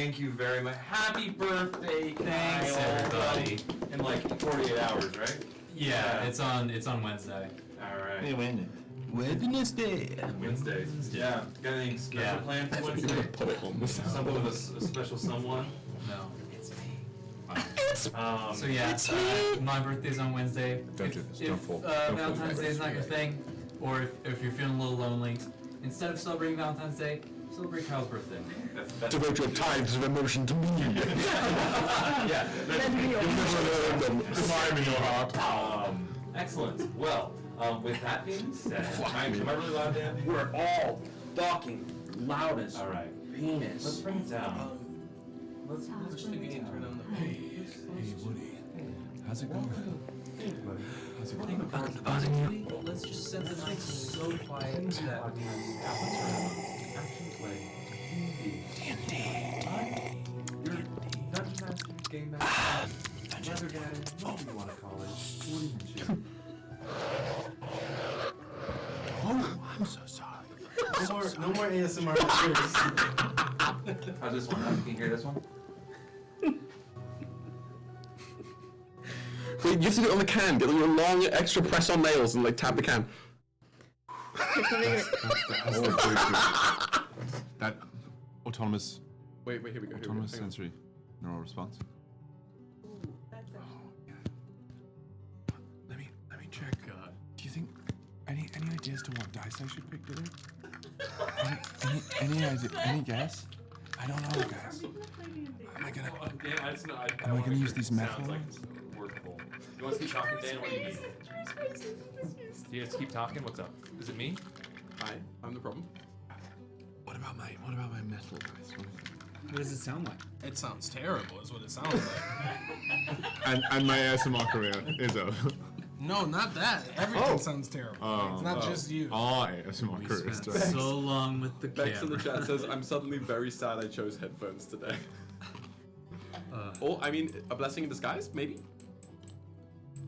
Thank you very much. Happy birthday, Thanks, Kyle. everybody. In like 48 hours, right? Yeah, it's on Wednesday. All right. Hey, Wednesday. Wednesdays. Yeah. Got anything special planned for Wednesday? Put it on this. Something with a special someone? No. It's me. So yeah, my birthday's on Wednesday. Don't do this. Don't fall. Valentine's Day is not your thing, or if you're feeling a little lonely, instead of celebrating Valentine's Day, celebrate Kyle's birthday. That's Devote your times of emotion to me. yeah. You'll never learn them. Climb in your heart. Excellent. Well, with that being said, am I really loud, Dan? We're all talking loud as All right. penis. Let's bring it down. Let's figure and turn on the Hey, Woody. How's it going? How's it going? Let's just set the night so quiet that Action play. D&D. Your Dungeon Master, Game Master, Leather Daddy, whatever you want to call it. Woody Minshew. Oh, I'm so sorry. No more ASMR. How's this one? Can you hear this one? Wait, you have to do it on the can. Get your long extra press on nails and like tap the can. That autonomous Wait, here we go. autonomous sensory neural response. Let me check. God. Do you think any ideas to what dice I should pick today? Any idea? Any guess? I don't know, guys. Am I gonna use these meth ones? Workable. You want to keep talking, Dan? What do you need? Do you just keep talking? What's up? Is it me? Hi, I'm the problem. What about my metal dice? What does it sound like? It sounds terrible, is what it sounds like. And my ASMR career is over. No, not that. Everything sounds terrible. It's not just you. All ASMR career is Spent done. so long with the Bex in the camera. chat says, I'm suddenly very sad I chose headphones today. Or, I mean, a blessing in disguise, maybe?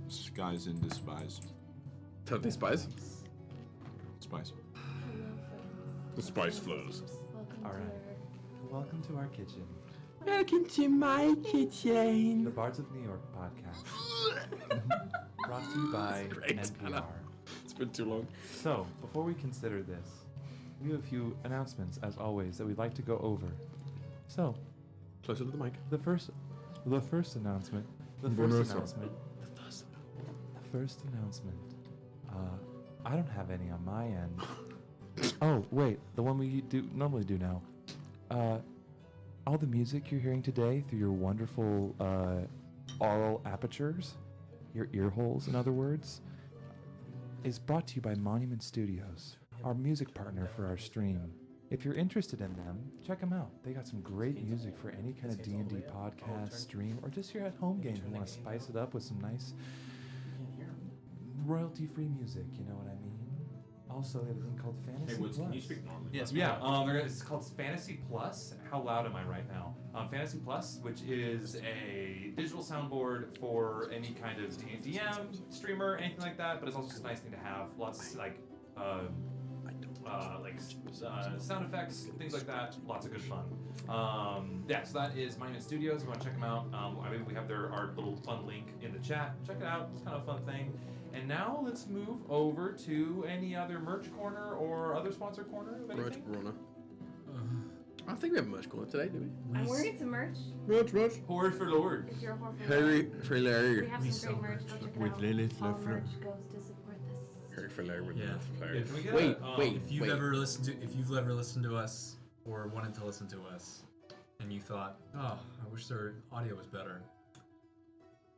Skies in despise. Totally spies. Spice. The spice flows. All right. Welcome to our kitchen, Welcome to my the kitchen. Bards of New York podcast. Brought to you by Great. NPR. It's been too long. So, before we consider this, we have a few announcements, as always, that we'd like to go over. So, Closer to the mic. the first announcement. The first announcement. I don't have any on my end. Oh, wait, the one we normally do now. All the music you're hearing today through your wonderful aural apertures, your ear holes, in other words, is brought to you by Monument Studios, our music partner for our stream. If you're interested in them, check them out. They got some great music for any kind of D&D podcast, stream, or just your at-home game. You want to spice it up with some nice royalty-free music, you know what I mean? Also, they have a thing called Fantasy Plus. normally? Yes, Yeah, it's called Fantasy Plus. How loud am I right now? Fantasy Plus, which is a digital soundboard for any kind of DM streamer, anything like that. But it's also just a nice thing to have. Lots of sound effects, things like that. Lots of good fun. Yeah, so that is Monument Studios. If you want to check them out, I mean, we have our little fun link in the chat. Check it out. It's kind of a fun thing. And now let's move over to any other merch corner or other sponsor corner of anything. Rona. I don't think we have a merch corner today, do we? I'm worried some merch. Merch. Horde for Lord. If you're a horror fan, Harry we Flair. have some great merch. Go check it With out. Lilith All Lefleur. merch goes to support this. Harry Flair with Yeah. Yeah, can we get Wait, a, wait. If you've ever listened to us or wanted to listen to us, and you thought, oh, I wish their audio was better,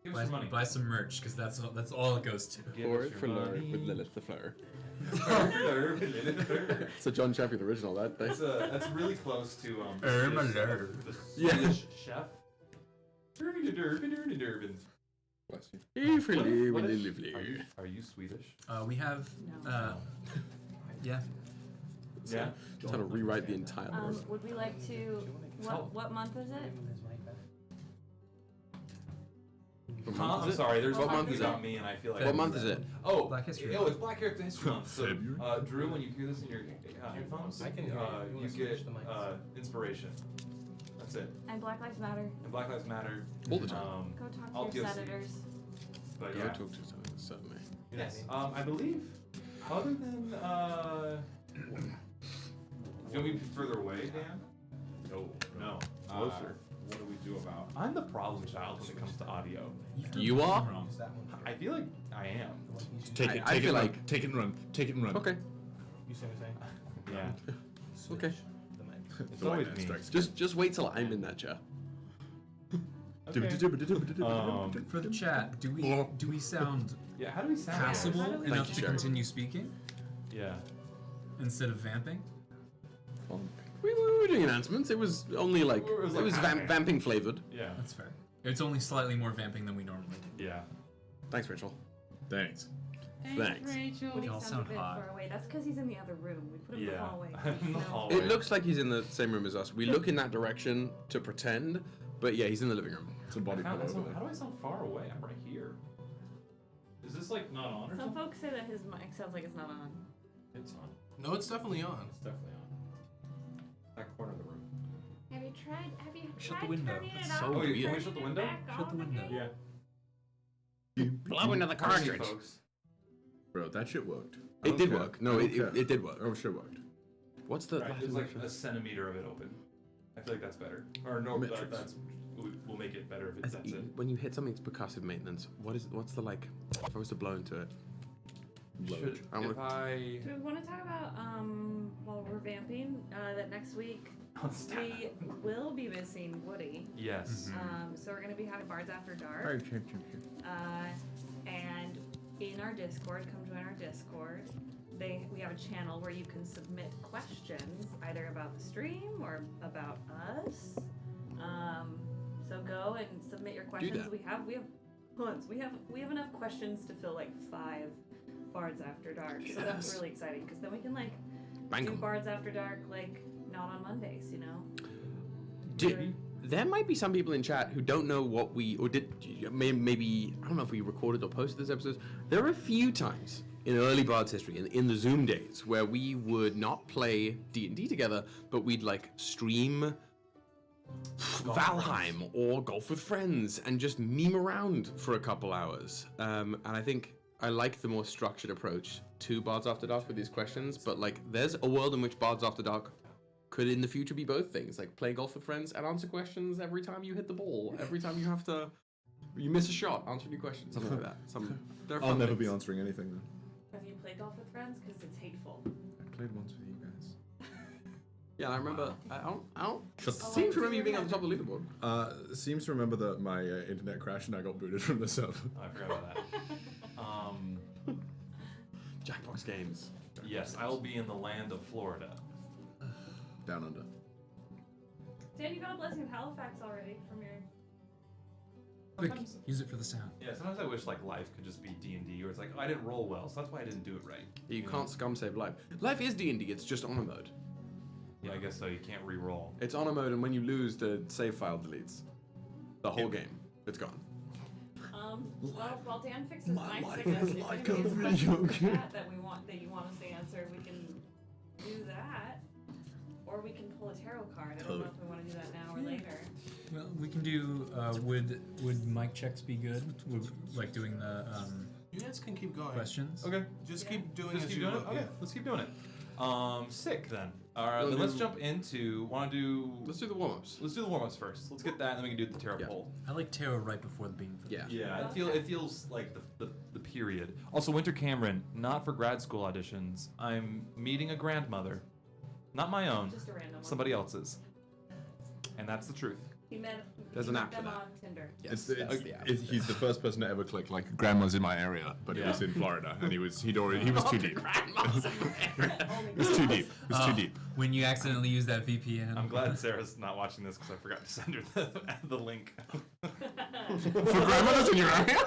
Give us some money. buy some merch because that's all it goes to. Give Or us your for Lord money. with Lilith the Fleur. Horde for Lord with Lilith Lefleur. It's a John Champion original, that. That's really close to Irma the Lur. Swedish chef. Durbin. Bless you. Are you Swedish? We have, yeah. Yeah. Just trying to rewrite the entire word. Would we like to? What month is it? I'm sorry. There's What month talking is about it? me, and I feel like What month is it? Oh, Black History Oh, Month. it's Black History Month. So, February? Drew, when you hear this in your headphones, I can hear you. You you wanna get switch the mics? inspiration. That's it. And Black Lives Matter. And Black Lives Matter. All the time. Go talk I'll to your POC. senators. But Go yeah. talk to someone, certainly. Yes. I believe, other than, do you want me to be further away, Dan? No. Closer. What do we do about? I'm the problem child when it comes to audio. You are? Wrong. I feel like I am. Take it. I Take feel it. Run. like- Take it and run. Take it and run. Okay. Yeah. Okay. It's always me. Just wait till I'm in that chair. For the chat, do we sound Yeah, how do we sound? passable How do we- enough you, to Sherry. continue speaking Yeah. instead of vamping? We were doing announcements. It was only like It was it like was half air. vamping flavored. Yeah. That's fair. It's only slightly more vamping than we normally do. Yeah. Thanks, Rachel. Thanks. Thanks. Rachel. Y'all He sounds a sound bit hot. far away. That's because he's in the other room. We put him in the Yeah. hallway. In the So- hallway. It looks like he's in the same room as us. We look in that direction to pretend, but yeah, he's in the living room. It's a body pillow over How there. do I sound far away? I'm right here. Is this like not on or Some something? folks say that his mic sounds like it's not on. It's on. No, it's definitely on. It's definitely on. That corner of the room. Have you tried? Shut the window. turning it That's off? so Oh, weird. can we shut the window? Back Shut the on window. again? Yeah. Blow into the cartridge. Folks. Bro, that shit worked. I It don't did care. work. No, I don't it care. did work. Oh, sure worked. What's the? Right, there's like a centimeter of it open. I feel like that's better. Or no, Metrics. that's we'll make it better if it's that's it. When you hit something, it's percussive maintenance. What's the like? If I was to blow into it, Should, I wanna- if I Do we want to talk about while we're vamping that next week we will be missing Woody. yes. So we're gonna be having Bards After Dark. And in our Discord, come join our Discord. We have a channel where you can submit questions either about the stream or about us. So go and submit your questions. that. We have tons. We have enough questions to fill like 5 Bards After Dark. So that's Yes. really exciting because then we can like Bank do 'em. Bards After Dark like not on Mondays, you know. There might be some people in chat who don't know what we or did. Maybe I don't know if we recorded or posted this episode. There are a few times in early Bard's history, in the Zoom days, where we would not play D&D together, but we'd like stream Valheim or Golf with Friends and just meme around for a couple hours. And I think I like the more structured approach to Bards After Dark with these questions. But like, there's a world in which Bards After Dark could in the future be both things, like play golf with friends and answer questions every time you hit the ball, every time you miss a shot, answer new questions, something like that. They're I'll fun never things. be answering anything then. Have you played golf with friends? Because it's hateful. I played once with you guys. Yeah, I remember. I don't Shut seem to remember you being on the top of the leaderboard. Seems to remember that my internet crashed and I got booted from the server. I forgot about that. Jackbox games. Yes, I'll be in the land of Florida. Down under. Dan, you got a blessing of Halifax already from your. Quick, use it for the sound. Yeah, sometimes I wish like life could just be D&D, where it's like, oh, I didn't roll well, so that's why I didn't do it right. You can't scum save life. Life is D&D. It's just honor mode. Yeah, I guess so. You can't re-roll. It's honor mode, and when you lose, the save file deletes the whole game. It's gone. While Dan fixes My my life sickness, is if like anybody a has questions in the video chat that you want us to answer, we can do that, or we can pull a tarot card. I don't know if we want to do that now or later. Well, we can do. Would mic checks be good? Like doing the You guys can keep going. questions. Okay. Just keep doing Let's as keep you doing it? go. Okay, Yeah. let's keep doing it. Sick then. Alright, then let's jump into, Let's do the warm-ups. let's do the warm-ups first. Let's get that, and then we can do the tarot Yeah. poll. I like tarot right before the beam. Yeah. Yeah, it feels like the period. Also, Winter Cameron, not for grad school auditions. I'm meeting a grandmother, not my own, Just a random one. somebody else's, and that's the truth. He met. There's he an met app for them that. on Tinder. Yes, that's the app. He's the first person to ever click like grandma's in my area, but it was in Florida, and he was too deep. It was too deep. It was too deep. When you accidentally use that VPN. I'm glad Sarah's not watching this because I forgot to send her the link. For grandma's in your area?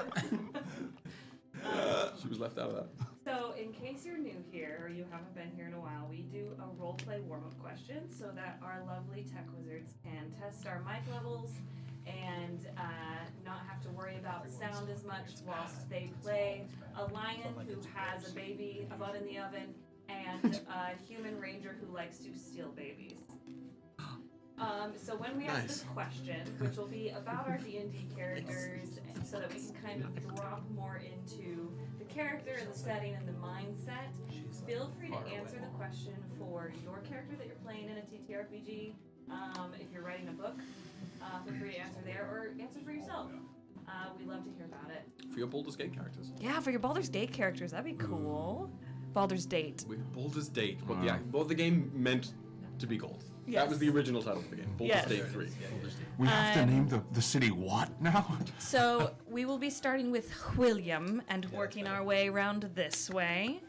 She was left out of that. So, in case you're new here or you haven't been here in a while, we do a roleplay warm-up question so that our lovely tech wizards can test our mic levels and not have to worry about sound as much whilst they play a lion who has a baby, a bun in the oven, and a human ranger who likes to steal babies. So when we ask this question, which will be about our D&D characters, so that we can kind of drop more into the character and the setting and the mindset, feel free to answer the question for your character that you're playing in a TTRPG. If you're writing a book, feel free to answer there, or answer for yourself. We'd love to hear about it. For your Baldur's Gate characters. Yeah, for your Baldur's Gate characters, that'd be cool. Baldur's Date. Baldur's Date. What the game meant to be called. Yes. That was the original title of the game. Baldur's Date 3. We have to name the city what now? So we will be starting with William and working our way around this way.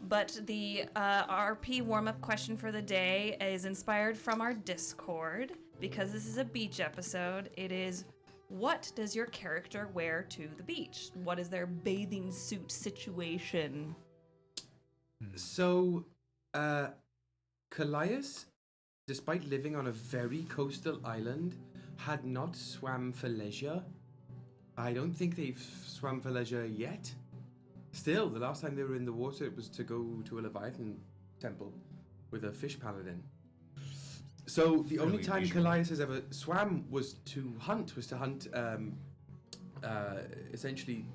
But the RP warm-up question for the day is inspired from our Discord. Because this is a beach episode, it is, what does your character wear to the beach? What is their bathing suit situation? So, Callias, despite living on a very coastal island, had not swam for leisure. I don't think they've swam for leisure yet. Still, the last time they were in the water, it was to go to a Leviathan temple with a fish paladin. So the only time Callias has ever swam was to hunt, essentially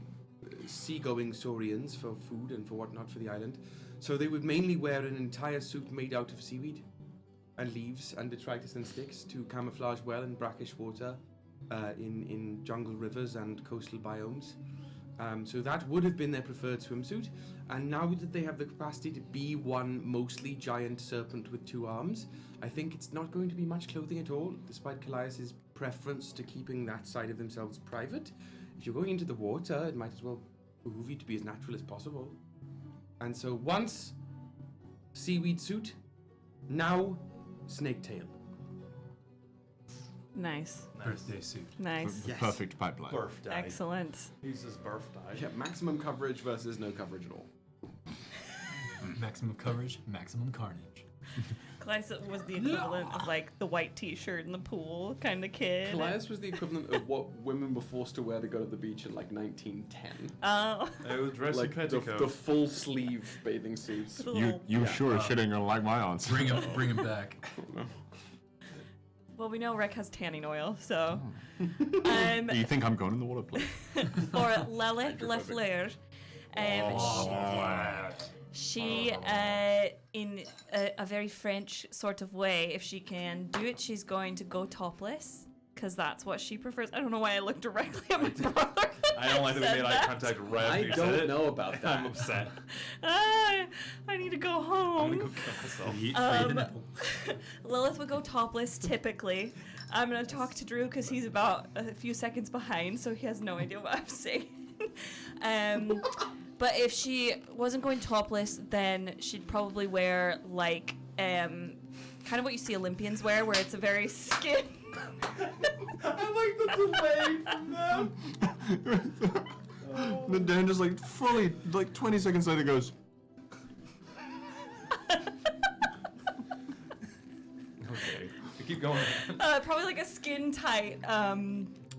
seagoing saurians for food and for whatnot for the island. So they would mainly wear an entire suit made out of seaweed and leaves and detritus and sticks to camouflage well in brackish water, in jungle rivers and coastal biomes. So that would have been their preferred swimsuit. And now that they have the capacity to be one mostly giant serpent with 2 arms, I think it's not going to be much clothing at all, despite Callias' preference to keeping that side of themselves private. If you're going into the water, it might as well behoove you to be as natural as possible. And so once seaweed suit, now snake tail. Nice. Birthday suit. Nice. The perfect pipeline. Birth dye. Excellent. He's his birth dye. Yeah, maximum coverage versus no coverage at all. Maximum coverage, maximum carnage. Callias was the equivalent of like the white t-shirt in the pool kind of kid. Callias was the equivalent of what women were forced to wear to go to the beach in like 1910. Oh. I was dressed Like in the petticoat. full sleeve bathing suits. You sure are shitting on like my answer. Bring him back. Well, we know Rick has tanning oil, so. Do you think I'm going in the water, please? For Lilith Lafleur, she in a very French sort of way, if she can do it, she's going to go topless, because that's what she prefers. I don't know why I looked directly at my brother. I don't like that we made eye contact right after I you said don't it. know about that. I'm upset. I need to go home. I'm gonna go kill myself. Free the nipple. Lilith would go topless typically. I'm gonna talk to Drew because he's about a few seconds behind, so he has no idea what I'm saying. But if she wasn't going topless, then she'd probably wear like kind of what you see Olympians wear, where it's a very skin. I like the delay from them. Then Dan just like fully, like 20 seconds later goes, Okay, keep going. Probably like a skin tight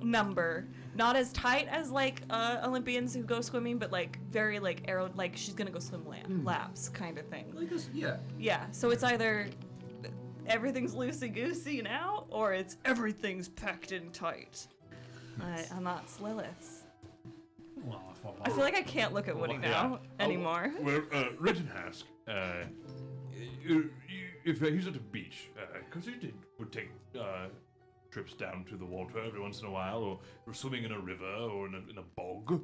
number. Not as tight as like Olympians who go swimming, but like very like like she's gonna go swim laps kind of thing. Like this, yeah. Yeah, so it's either everything's loosey-goosey now, or it's everything's packed in tight. And that's Lilith's. Well, I feel like I can't look at Woody now anymore. Well, Rittenhask, if he's at a beach, because he would take trips down to the water every once in a while, or swimming in a river or in a bog.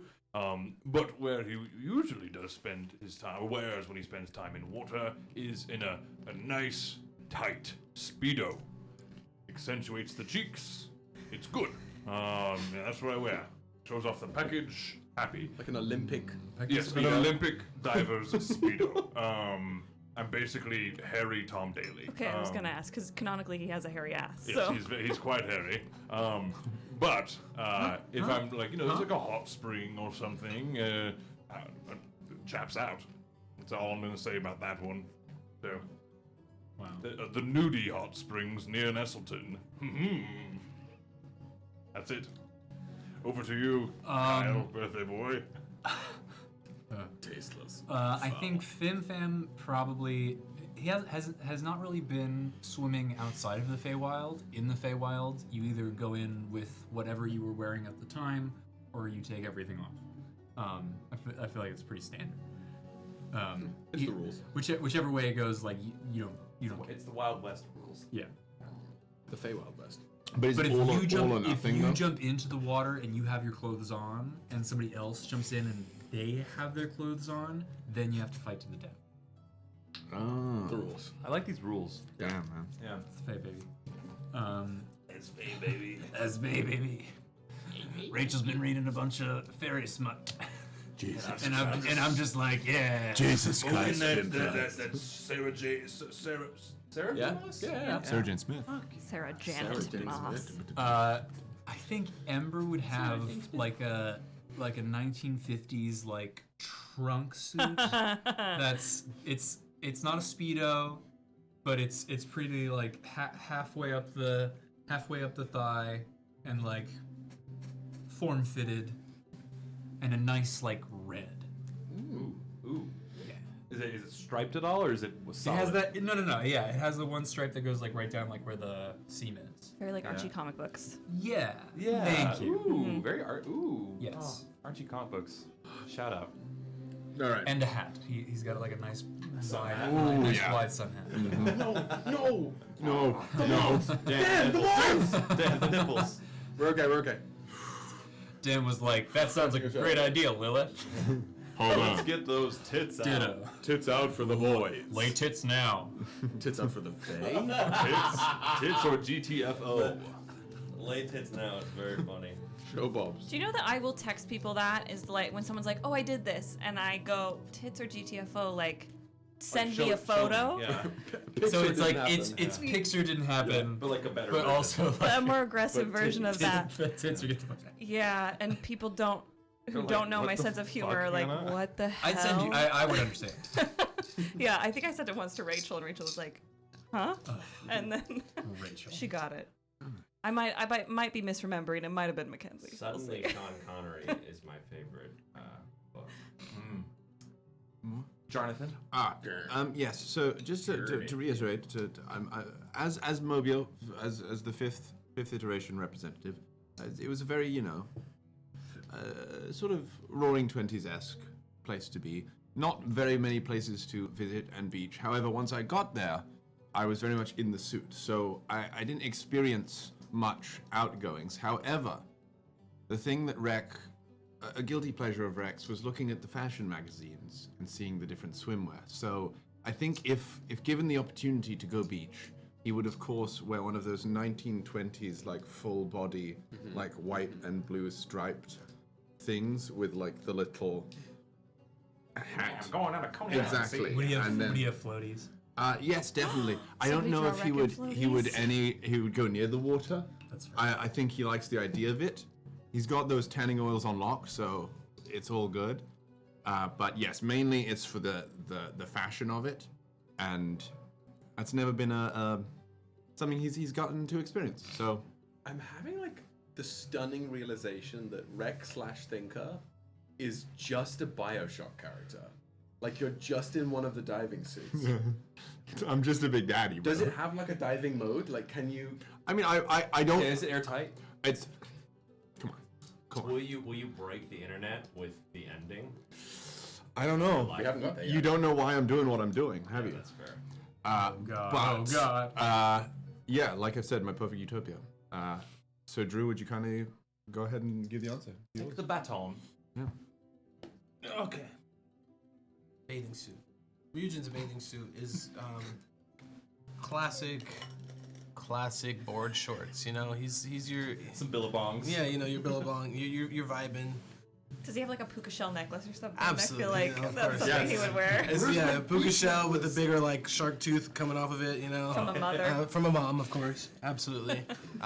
But where he usually does spend his time, or wears when he spends time in water, is in a nice, tight Speedo. Accentuates the cheeks. It's good. Yeah, that's what I wear. Shows off the package. Happy. Like an Olympic. Yes, an Olympic diver's Speedo. I'm basically hairy Tom Daly. Okay, I was gonna ask, because canonically he has a hairy ass. Yes, So. he's quite hairy. But if I'm like, there's like a hot spring or something, chaps out. That's all I'm gonna say about that one. So, Wow. the nudie hot springs near Nestleton. That's it. Over to you, Kyle, birthday boy. Tasteless. I think FimFam probably he has not really been swimming outside of the Feywild. In the Feywild, you either go in with whatever you were wearing at the time, or you take everything off. I feel like it's pretty standard. It's the rules. Whichever way it goes, like you don't. It's the Wild West rules. Yeah. The Feywild West. But But if all, you jump, all or nothing, though? jump into the water and you have your clothes on, and somebody else jumps in and they have their clothes on, then you have to fight to the death. Oh. The rules. I like these rules. Damn, man. Yeah. It's the Fey baby. It's me, baby. That's me, baby. Rachel's been reading a bunch of fairy smut. Jesus. And I'm just like, yeah. Jesus Oh, Christ. and that's Sarah J. Sarah? Yeah? Moss? Yeah. Sarah Smith. Sarah Sarah Janet Jane Moss. Smith. I think Ember would have like a 1950s like trunk suit. It's not a Speedo, but it's pretty like halfway up the thigh and like form fitted, and a nice like red. Ooh. Is it striped at all, or is it solid? It has that. No. Yeah, it has the one stripe that goes like right down like where the seam is. Very like Archie comic books. Yeah. Yeah. Thank you. Ooh, very Ooh. Yes. Oh, Archie comic books. Shout out. All right. And a hat. He's got like a nice wide, Ooh, nice yeah. wide sun hat. No. Dan, the nipples. We're okay. Dan was like, "That sounds like a great idea, Lilith." Hold Let's on. get those tits out. Ditto. Tits out for the boys. Lay tits now. Tits up for the Fae. Tits or GTFO. Lay tits now. It's very funny. Show bobs. Do you know that I will text people that is like when someone's like, "Oh, I did this," and I go, "Tits or GTFO?" Like, send me a photo. Yeah. So it's like didn't it's picture didn't happen, But like a better but version. also But a like more aggressive version of that. tits or get the fuck out. Yeah, and people who They're like, don't know "What my the sense of humor fuck, are like, Hannah?" "What the hell?" I'd send you. I would understand. Yeah, I think I sent it once to Rachel, and Rachel was like, "Huh?" And then Rachel. she got it. I might be misremembering. It might have been Mackenzie. We'll Suddenly, see. Sean Connery is my favorite book. Jonathan. Yes. So just to reiterate, as Mobile, as the fifth iteration representative, it was a very sort of Roaring Twenties-esque place to be. Not very many places to visit and beach. However, once I got there, I was very much in the suit, so I didn't experience much outgoings. However, the thing that a guilty pleasure of Rex was looking at the fashion magazines and seeing the different swimwear. So I think if given the opportunity to go beach, he would of course wear one of those 1920s like full body, like white and blue striped things with like the little hat. I'm going on a cone. Exactly. Would he have, And then- would he have floaties? Yes, definitely. I don't Somebody know draw if he record would go near the water. That's fair. I think he likes the idea of it. He's got those tanning oils on lock, so it's all good. But yes, mainly it's for the fashion of it, and that's never been something he's gotten to experience. So I'm having like the stunning realization that Rex/Thinker is just a Bioshock character. Like you're just in one of the diving suits. I'm just a big daddy. Does it have like a diving mode? Like, can you? I mean, I don't. Is it airtight? It's. Come on. Will you break the internet with the ending? I don't know. We haven't got there yet. You don't know why I'm doing what I'm doing, have you? That's fair. God. Oh God. Yeah, like I said, my perfect utopia. So Drew, would you kind of go ahead and give the answer? Take the baton. Okay. Bathing suit. Ryujin's bathing suit is classic board shorts. You know, he's your Some billabongs. yeah. You know, your billabong. You're vibing. Does he have like a puka shell necklace or something? Absolutely, I feel like yeah, of that's course. something he would wear. Yeah, a puka shell with a bigger like shark tooth coming off of it. You know, From a mother. From a mom, of course. Absolutely.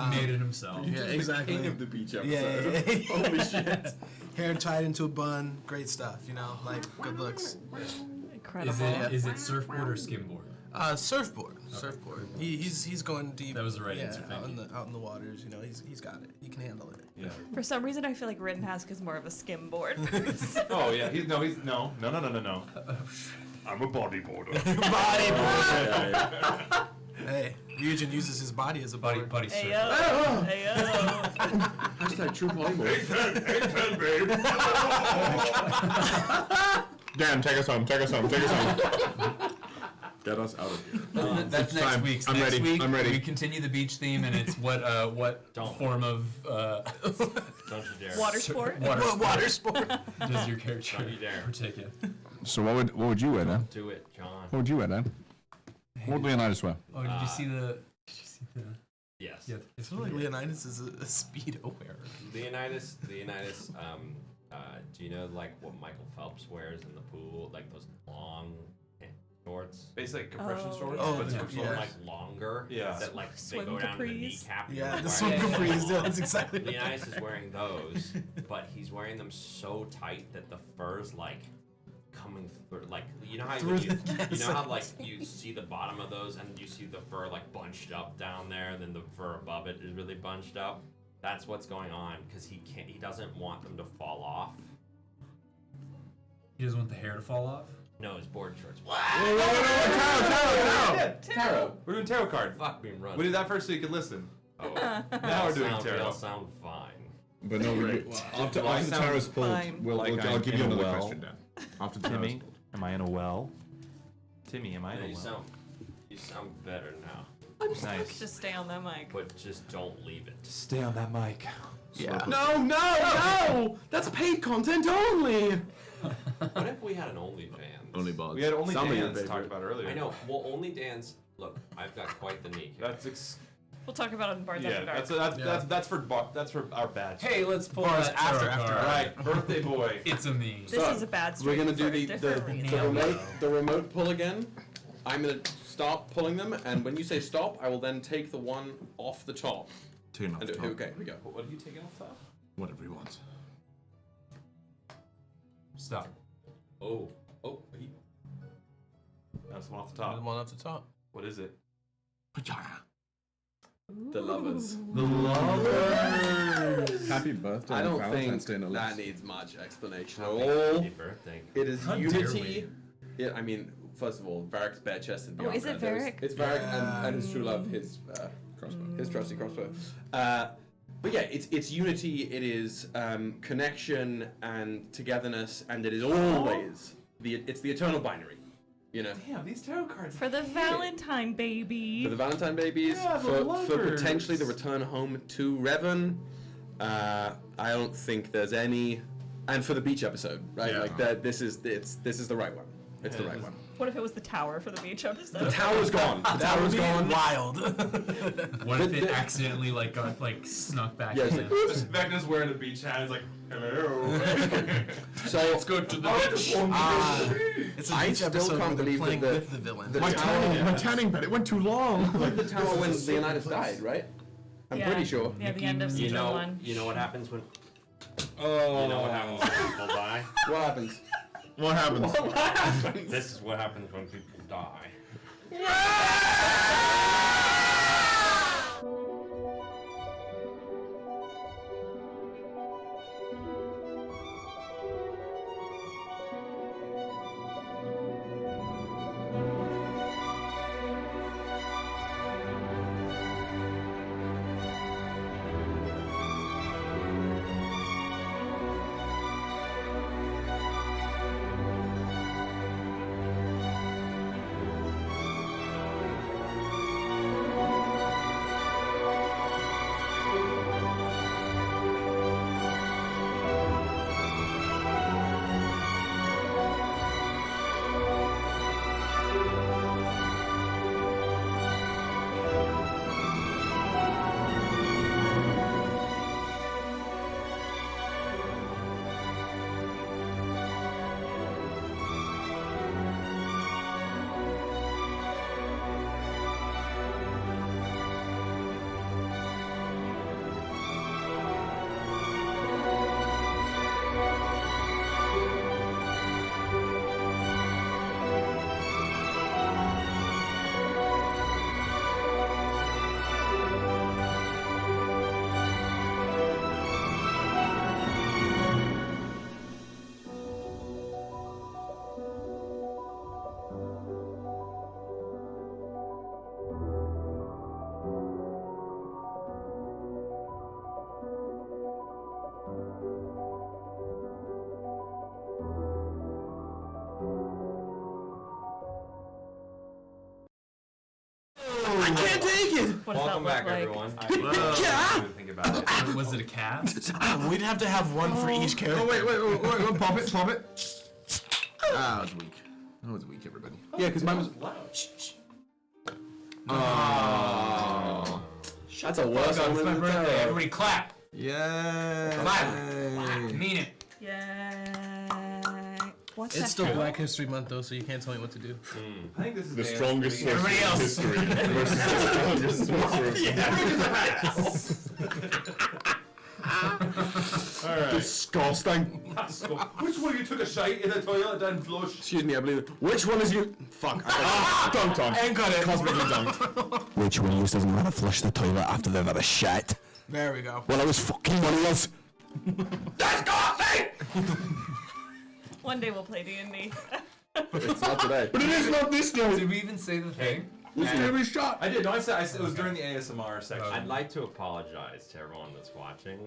Made it himself. Yeah, exactly. King of the beach Yeah, episode. yeah, yeah. Holy shit. Hair tied into a bun, great stuff. You know, like good looks. Incredible. Is it surfboard or skimboard? Surfboard. He's going deep. That was the right yeah, answer, thank out in the waters. You know, he's got it. He can handle it. Yeah. For some reason, I feel like Rittenhouse is more of a skim board. Oh yeah. No. I'm a bodyboarder. Bodyboarder. Hey, Ryujin uses his body as a Buddy, board. buddy, Hey sir. yo, hey yo. Hashtag true polymorph. Hey, turn, babe. Dan, take us home. Take us home. Take us home. Get us out of here. That's It's next time. week's. I'm Next ready. week, I'm ready. we continue the beach theme, and it's what Don't. form of Don't you dare. Water sport. Water sport. does your character Don't you dare. partake in? So what would you wear, Dan? Do it, John. What would you wear, Dan? What would Leonidas wear? Oh, did you see the? Yes. Yeah, I feel like Leonidas is a speedo wearer. Leonidas, do you know like what Michael Phelps wears in the pool? Like those long shorts? Basically, like compression Oh, shorts, yeah. but it's Yeah. for But swimmers. like longer. Yeah. That like they Swim go down to the capris. kneecap. Yeah, You're the swim wearing them capris. Yeah, long. that's exactly what Leonidas is wearing those, but he's wearing them so tight that the fur's like coming through. Like you know how Through you the- know how like you see the bottom of those and you see the fur like bunched up down there, and then the fur above it is really bunched up. That's what's going on because he doesn't want them to fall off. He doesn't want the hair to fall off. No, his board shorts. Tarot. We're doing tarot cards. Fuck being run. We did that first so you could listen. Oh, Now we're doing They tarot. all sound fine. But no, after I the sound tarot's pulled, fine? I'll I'm give in you a another well. question, Dan. After the tarot's Timmy, pulled. am I in a well? Timmy, am I in No, a you well? sound better now, Nice. Just stay on that mic. but just don't leave it. Stay on that mic. Yeah. No! That's paid content only! What if we had an OnlyFans? Only bards. We had only Some of your Dan's talked favorite. about earlier. I know. Well, OnlyDans. Look, I've got quite the knee. That's We'll talk about it in Bards yeah. After Dark. That's for our badge. Hey, let's pull Bars that after, tarot after. card. All right, birthday boy. It's a me. This is a bad streak We're gonna do for the different reasons. remote pull again. I'm gonna start pulling them, and when you say stop, I will then take the one off the top. Turn off And the top. okay, here we go. What are you taking off top? Whatever he wants. Stop. Oh. That's one off the The top. one off the top. What is it? The lovers. The lovers. Happy birthday. I don't Valentine's think Day, no that less. needs much explanation at Happy all. birthday. It is How dare unity. I mean, first of all, Varric's bare chest and beyond. is it Varric? It's Varric Yeah. and his true love, his Crossbow. his trusty crossbow. But yeah, it's unity. It is connection and togetherness, and it is always it's the eternal binary. You know, Damn, these tarot cards. For the Valentine baby. for the Valentine babies, Yeah, the for lovers. potentially the return home to Revan. I don't think there's any, and for the beach episode, right? Yeah. Like that. This is the right one. It's the Yeah, right this one. What if it was the tower for the beach episode? The tower's gone. The That would tower's be gone. wild. What if it the- accidentally like got like snuck back Yeah, it's in? like, oops. Vecna's wearing a beach hat. He's like, hello. So Let's go to the beach. It's a I beach still episode can't where they're believe playing that with the villain. the My tower, tanning bed, it went too long. like the tower when Leonidas died, right? I'm Yeah. pretty sure. Yeah, the end of You season know. 1. You know what happens when. Oh. You know what happens when people die. What happens? What happens? What happens? This is what happens when people die. Welcome look back, like. everyone. I didn't even think about it. Was it a cat? We'd have to have one for each character. Oh wait, pop it. Ah, that was weak. That was weak, everybody. Yeah, because mine was. Oh. That's a worse Oh, one it's than my the birthday. tarot. Everybody clap. Yeah. Clap. Mean it. Yeah. What's It's that? still Black History Month though, so you can't tell me what to do. I think this is The strongest sorcerer Everybody in else. history versus the strongest sorcerer. Disgusting. Which one of you took a shite in the toilet and flushed? Excuse me, I believe. Which one is you? Fuck. Dunked on. And got it. Cosmically dunked. Which one of you doesn't know how to flush the toilet after they've had a shit? There we go. Well, I was fucking one of us. One day we'll play D&D. It's not today. But it is not this day. Did we even say the thing? This is every shot. I did. No, I said it was during the ASMR section. I'd like to apologize to everyone that's watching.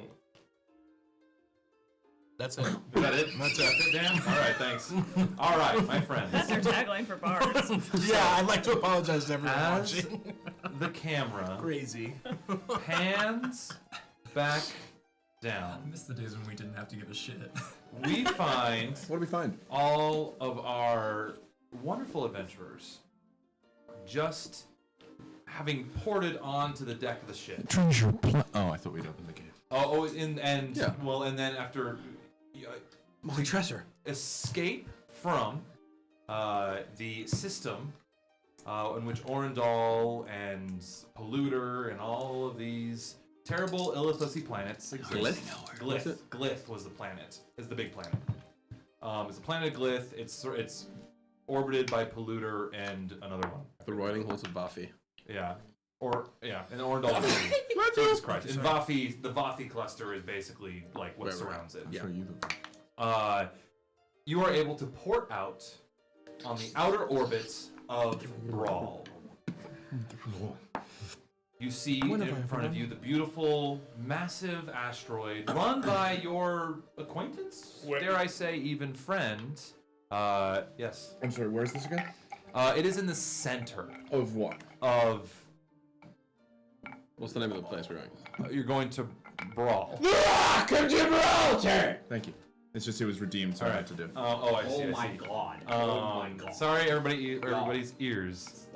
That's it. Is that it? That's it, Dan? All right, thanks. All right, my friends. That's our tagline for bars. Yeah, I'd like to apologize to everyone As watching. the camera Crazy. pans back I down, miss the days when we didn't have to give a shit. we find What do we find? all of our wonderful adventurers just having ported onto the deck of the ship. Treasure Oh, I thought we'd opened the game. And well, and then after Molly Tresser. escape from the system in which Orendal and Polluter and all of these terrible Illithusy planets exist. Glyph was the planet. Is the big planet. It's the planet Glyph. It's orbited by Polluter and another one. The Roiling Halls of Vafi. Yeah. And Orendal. Jesus Christ. And Vafi, the Vafi cluster is basically like what surrounds it. Yeah. Sure, you You are able to port out on the outer orbits of Bräl. You see in front of you the beautiful, massive asteroid run by your acquaintance, dare I say, even friend. Yes. I'm sorry, where's this again? It is in the center Of what? of. What's the name of the place we're going? You're going to Bräl. Come to Gibraltar! Thank you. It's just it was redeemed, so I had to do. I see. Oh my I see. god. Oh my god. Sorry, everybody's ears.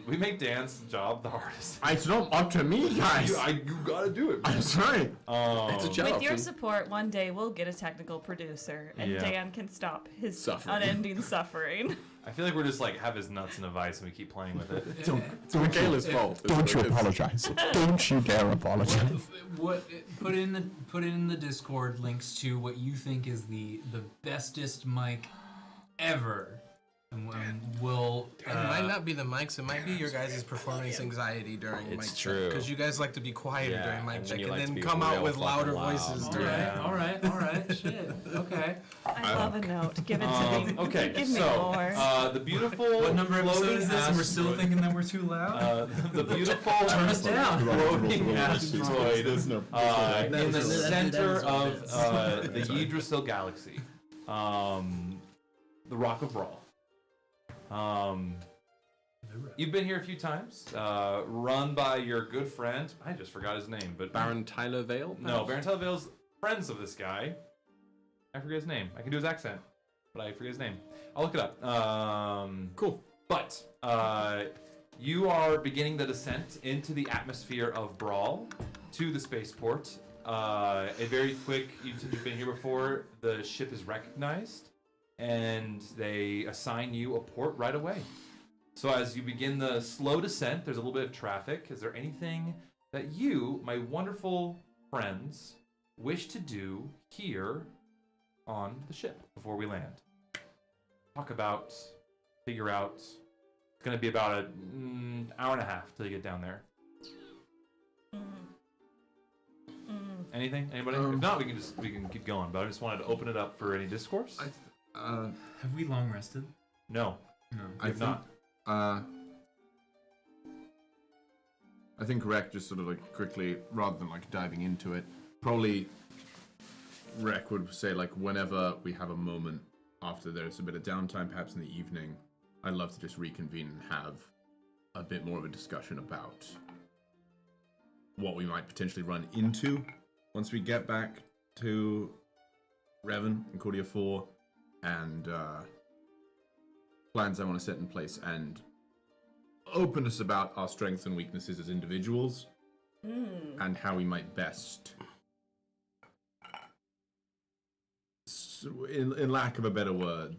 We make Dan's job the hardest. It's not up to me, guys. You gotta do it. I'm sorry. It's a job. With your support, one day we'll get a technical producer, and Yeah. Dan can stop his Suffering. unending suffering. I feel like we're just like have his nuts in a vice and we keep playing with it. It's Michaela's fault. Don't you apologize. Don't you dare apologize. Put in the Discord links to what you think is the bestest mic ever, and we'll. It might not be the mics, it might be your guys' performance anxiety during mic check. true. Because you guys like to be quieter Yeah, during mic and then check you and like to then be come out real with fucking louder loud. voices All during. right. Shit. Okay. I love a note. Give it to me. Okay, Give me so more. the beautiful What number episode floating is this? And we're still asteroid- thinking that we're too loud. the beautiful Turn us down. floating asteroid There's no. in the center of the Yggdrasil galaxy, the Rock of Bräl. You've been here a few times, run by your good friend. I just forgot his name, but Baron Tyler Vale? No, Baron Tyler Vale's friends of this guy. I forget his name. I can do his accent, but I forget his name. I'll look it up. Cool. But you are beginning the descent into the atmosphere of Bräl to the spaceport. A very quick, since you've been here before, the ship is recognized, and they assign you a port right away. So as you begin the slow descent, there's a little bit of traffic. Is there anything that you, my wonderful friends, wish to do here on the ship before we land? Figure out. It's going to be about an hour and a half till you get down there. Anything? Anybody? If not, we can keep going. But I just wanted to open it up for any discourse. Have we long rested? No. No. I If not. I think Rek just sort of like quickly, rather than like diving into it, probably Rek would say like whenever we have a moment after there's a bit of downtime, perhaps in the evening, I'd love to just reconvene and have a bit more of a discussion about what we might potentially run into once we get back to Revan and Cordia 4, and plans I want to set in place, and openness about our strengths and weaknesses as individuals, and how we might best, in lack of a better word,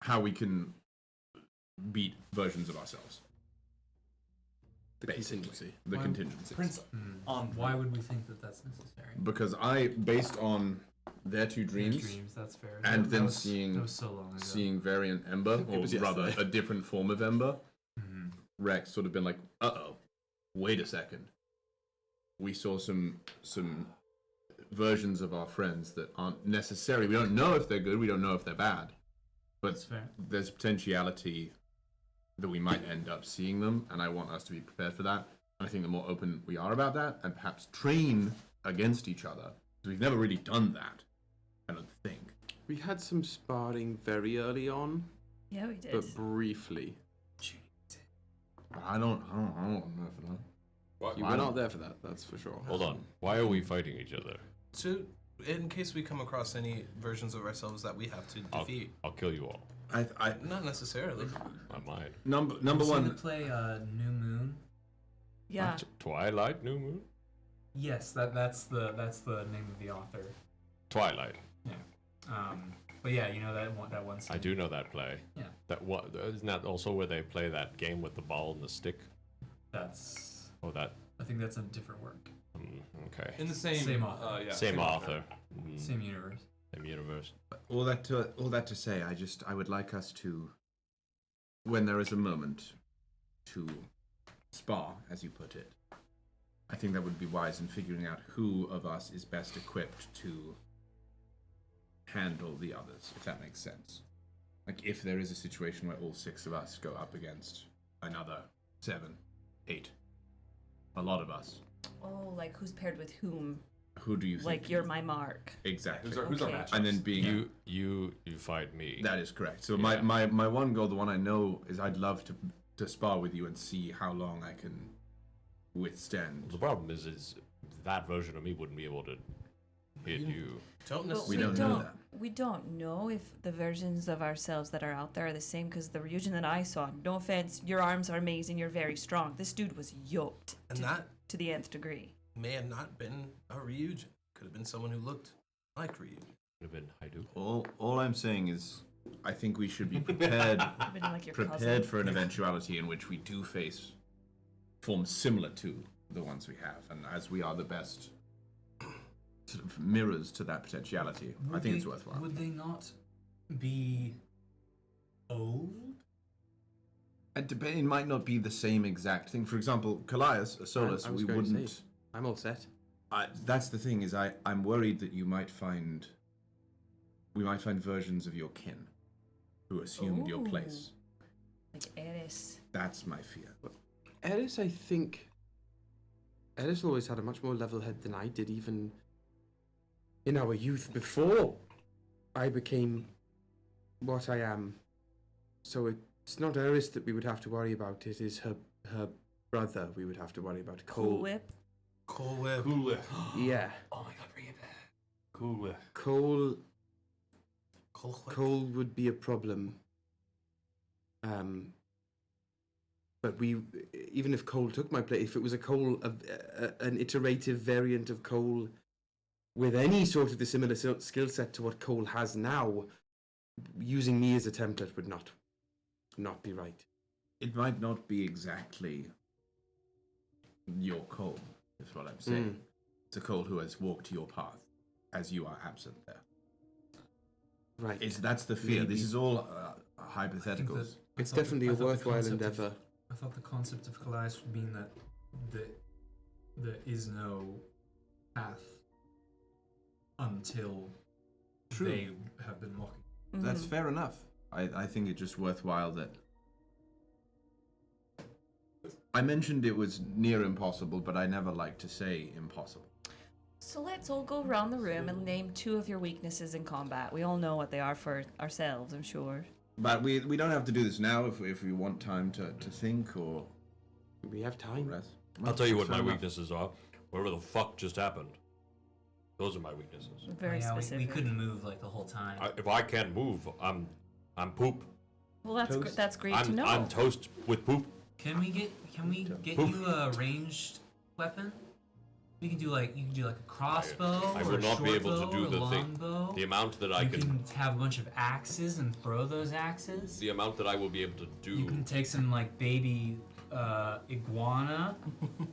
how we can beat versions of ourselves. The contingency. The contingency. Prince, why would we think that that's necessary? Because based on their two dreams, that's fair. and That then was- seeing that was so long ago. seeing variant Ember, or was rather yesterday. a different form of Ember, Rex sort of been like, uh-oh, wait a second. We saw some versions of our friends that aren't necessary. We don't know if they're good, we don't know if they're bad. But That's fair. there's potentiality that we might end up seeing them, and I want us to be prepared for that. And I think the more open we are about that, and perhaps train against each other, because we've never really done that, I don't think. We had some sparring very early on, Yeah, we did. but briefly. But I don't know for that. What? You were not there for that, that's for sure. Hold on. Why are we fighting each other? So, in case we come across any versions of ourselves that we have to defeat, I'll kill you all. I not necessarily. I might. number Seen one. the play New Moon. yeah. Twilight, New Moon? Yes, that's the name of the author. Twilight. Yeah. But yeah, you know that one scene. I do know that play. Yeah. That what isn't that also where they play that game with the ball and the stick? That's. Oh, that. I think that's a different work. Okay. In the same, Same author. yeah, Same author. Same universe. Same universe. All that to say, I would like us to, when there is a moment, to spar, as you put it. I think that would be wise in figuring out who of us is best equipped to handle the others, if that makes sense. Like, if there is a situation where all 6 of us go up against another 7, 8, a lot of us, Oh, like who's paired with whom? who do you think? Like you're my mark. Exactly. Who's our Okay. match? And then being You fight me. that is correct. So Yeah. my one goal, the one I know, is I'd love to spar with you and see how long I can withstand. The problem is that version of me wouldn't be able to hit you. Don't But necessarily. We don't know that. We don't know if the versions of ourselves that are out there are the same, because the Ryujin that I saw, no offense, your arms are amazing, you're very strong. This dude was yoked And that to the nth degree. may have not been a Ryujin. Could have been someone who looked like Ryujin. Would have been Haidu. All I'm saying is, I think we should be prepared Been like your prepared cousin. for an eventuality in which we do face forms similar to the ones we have, and as we are the best sort of mirrors to that potentiality, I think it's worthwhile. Would they not be old? It might not be the same exact thing. For example, Callias, Solus, I was we going to wouldn't. say, I'm all set. That's the thing, is I'm worried that we might find versions of your kin who assumed your Ooh. place. Like Eris. That's my fear. Eris, I think. Eris always had a much more level head than I did, even in our youth before I became what I am. So it's not Eris that we would have to worry about, it is her brother we would have to worry about. Cool Whip. Cool Whip. Cool whip. Yeah. Oh my god, bring it back. Cool whip. Cole Cool Whip. Cole would be a problem. But even if Cole took my place, if it was a Cole, an iterative variant of Cole with any sort of the similar skill set to what Cole has now, using me as a template would not be right. It might not be exactly your Cole, is what I'm saying. It's a Cole who has walked your path, as you are absent there. Right. That's the fear. Maybe. This is all hypotheticals. It's definitely a worthwhile endeavor. I thought the concept of Callias would mean that there is no path until True. they have been locking. That's fair enough. I think it's just worthwhile that. I mentioned it was near impossible, but I never like to say impossible. So let's all go around the room and name 2 of your weaknesses in combat. We all know what they are for ourselves, I'm sure. But we don't have to do this now if we want time to think or We have time. rest. I'll tell you what Fair my enough. weaknesses are. Whatever the fuck just happened. Those are my weaknesses. Very Yeah, we specific. couldn't move like the whole time. If I can't move, I'm poop. Well, that's great to know. I'm toast with poop. Can we get you a ranged weapon? We can do like you can do like a crossbow. I or will a not be short able to bow do or a the long thing. bow. The amount that I You can, can have a bunch of axes and throw those axes. the amount that I will be able to do. You can take some like baby iguana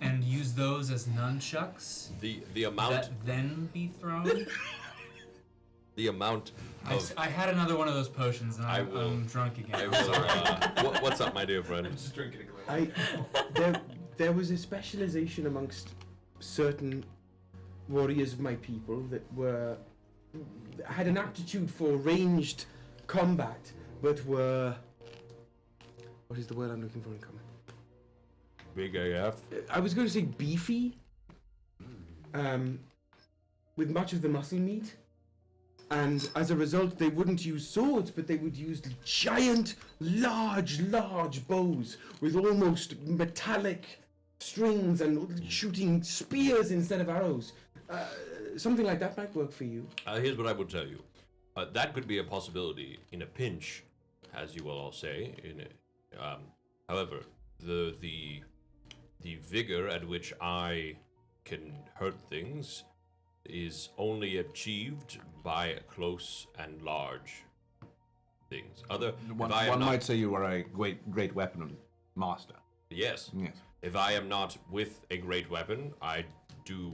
and use those as nunchucks the amount that then be thrown. the amount of I had another one of those potions and I I'm, will- I'm drunk again. I will, what's up, my dear friend? Just drinking a glass. There was a specialization amongst certain warriors of my people that had an aptitude for ranged combat, but were, what is the word I'm looking for in common? Big AF. I was going to say beefy, with much of the muscle meat, and as a result they wouldn't use swords, but they would use giant, large bows with almost metallic strings and shooting spears instead of arrows. Something like that might work for you. Here's what I will tell you. That could be a possibility in a pinch, as you will all say. However, the vigor at which I can hurt things is only achieved by close and large things. One might say you are a great weapon master. Yes. Yes. If I am not with a great weapon, I do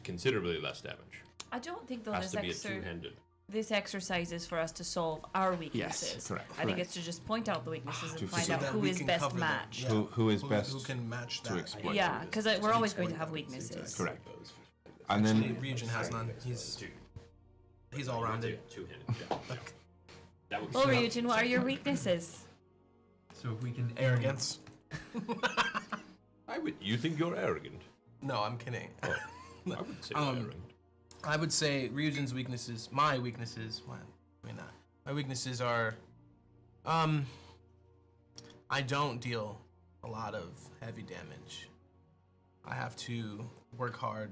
considerably less damage. I don't think though Has this to be a two-handed. this exercise is for us to solve our weaknesses. correct, I think it's to just point out the weaknesses and find so out that who we is can best cover them. matched. Yeah. Who is best Who can match to that? exploit? Yeah, because we're always going to have weaknesses. Correct. And Actually, then Ryujin has none. He's all rounded. Two-handed. Yeah. That would Well, Ryujin, what are your weaknesses? So if we can Arrogance. You think you're arrogant? No, I'm kidding. I would say arrogant. I would say Ryujin's weaknesses, my weaknesses, my weaknesses are, I don't deal a lot of heavy damage. I have to work hard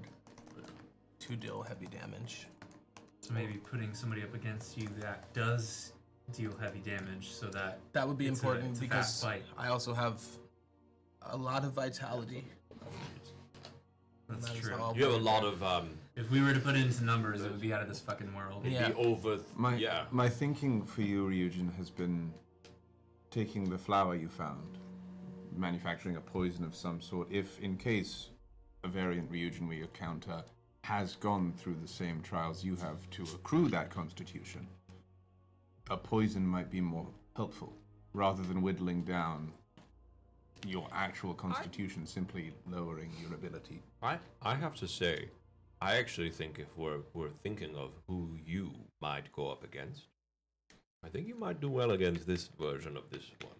to deal heavy damage. So maybe putting somebody up against you that does deal heavy damage, so that That would be it's important a because fast fight. I also have a lot of vitality. That's That is true. how I'll You have a work lot it. of If we were to put it into numbers, it would be out of this fucking world. Yeah. the over. my my thinking for you, Ryujin, has been taking the flower you found, manufacturing a poison of some sort. If in case a variant Ryujin we encounter has gone through the same trials you have to accrue that constitution, a poison might be more helpful rather than whittling down your actual constitution, simply lowering your ability. I have to say, I actually think if we're thinking of who you might go up against, I think you might do well against this version of this one.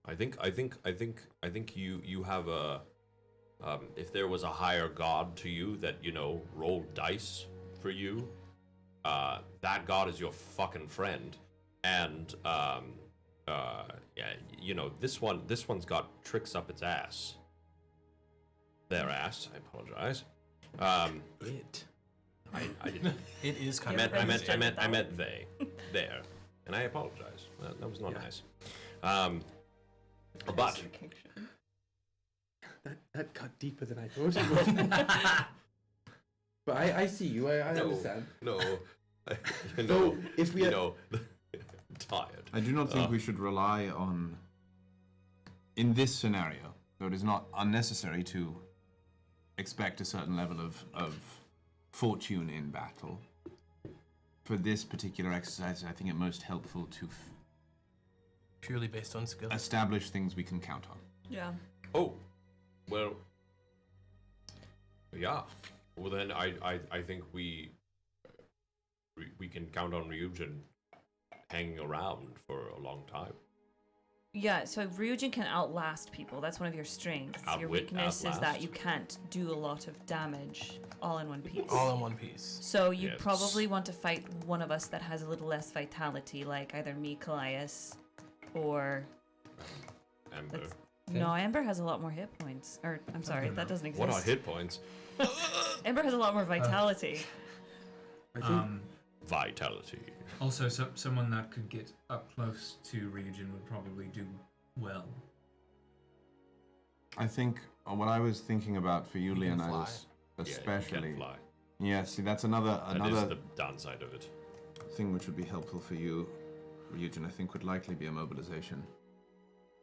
I think you have a if there was a higher god to you that rolled dice for you, that god is your fucking friend, and this one's got tricks up its ass. Their ass. I apologize. I didn't. It is I kind of. I meant they. There, and I apologize. That was not nice. But That cut deeper than I thought it would. But I see you. I understand. no, Though, if we tired. I do not think we should rely on, in this scenario, though it is not unnecessary to expect a certain level of fortune in battle. For this particular exercise, I think it most helpful to Purely based on skill. establish things we can count on. Yeah. Oh, well, yeah. Well, then I think we can count on Ryujin hanging around for a long time. Yeah, so Ryujin can outlast people. That's one of your strengths. Your Outwit, weakness is that outlast. you can't do a lot of damage all in one piece. All in one piece. So you Yes. probably want to fight one of us that has a little less vitality, like either me, Callias, or Ember. No, Ember has a lot more hit points. Or, I'm sorry, that doesn't exist. What are hit points? Ember has a lot more vitality. I think Vitality. Also, someone that could get up close to Ryujin would probably do well. I think what I was thinking about for you, can Leonidas, Yeah, you especially. can fly. Yeah, see, that's another That is the downside of it. thing which would be helpful for you, Ryujin, I think would likely be a mobilization.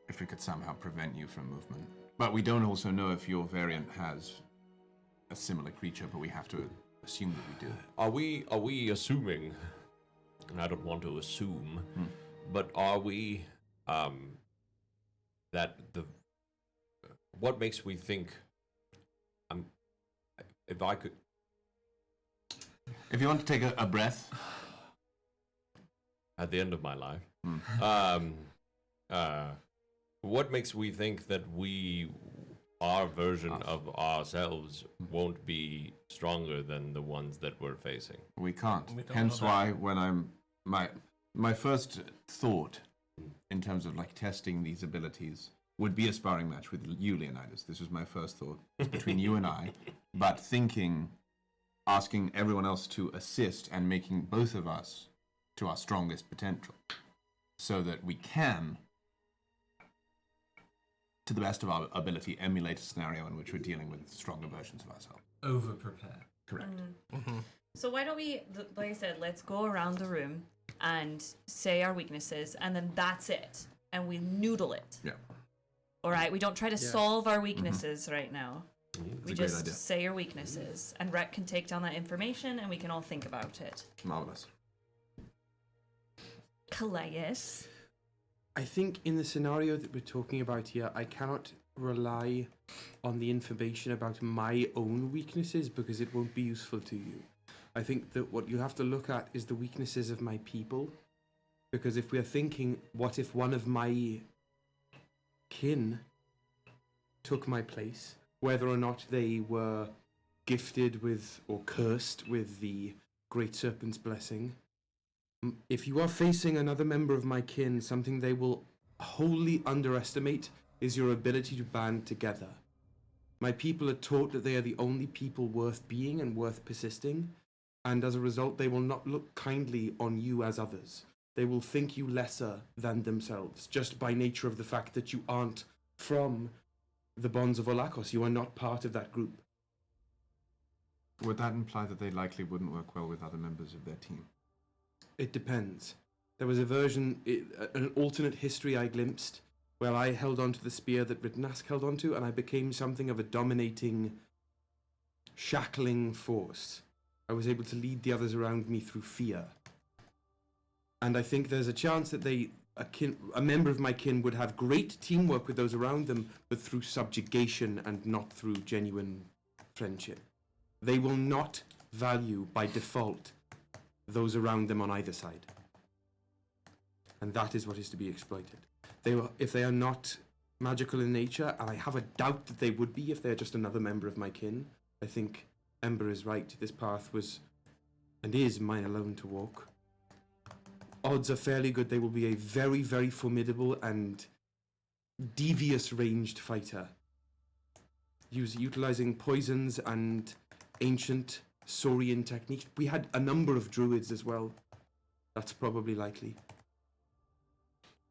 If we could somehow prevent you from movement. But we don't also know if your variant has a similar creature, but we have to assume that we do. Are we assuming, and I don't want to assume, but are we that what makes we think if I could If you want to take a breath. at the end of my life, what makes we think that our version of ourselves won't be stronger than the ones that we're facing? We can't. We don't Hence know why when I'm my first thought in terms of like testing these abilities would be a sparring match with you, Leonidas. This was my first thought. It's between you and I. But asking everyone else to assist and making both of us to our strongest potential. So that we can, to the best of our ability, emulate a scenario in which we're dealing with stronger versions of ourselves. Over prepare. Correct. So why don't we, like I said, let's go around the room and say our weaknesses, and then that's it. And we noodle it. Yeah. All right? We don't try to solve our weaknesses right now. We a great just idea. say our weaknesses, and Rhett can take down that information, and we can all think about it. Marvelous. Calais. I think in the scenario that we're talking about here, I cannot rely on the information about my own weaknesses because it won't be useful to you. I think that what you have to look at is the weaknesses of my people. Because if we are thinking, what if one of my kin took my place, whether or not they were gifted with or cursed with the Great Serpent's blessing, if you are facing another member of my kin, something they will wholly underestimate is your ability to band together. My people are taught that they are the only people worth being and worth persisting, and as a result, they will not look kindly on you as others. They will think you lesser than themselves, just by nature of the fact that you aren't from the bonds of Olakos. You are not part of that group. Would that imply that they likely wouldn't work well with other members of their team? It depends. There was an alternate history I glimpsed, where I held onto the spear that Ritnask held onto, and I became something of a dominating, shackling force. I was able to lead the others around me through fear. And I think there's a chance that a member of my kin would have great teamwork with those around them, but through subjugation and not through genuine friendship. They will not value, by default, those around them on either side. And that is what is to be exploited. If they are not magical in nature, and I have a doubt that they would be if they're just another member of my kin, I think Ember is right. This path was and is mine alone to walk. Odds are fairly good they will be a very, very formidable and devious ranged fighter. Utilizing poisons and ancient Saurian techniques. We had a number of druids as well. That's probably likely.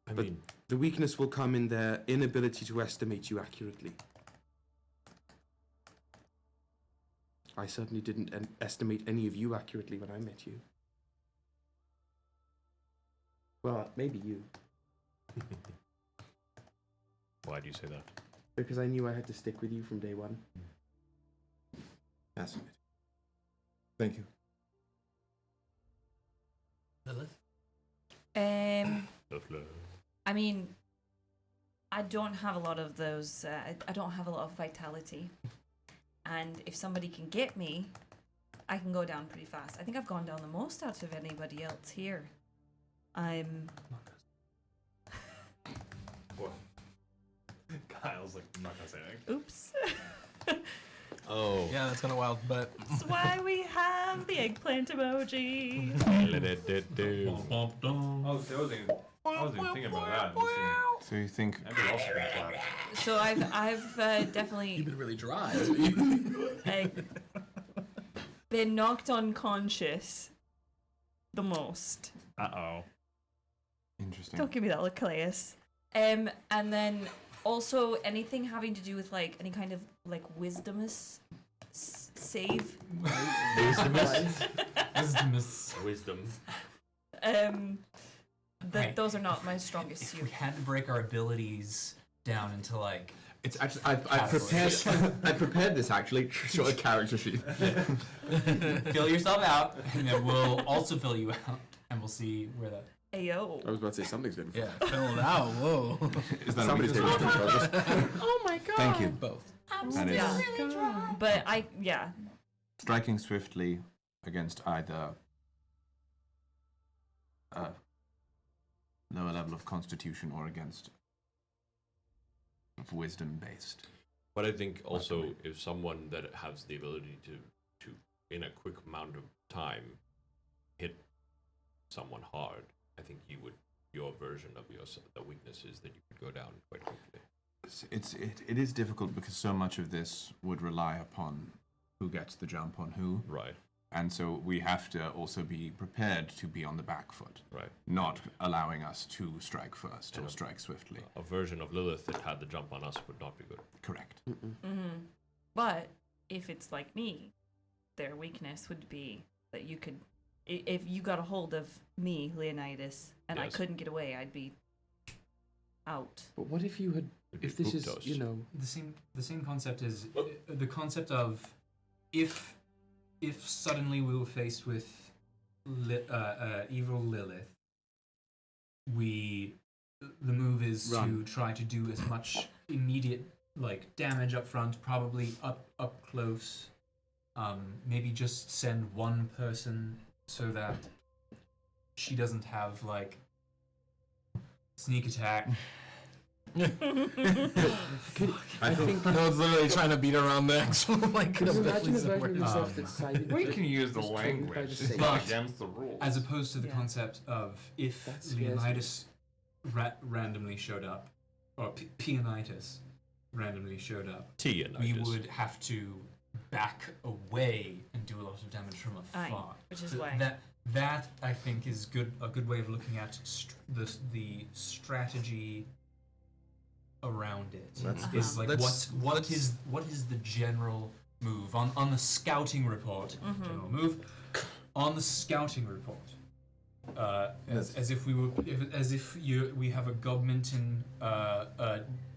I mean, the weakness will come in their inability to estimate you accurately. I certainly didn't estimate any of you accurately when I met you. Well, maybe you. why do you say that? Because I knew I had to stick with you from day one. Fascinating. Thank you. Lilith? I mean, I don't have a lot of those, I don't have a lot of vitality. And if somebody can get me, I can go down pretty fast. I think I've gone down the most out of anybody else here. What? Kyle's like, I'm not gonna say anything. Oops. Oh. Yeah, that's kind of wild, but That's why we have the eggplant emoji. Let it do. Dum, dum, dum. Oh, so I was even thinking about that. So you think Ember also been clapped. So I've definitely You've been really dry. been knocked unconscious the most. Uh-oh. interesting? Don't give me that look, Calais. And then also anything having to do with like any kind of like wisdomous save. Wisdom. Right. Those are not my strongest If suit. we had to break our abilities down into like It's actually I prepared this actually sort of character sheet. fill yourself out, and then we'll also fill you out, and we'll see where that. Ayo. I was about to say something's good. Yeah, fill it out. Whoa. Is that Somebody's a weakness? taking control of this. Oh my god. Thank you. Both. That is Yeah. But yeah. striking swiftly against either a lower level of constitution or against of wisdom based. But I think also if someone that has the ability to in a quick amount of time hit someone hard, I think your version of the weakness is that you could go down quite quickly. It is difficult because so much of this would rely upon who gets the jump on who. Right. And so we have to also be prepared to be on the back foot. Right. Not allowing us to strike first or And strike swiftly. A version of Lilith that had the jump on us would not be good. Correct. Mm-hmm. But if it's like me, their weakness would be that you could, if you got a hold of me, Leonidas, and I Yes. couldn't get away, I'd be out. But what if you had? It'd be If this is, fructose. you know, The same concept is the concept of if suddenly we were faced with evil Lilith, the move is Run. to try to do as much immediate like damage up front, probably up close. Maybe just send one person so that she doesn't have like sneak attack. I think. No, it's literally trying to beat around the actual like Could you imagine abilities a that version of we're- yourself that's sided? We can use the was claimed by language. the It's sage? not against the rules. As opposed to the Yeah. concept of if That scares me. Leonidas randomly showed up, or Peonitis randomly showed up, we would have to back away and do a lot of damage from Aye, afar. which is Th- why. That I think is a good way of looking at the strategy around it. Is like what is the general move on the scouting report? General move on the scouting report. As if we have a Gobminton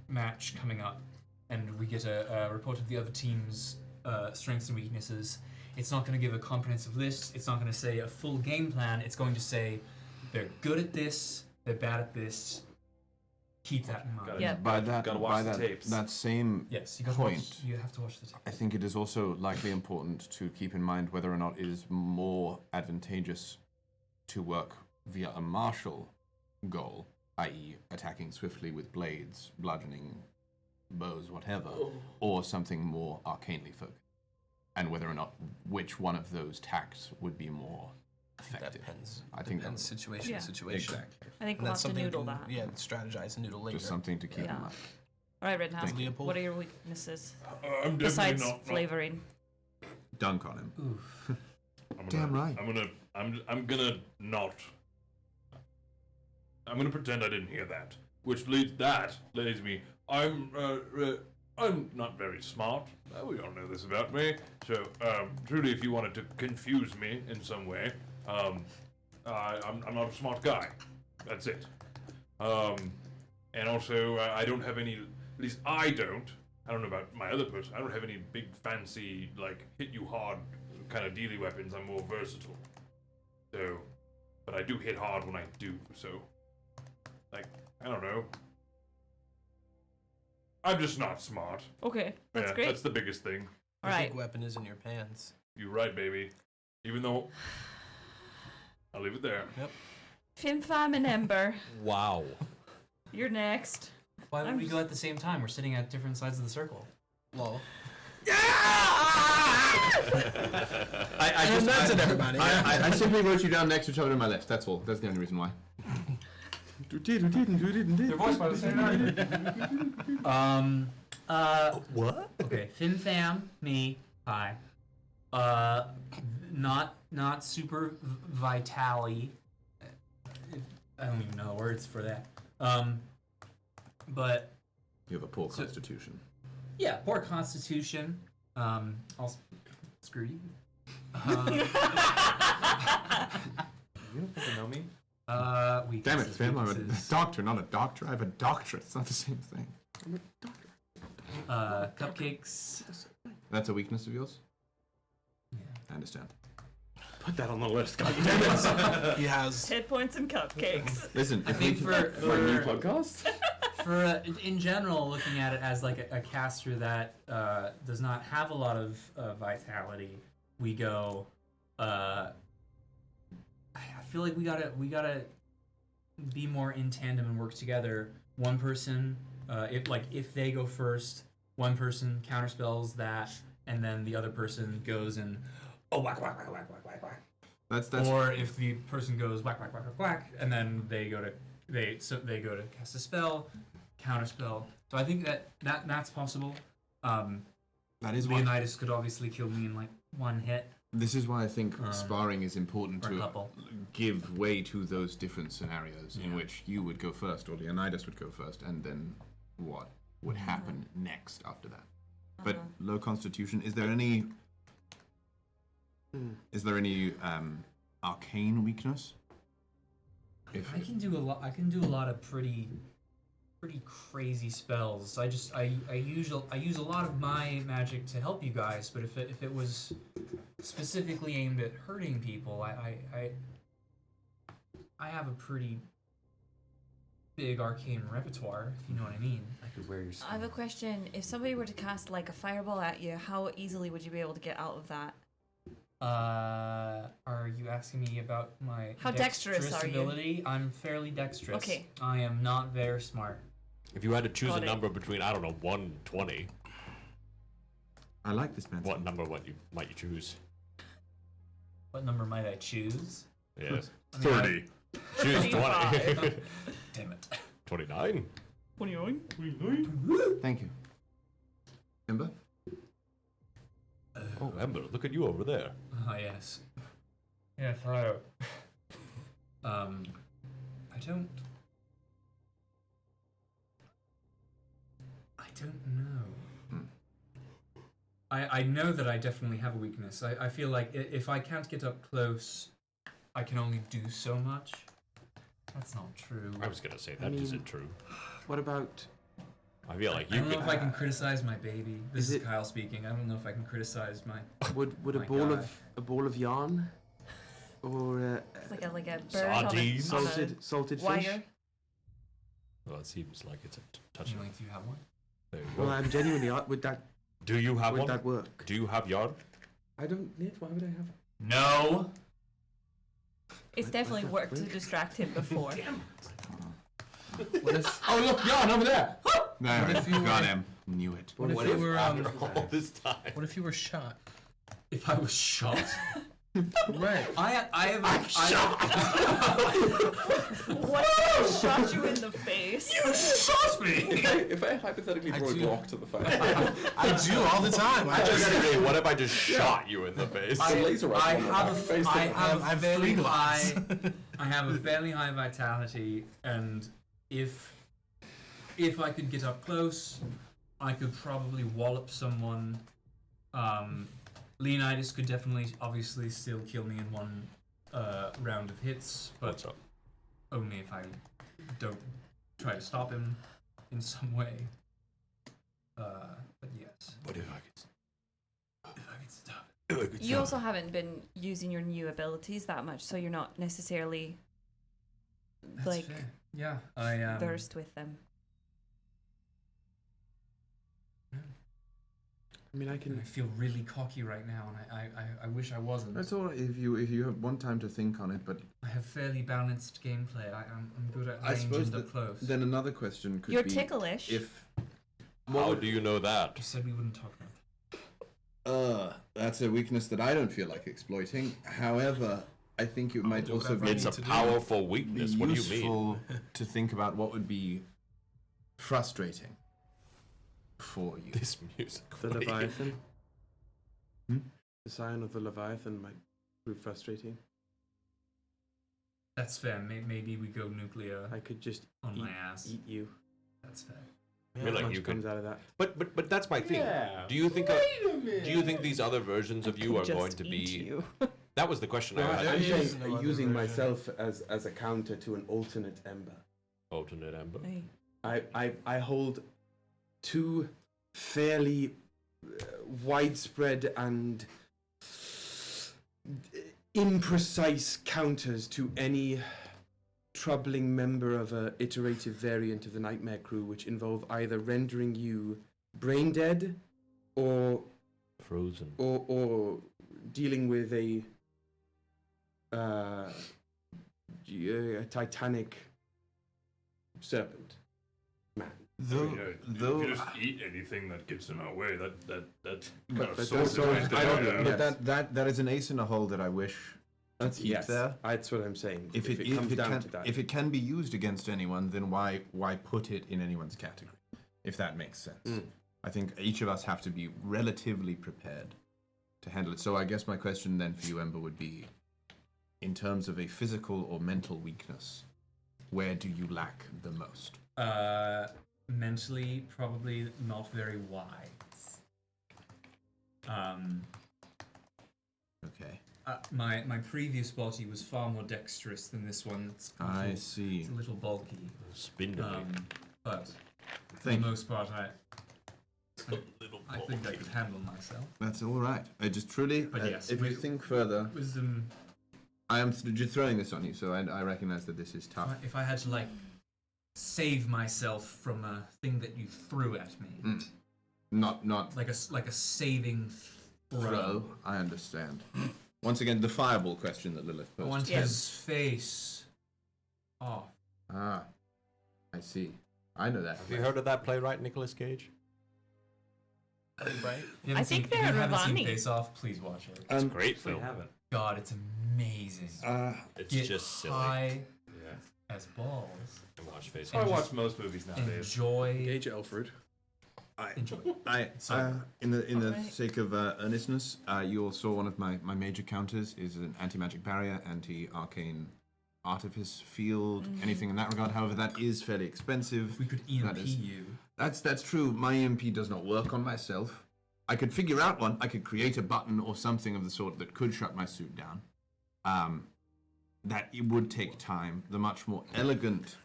match coming up, and we get a report of the other team's strengths and weaknesses. It's not going to give a comprehensive list. It's not going to say a full game plan. It's going to say they're good at this, they're bad at this. Keep that in mind. Gotta- Yeah. By that, Gotta watch by the that, tapes. that same Yes, you got to point, watch. You have to watch the tape. I think it is also likely important to keep in mind whether or not it is more advantageous to work via a martial goal, i.e., attacking swiftly with blades, bludgeoning, bows, whatever, or something more arcanely focused, and whether or not which one of those tacts would be more That effective. depends. I think Depends that- situation Yeah. to situation. Exactly. I think And we'll that's have to something noodle to, that. yeah, strategize and noodle later. Just something to keep Yeah. in mind. All right, Red Thank you. Leopold, what are your weaknesses I'm besides definitely not. flavoring? Dunk on him. Oof. Damn right. I'm gonna not. I'm gonna pretend I didn't hear that. Which leads me. I'm not very smart. We all know this about me. So truly, if you wanted to confuse me in some way, I'm not a smart guy. That's it. And also, I don't have any. At least I don't. I don't know about my other person. I don't have any big fancy like hit you hard kind of dealy weapons. I'm more versatile. So, but I do hit hard when I do. So, like I don't know. I'm just not smart. Okay, that's Yeah, great. that's the biggest thing. All The right. big weapon is in your pants. You're right, baby. Even though I'll leave it there. Fim Fam and Ember, Wow. you're next. Why would I'm we go at the same time? We're sitting at different sides of the circle. Lol. I that's it, everybody. I simply wrote you down next to each other on my list. That's all. That's the only reason why. They're voiced by the same actor. What? Okay, Fin Fam, me, hi. Not super vitally. I don't even know the words for that. But You have a poor constitution. yeah, poor constitution. I'll screw you. You don't fucking know me. Damn it, Finn, I'm a doctor, not a doctor. I have a doctorate. It's not the same thing. Cupcakes. That's a weakness of yours? Yeah. I understand. Put that on the list. God He has. Hit points and cupcakes. Listen, I if think we for a new podcast. for in general, looking at it as like a caster that does not have a lot of vitality, we go. I feel like we gotta be more in tandem and work together. One person, if they go first, one person counterspells that, and then the other person goes and whack whack whack whack whack whack whack. That's Or if the person goes whack whack whack whack whack, and then they go to cast a spell, counterspell. So I think that's possible. that is why. Leonidas could obviously kill me in like one hit. This is why I think sparring is important or a to couple. give way to those different scenarios in Yeah. which you would go first, or Leonidas would go first, and then what would happen next after that. But low constitution. Is there any? Is there any arcane weakness? I can do a lot. I can do a lot of pretty crazy spells. I use a lot of my magic to help you guys. But if it was specifically aimed at hurting people, I have a pretty big arcane repertoire, if you know what I mean. I could wear your I have a question. If somebody were to cast like a fireball at you, how easily would you be able to get out of that? Are you asking me about my How dexterous are you? ability? I'm fairly dexterous. Okay. I am not very smart. If you had to choose Got a it. number between, I don't know, 1 and 20, I like this man. what number might you choose? What number might I choose? Yes. I mean, 30. Choose 20. Damn it. 29. What are you doing? Thank you. Ember? Oh, Ember, look at you over there. Oh yes. Yes, hello. I don't know. I know that I definitely have a weakness. I feel like if I can't get up close, I can only do so much. That's not true. I was going to say, that isn't true. What about? I feel like I you don't know could. if I can criticize my baby. This Is is it- Kyle speaking. I don't know if I can criticize my. Would a My ball guy. of yarn, or Like a bird on Sardines. on a salted fish? wire. Well, it seems like it's a touch. Do you have one? There you Well, go. I'm genuinely would that Do you have would one? that work? Do you have yarn? I don't need. Why would I have? No. It's definitely worked to distract him before. What if? Oh, look, yarn over there! No, What if you got were- him. Knew it. What if you were After all this time. What if you were shot? If I was shot. Right. I have. What if I shot you in the face? You shot me. If I hypothetically I throw a do. Glock to the face, I do all the time. I just. Hey, what if I just shot you in the face? laser rifle I on the have back, face I to- have I have fairly 3 high. glocks. I have a fairly high vitality, and if I could get up close, I could probably wallop someone. Leonidas could definitely, obviously, still kill me in one round of hits, but What's up? only if I don't try to stop him in some way. But yes, What if I could if I could stop it. You also haven't been using your new abilities that much, so you're not necessarily That's like fair. Yeah, I versed with them. I mean, I can. I feel really cocky right now, and I wish I wasn't. That's all right if you have one time to think on it, but I have fairly balanced gameplay. I'm good at I range suppose and that up close. then another question could You're be ticklish. if How do you know that? I said we wouldn't talk about that's a weakness that I don't feel like exploiting. However, I think it might also whatever be I It's need a to do. powerful weakness. What do you mean? useful to think about what would be frustrating for you. This music. The Leviathan. The Scion of the Leviathan might prove frustrating. That's fair. Maybe we go nuclear I could just on eat, my ass. eat you. That's fair. I feel Not like much you comes could. out of that. But that's my thing. Yeah. Do you think these other versions of you are going to be? That was the question No, I I'm had. saying is no other using version. myself as a counter to an alternate Ember. Alternate Ember. I hold two fairly widespread and imprecise counters to any troubling member of a iterative variant of the Nightmare Krew, which involve either rendering you brain dead or Frozen. or dealing with a titanic serpent man. Though, If you just eat anything that gets in our way, that kind of but sorts that's- it out. I don't- Yeah. but that is an ace in the hole that I wish to keep yes, there. that's what I'm saying. If it comes down can, to that, if it can be used against anyone, then why put it in anyone's category? If that makes sense. I think each of us have to be relatively prepared to handle it. So I guess my question then for you, Ember, would be, in terms of a physical or mental weakness, where do you lack the most? Mentally, probably not very wise. Okay, My previous body was far more dexterous than this one. It's a I little, see. it's a little bulky. Spindly. But for the Thank you. most part, I think I could handle myself. That's all right. I just truly, But yes, if you think further, Wisdom. I am just throwing this on you, so I recognize that this is tough. If I had to like save myself from a thing that you threw at me, Not like a saving throw. throw. I understand. Once again, the fireball question that Lilith I posed. want his face off. Ah, I see. I know that. Have you heard of that playwright, Nicolas Cage? If you I haven't think seen, they're if you haven't seen Ravani. Face Off, please watch it. It's a great We film. haven't. God, it's amazing. It's Get just silly. high Yeah. as balls. I watch Face I And Off. watch most movies nowadays. Enjoy. Gage Alfred. Enjoy. In the sake of earnestness, you all saw one of my major counters is an anti-magic barrier, anti-arcane artifice field, anything in that regard. However, that is fairly expensive. If we could That EMP is- you. That's true. My EMP does not work on myself. I could figure out one. I could create a button or something of the sort that could shut my suit down. That it would take time. The much more elegant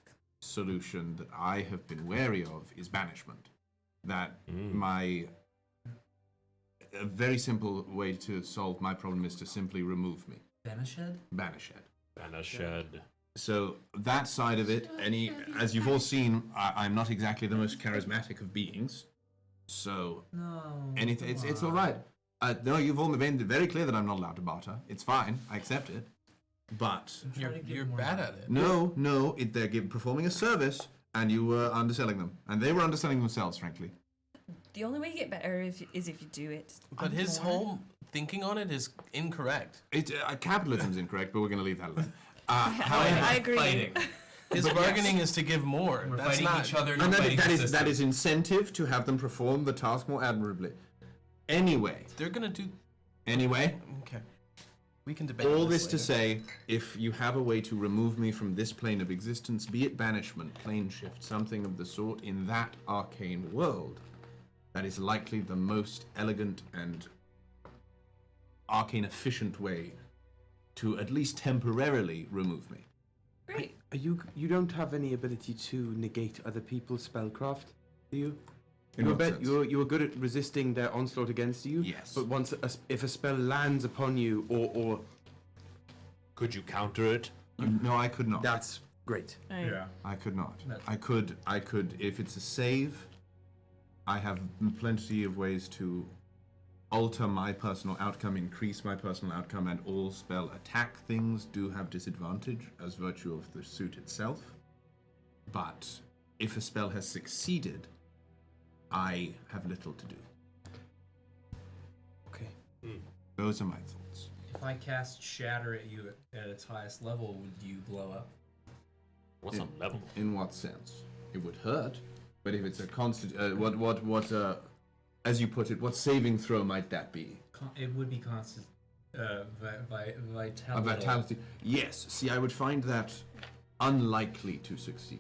solution that I have been wary of is banishment. That a very simple way to solve my problem is to simply remove me. Banished? Banish it. Banashed. So that side of it, as you've all seen, I'm not exactly the most charismatic of beings. So No. anything, it's all right. No, you've all made it very clear that I'm not allowed to barter. It's fine. I accept it. But You're bad at it. no, they're performing a service, and you were underselling them, and they were underselling themselves, frankly. The only way you get better is if you do it. But his whole thinking on it is incorrect. Capitalism's incorrect, but we're going to leave that alone. I agree. Fighting. His bargaining is to give more. We're That's fighting not, each other, And not that fighting the is system. incentive to have them perform the task more admirably. Anyway, They're gonna do. Okay. We can debate. All on this to later. say, if you have a way to remove me from this plane of existence, be it banishment, plane shift, something of the sort, in that arcane world, that is likely the most elegant and arcane efficient way to at least temporarily remove me. Great. You don't have any ability to negate other people's spellcraft, do you? In what sense? You were good at resisting their onslaught against you. Yes. But if a spell lands upon you, or Could you counter it? No, I could not. that's great. Yeah. I could not. That's- I could, if it's a save, I have plenty of ways to alter my personal outcome, increase my personal outcome, and all spell attack things do have disadvantage as virtue of the suit itself. But if a spell has succeeded, I have little to do. Okay. Those are my thoughts. If I cast Shatter at you at its highest level, would you blow up? What's a level? In what sense? It would hurt, but if it's a constant, as you put it, what saving throw might that be? It would be constant. Vitality. A vitality. Yes. See, I would find that unlikely to succeed,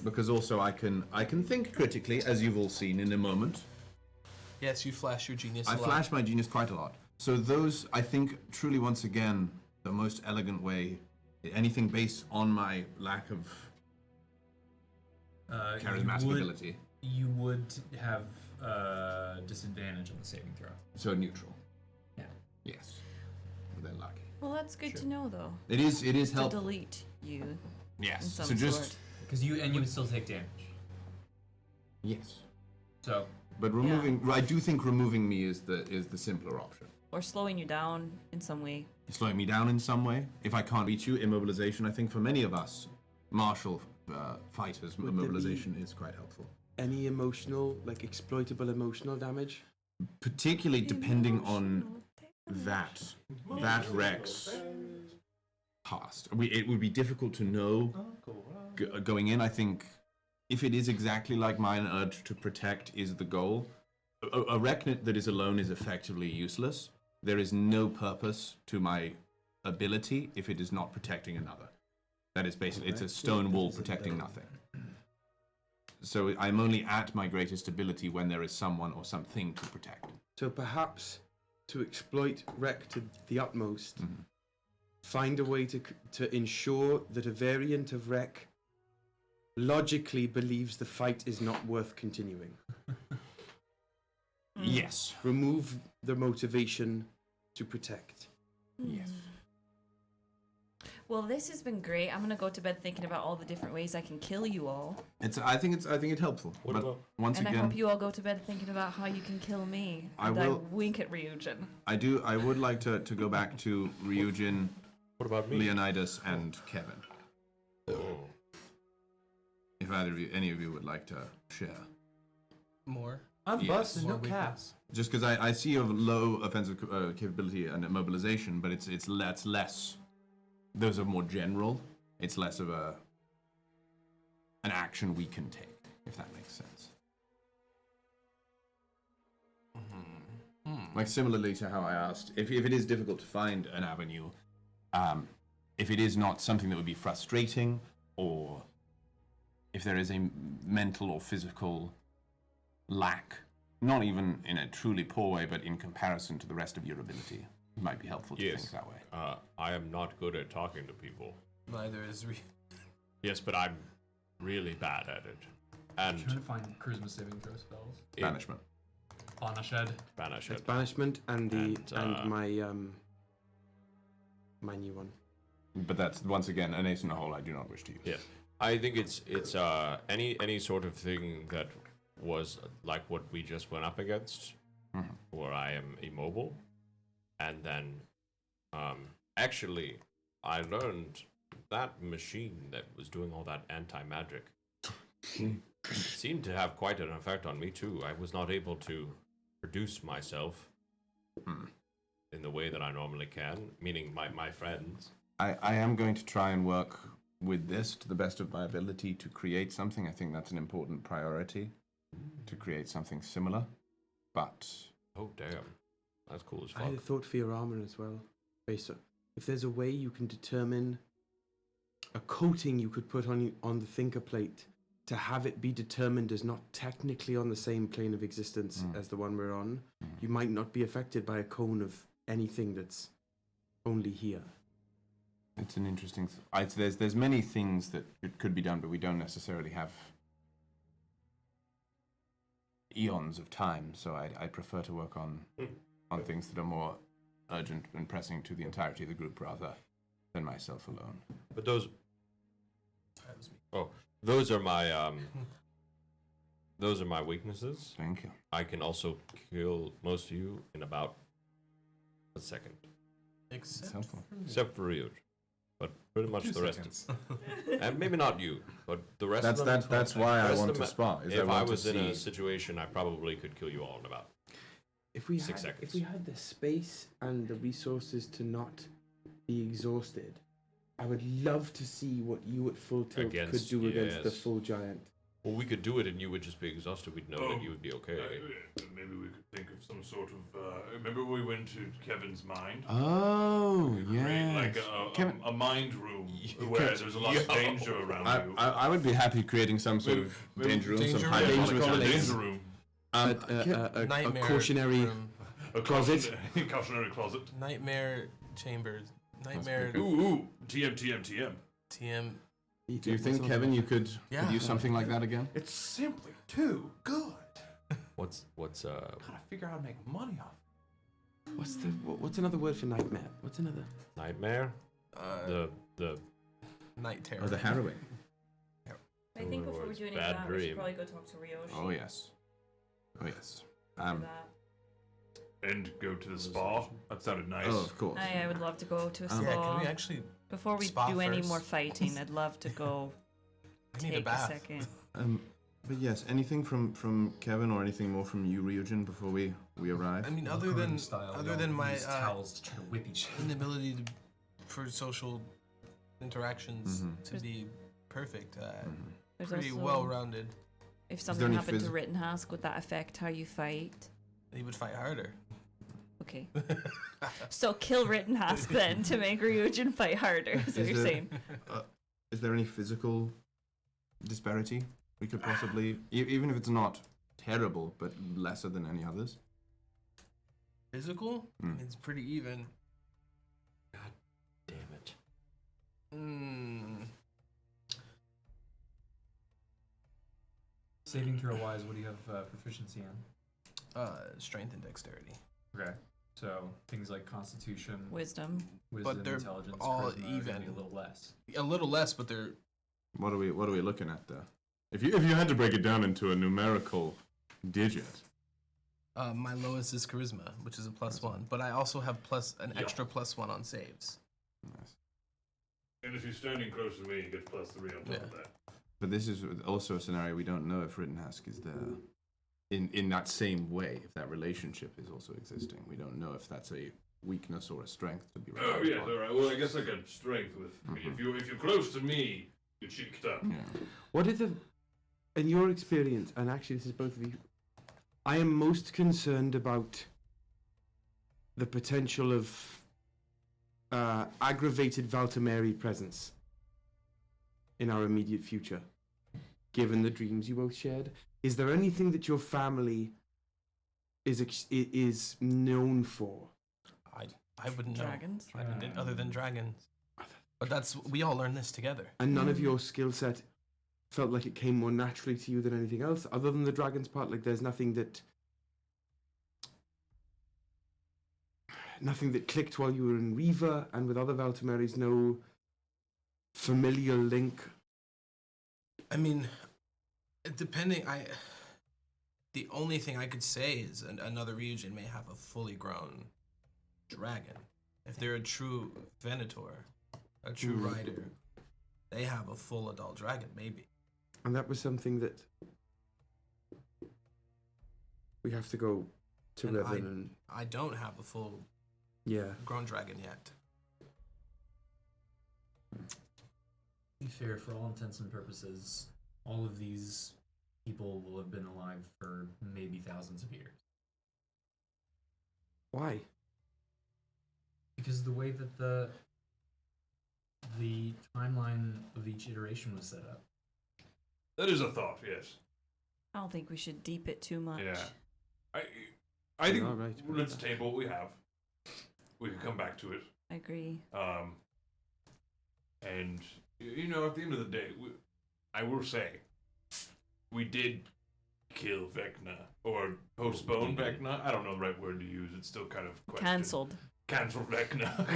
because also I can think critically, as you've all seen in a moment. Yes, you flash your genius. I flash my genius quite a lot. So those, I think, truly, once again, the most elegant way. Anything based on my lack of charismatic ability. You would have disadvantage on the saving throw. So neutral. Yeah. Yes. Well, they're lucky. Well, that's good to know, though. It is To helpful. delete you. Yes. In some So just sort. Because you would still take damage. yes. So. But removing, I do think removing me is the simpler option. Or slowing you down in some way. Slowing me down in some way. If I can't reach you, immobilization. I think for many of us, martial fighters, Would there immobilization is quite helpful. Any emotional, like exploitable emotional damage? Particularly depending on that Rex past. It would be difficult to know going in. I think if it is exactly like mine, urge to protect is the goal. A Rec that is alone is effectively useless. There is no purpose to my ability if it is not protecting another. That is basically, it's a stone wall protecting nothing. So I'm only at my greatest ability when there is someone or something to protect. So perhaps to exploit Rec to the utmost, find a way to ensure that a variant of Rec logically believes the fight is not worth continuing. Yes. Remove the motivation to protect. Yes. Well, this has been great. I'm gonna go to bed thinking about all the different ways I can kill you all. I think it's helpful. What but about- once And again, I hope you all go to bed thinking about how you can kill me. I And will- wink at Ryujin. I would like to go back to Ryujin, What about me? Leonidas, and Kevin. Oh. If any of you would like to share. More. I'm Yes. busted, no More cap. weakness. Just because I see a low offensive capability and immobilization, but it's less. Those are more general. It's less of an action we can take, if that makes sense. Like similarly to how I asked, if it is difficult to find an avenue, if it is not something that would be frustrating, or if there is a mental or physical lack, not even in a truly poor way, but in comparison to the rest of your ability, it might be helpful to Yes. think that way. I am not good at talking to people. Neither is Yes, but I'm really bad at it. And I'm trying to find charisma saving throw spells. Banishment. Banished. Banish That's it. banishment and And, my new one. But that's once again an ace in the hole I do not wish to use. Yes, I think it's any sort of thing that was like what we just went up against, where I am immobile, and then actually I learned that machine that was doing all that anti-magic seemed to have quite an effect on me too. I was not able to produce myself in the way that I normally can, meaning my friends. I am going to try and work with this to the best of my ability to create something. I think that's an important priority, to create something similar. But Oh damn, that's cool as I had a fuck. thought for your armor as well. Based on, if there's a way you can determine a coating you could put on the thinker plate to have it be determined as not technically on the same plane of existence as the one we're on, you might not be affected by a cone of anything that's only here. it's an interesting. There's many things that it could be done, but we don't necessarily have eons of time. So I prefer to work on things that are more urgent and pressing to the entirety of the group rather than myself alone. But those are my weaknesses. Thank you. I can also kill most of you in about a second, It's helpful. except for Ryujin. But pretty much the rest. And maybe not you, but the rest of them. That's why the I rest want of to them- spar. Is If I want to was in a see- situation, I probably could kill you all in about If we 6 had, seconds. if we had the space and the resources to not be exhausted, I would love to see what you at full tilt could Against- do against the yes. full giant. Well, we could do it and you would just be exhausted. We'd know that you would be okay. Maybe we could think of some sort of. Remember we went to Kevin's mind? Oh, Create like Kevin, a mind room where there's a lot of danger around you. I would be happy creating some sort of danger room, danger some room. high Danger danger room. Danger room. A Nightmare cautionary room. A closet. Cautionary closet. Nightmare chambers. Nightmare Ooh, TM. TM. Do you think, Kevin, you could use something like that again? It's simply too good. What's Gotta figure out how to make money off. What's another word for nightmare? What's another? nightmare? The Night terror. Or the harrowing? I think before we words, do any of bad that, we should dream. probably go talk to Ryoshi. Oh, yes. Oh, yes. for that. And go to the spa. That sounded nice. Oh, of course. I would love to go to a spa. Yeah, can we actually Before we spa do any first? more fighting, I'd love to go I need a take a bath. second. But yes, anything from Kevin or anything more from you, Ryujin, before we arrive? I mean, Locker other than room style, other y'all than my use towels to try to whip each other. inability for social interactions to be perfect, There's pretty also, well-rounded. if there something any happened to phys- Rittenhouse, would that affect how you fight? He would fight harder. Okay. So kill Rittenhouse then to make Ryujin fight harder, is what Is you're there- saying. Is there any physical disparity we could possibly, even if it's not terrible, but lesser than any others? Physical? It's pretty even. damn it. Saving throw wise, what do you have proficiency in? Strength and dexterity. Okay. So things like Constitution, Wisdom. Wisdom, they're Intelligence, all Charisma are gonna even. be a little less. A little less, but they're What are we looking at there? If you had to break it down into a numerical digit, my lowest is charisma, which is a +1. But I also have an extra +1 on saves. nice. And if you're standing close to me, you get +3 on top of that. But this is also a scenario we don't know if Rittenhouse is there in that same way, if that relationship is also existing. We don't know if that's a weakness or a strength to be Oh relied yeah, upon. all right. Well, I guess I got strength with me. If you're close to me, you're cheeked up. Yeah. What is in your experience, and actually this is both of you, I am most concerned about the potential of aggravated Valtimeri presence in our immediate future, given the dreams you both shared. Is there anything that your family is known for? I wouldn't know. Dragons? Other than dragons. But we all learned this together. And none of your skill set felt like it came more naturally to you than anything else, other than the dragons part? Like there's nothing that clicked while you were in Reva and with other Valtimeris, no familial link? I mean, the only thing I could say is another Ryujin may have a fully grown dragon. If they're a true Venator, a true rider, they have a full adult dragon, maybe. And that was something that we have to go to And Revan and I don't have a full yeah. grown dragon yet. To be fair, for all intents and purposes, all of these people will have been alive for maybe thousands of years. Why? Because of the way that the timeline of each iteration was set up. That is a thought. Yes. I don't think we should deep it too much. Yeah. I think All right, let's table what we have. We can come back to it. I agree. And you know, at the end of the day, I will say, we did kill Vecna or postpone Vecna. I don't know the right word to use. It's still kind of questioned. Cancelled. Cancel Vecna.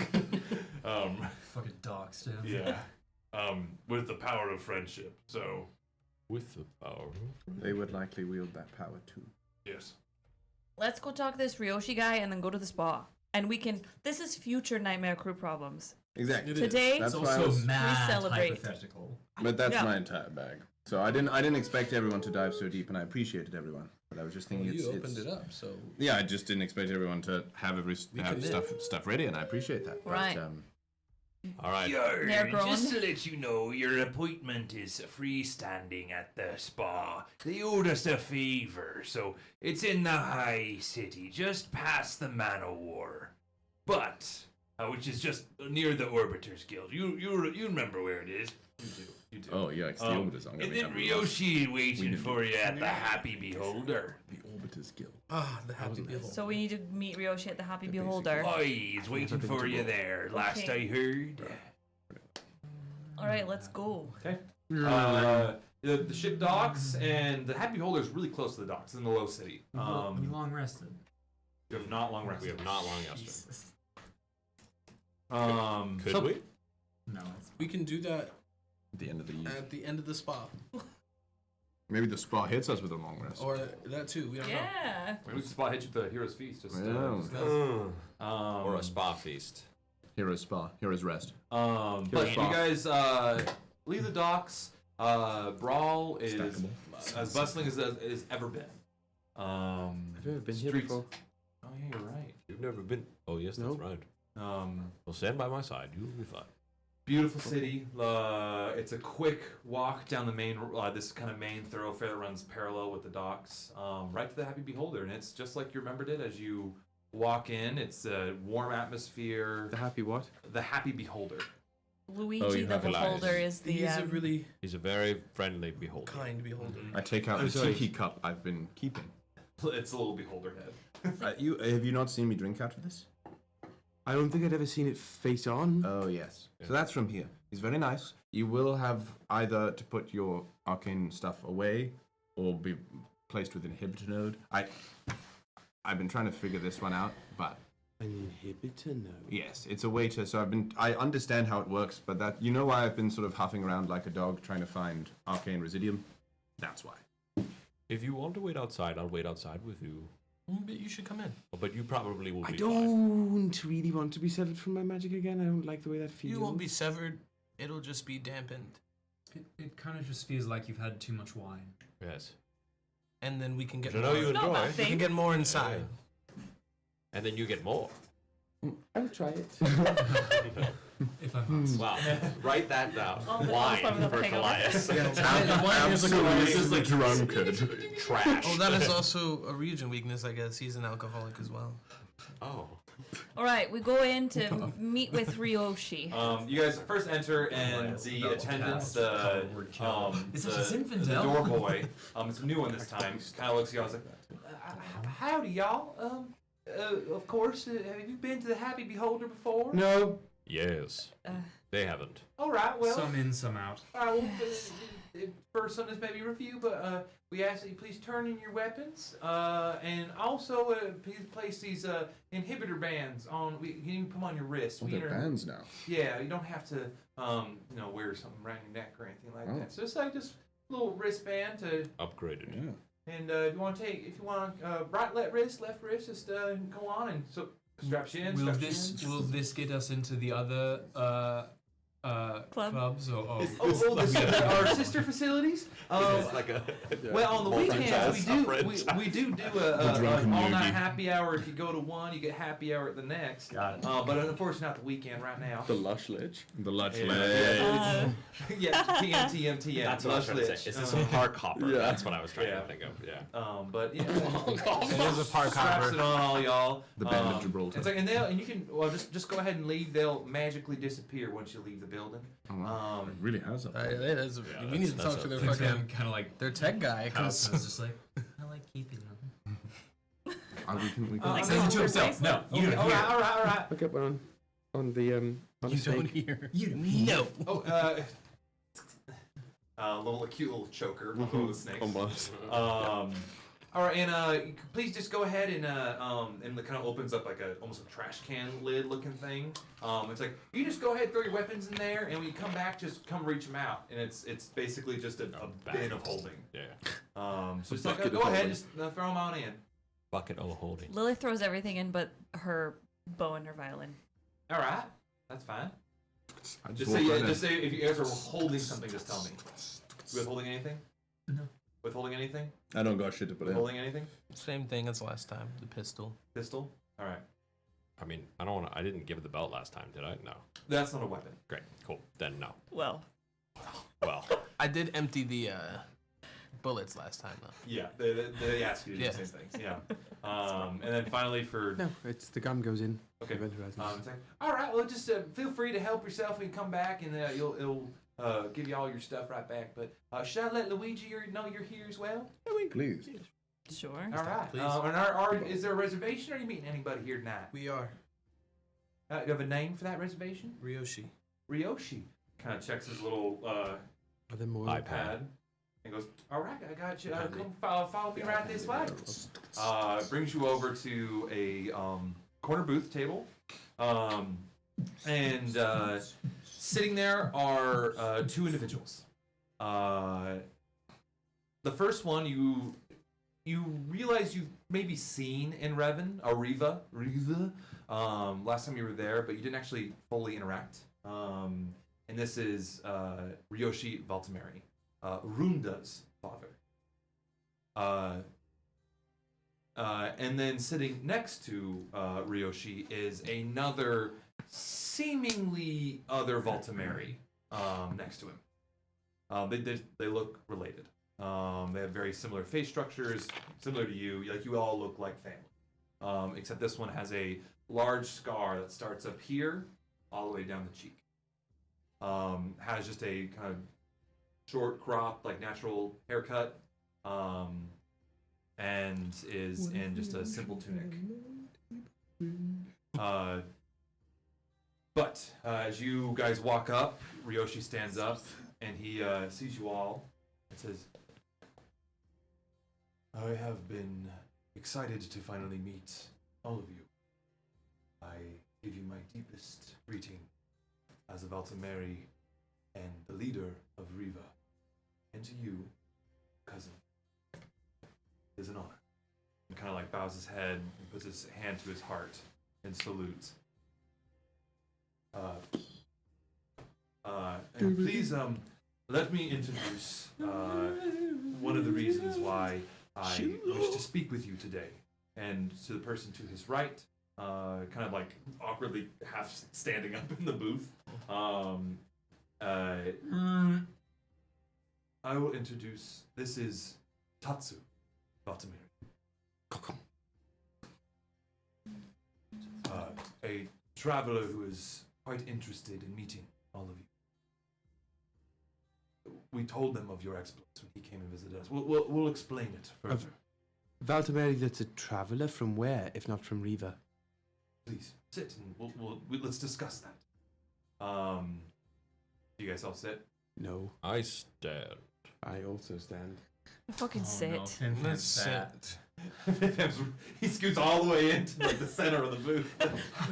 Fucking doxed him. Yeah. With the power of friendship. So With the power. They would likely wield that power too. yes. Let's go talk to this Ryoshi guy and then go to the spa. And we can. This is future Nightmare Krew problems. Exactly. Today, That's It's why I also was, mad celebrate. hypothetical. but that's Yeah. my entire bag. So I didn't expect everyone to dive so deep, and I appreciated everyone. but I was just thinking You opened it up, so Yeah, I just didn't expect everyone to have stuff ready, and I appreciate that. Right. But, All right. Just to let you know, your appointment is freestanding at the spa. They owed us a favor, so it's in the high city, just past the Man o' War. But, which is just near the Orbiters Guild. You remember where it is? You do. oh, yeah, it's the Orbiters. I'm And gonna then be Ryoshi waiting for you at the Happy Beholder. the Orbiters Guild. the happy behold. So we need to meet Ryoshi at the Happy Beholder. Oh, he's waiting for you there, last Okay. I heard. All right, let's go. Okay. The ship docks, and the Happy Beholder is really close to the docks in the low city. We long rested. You have not long rested. We have not long rested. So- Could we? No, it's We can do that At the end of the year. at the end of the spa, Maybe the spa hits us with a long rest. or that too. We don't know. Yeah. Maybe we can spot hit you with the Hero's Feast. Just, Yeah. Or a spa feast. Hero's spa. Hero's rest. But Hero's you spa. guys leave the docks. Bräl is Stackable. as bustling as it has ever been. I've never been here streets- before. Oh yeah, you're right. You've never been. Oh yes, that's No. right. Um, Well, stand by my side. You'll be fine. Beautiful city. It's a quick walk down the main, this kind of main thoroughfare that runs parallel with the docks, right to the Happy Beholder, and it's just like you remembered it as you walk in. It's a warm atmosphere. The happy what? The Happy Beholder. Luigi you the have a light. Beholder is the. He's a really He's a very friendly beholder. kind beholder. I take out I'm the sorry. tiki cup I've been keeping. It's a little beholder head. Have you not seen me drink out of this? I don't think I'd ever seen it face on. Oh yes. So that's from here. He's very nice. You will have either to put your arcane stuff away, or be placed with an inhibitor node. I've been trying to figure this one out, but An inhibitor node. yes, it's a way to. So I understand how it works, but that you know why I've been sort of huffing around like a dog trying to find arcane residium. That's why. If you want to wait outside, I'll wait outside with you. But you should come in. But you probably will I be fine. don't really want to be severed from my magic again. I don't like the way that feels. You won't be severed. It'll just be dampened, It kind of just feels like you've had too much wine. Yes. and then we can get I know more. you Not a enjoy. bad We thing. can get more inside. And then you get more. I'll try it. If I'm honest. Wow. Write that down. Oh, the Wine one for with the Goliath. Absolutely drunk. Trash. Oh, that is also a Ryujin weakness, I guess. He's an alcoholic as well. Oh. All right, we go in to meet with Ryoshi. You guys first enter, and the attendants, the Is it a the Zinfandel? door boy, it's a new one this time. Kind of looks at you all, like, howdy y'all. Of course, have you been to the Happy Beholder before? No. Yes. They haven't. All right, well. Some in, some out. All right, well, for some this may be a review, but we ask that you please turn in your weapons, and also please place these inhibitor bands on. You can even put them on your wrist. Well, they're bands now. Yeah, you don't have to, wear something around your neck or anything like that. So it's like just a little wristband to. Upgraded. Yeah. And if you want right left wrist, just go on and so strap you in. Will strap you this in. get us into the other clubs or? Our sister facilities. It's like a Well, on the weekends franchise. we do an drunken all-night yogi. happy hour. If you go to one, you get happy hour at the next. Got it. But unfortunately, not the weekend right now. The lush ledge. The Lush Yeah. Yeah, TM. That's what I was Lush trying to Lich. say. Is this a park hopper? Yeah. That's what I was trying Yeah. to think of. Yeah. But yeah, It is a park straps hopper. it on all y'all. The Band of Gibraltar. It's like, and you can just go ahead and leave. They'll magically disappear once you leave the building. It really has a. We need to talk to their fucking kind of like their tech guy. I was Cause just like, I like keeping them. We can Like Says it to silver himself. No, bracelet. you Okay, don't hear. all right. Look up on the on you the don't snake. hear. You know. Oh, a cute little choker below the snakes. Almost. All right, and you can please just go ahead and it kind of opens up like almost a trash can lid looking thing. It's like you just go ahead, throw your weapons in there, and when you come back, just come reach them out, and it's basically just a bin of holding. Yeah. So just like bucket go of ahead, holding. just throw them on in. Bucket of holding. Lily throws everything in but her bow and her violin. All right, that's fine. I Just walk say right in. if you guys are holding something, just tell me. You guys holding anything? No. Withholding anything? I don't got shit to put in. Withholding anything? Same thing as last time. The pistol. Pistol? All right. I mean, I didn't give the belt last time, did I? No. That's not a weapon. Great. Cool. Then no. Well, I did empty the bullets last time though. Yeah, they ask you to do Yeah. the same things. Yeah. And then finally for No, it's the gun goes in. okay. It's like, It's like, all right. Well, just feel free to help yourself and come back, and it'll give you all your stuff right back. But should I let Luigi know you're here as well? Please. sure. All right. Please. And is there a reservation? Or are you meeting anybody here tonight? We are You have a name for that reservation? Ryoshi. Ryoshi. Kind of checks his little are there more? iPad and goes, all right, I got you. Come follow me right this way. Brings you over to a corner booth table. And sitting there are two individuals. The first one you realize you've maybe seen in Reva. Last time you were there, but you didn't actually fully interact. And this is Ryoshi Valtameri, Runda's father. And then sitting next to Ryoshi is another seemingly other Valtimeri next to him. They look related. They have very similar face structures, similar to you. Like you all look like family, except this one has a large scar that starts up here all the way down the cheek. Has just a kind of short crop, like natural haircut, and is in just a simple tunic. But as you guys walk up, Ryoshi stands up and he sees you all and says, I have been excited to finally meet all of you. I give you my deepest greeting as a Valtimeri and the leader of Reva. And to you, cousin, it is an honor. And kind of like bows his head and puts his hand to his heart and salutes. And please, let me introduce one of the reasons why I wish to speak with you today. And to the person to his right, kind of like awkwardly half standing up in the booth. I will introduce, this is Tatsu Valtimeri. A traveler who is quite interested in meeting all of you. We told them of your exploits when he came and visited us. We'll explain it further. Valtimeri, that's a traveller from where, if not from Reva? Please sit and let's discuss that. Do you guys all sit? No. I stand. I also stand. Fucking sit. Let's sit. He scoots all the way into like the center of the booth.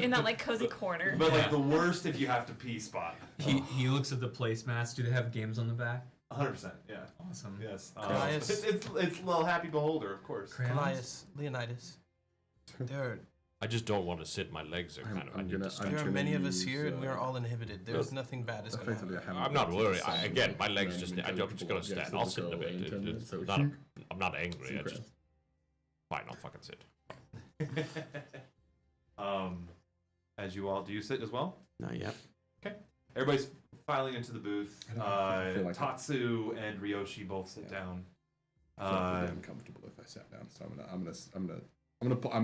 In that like cozy corner. But like the worst if you have to pee spot. He looks at the placemats. Do they have games on the back? 100%. Yeah. Awesome. Yes. Craius. It's little Happy Beholder, of course. Elias, Leonidas. There I just don't want to sit. My legs are kind of. I need to stretch. are many of us here, and we are all inhibited. There's nothing bad is going to happen. I'm not worried. Again, my legs just. I'm just gonna stand. I'll sit in a bit. I'm not angry. I just. Fine, I'll fucking sit. As you all, do you sit as well? Not yet. Okay. Everybody's filing into the booth. I feel like Tatsu and Ryoshi both sit down. I feel really uncomfortable if I sat down, so I'm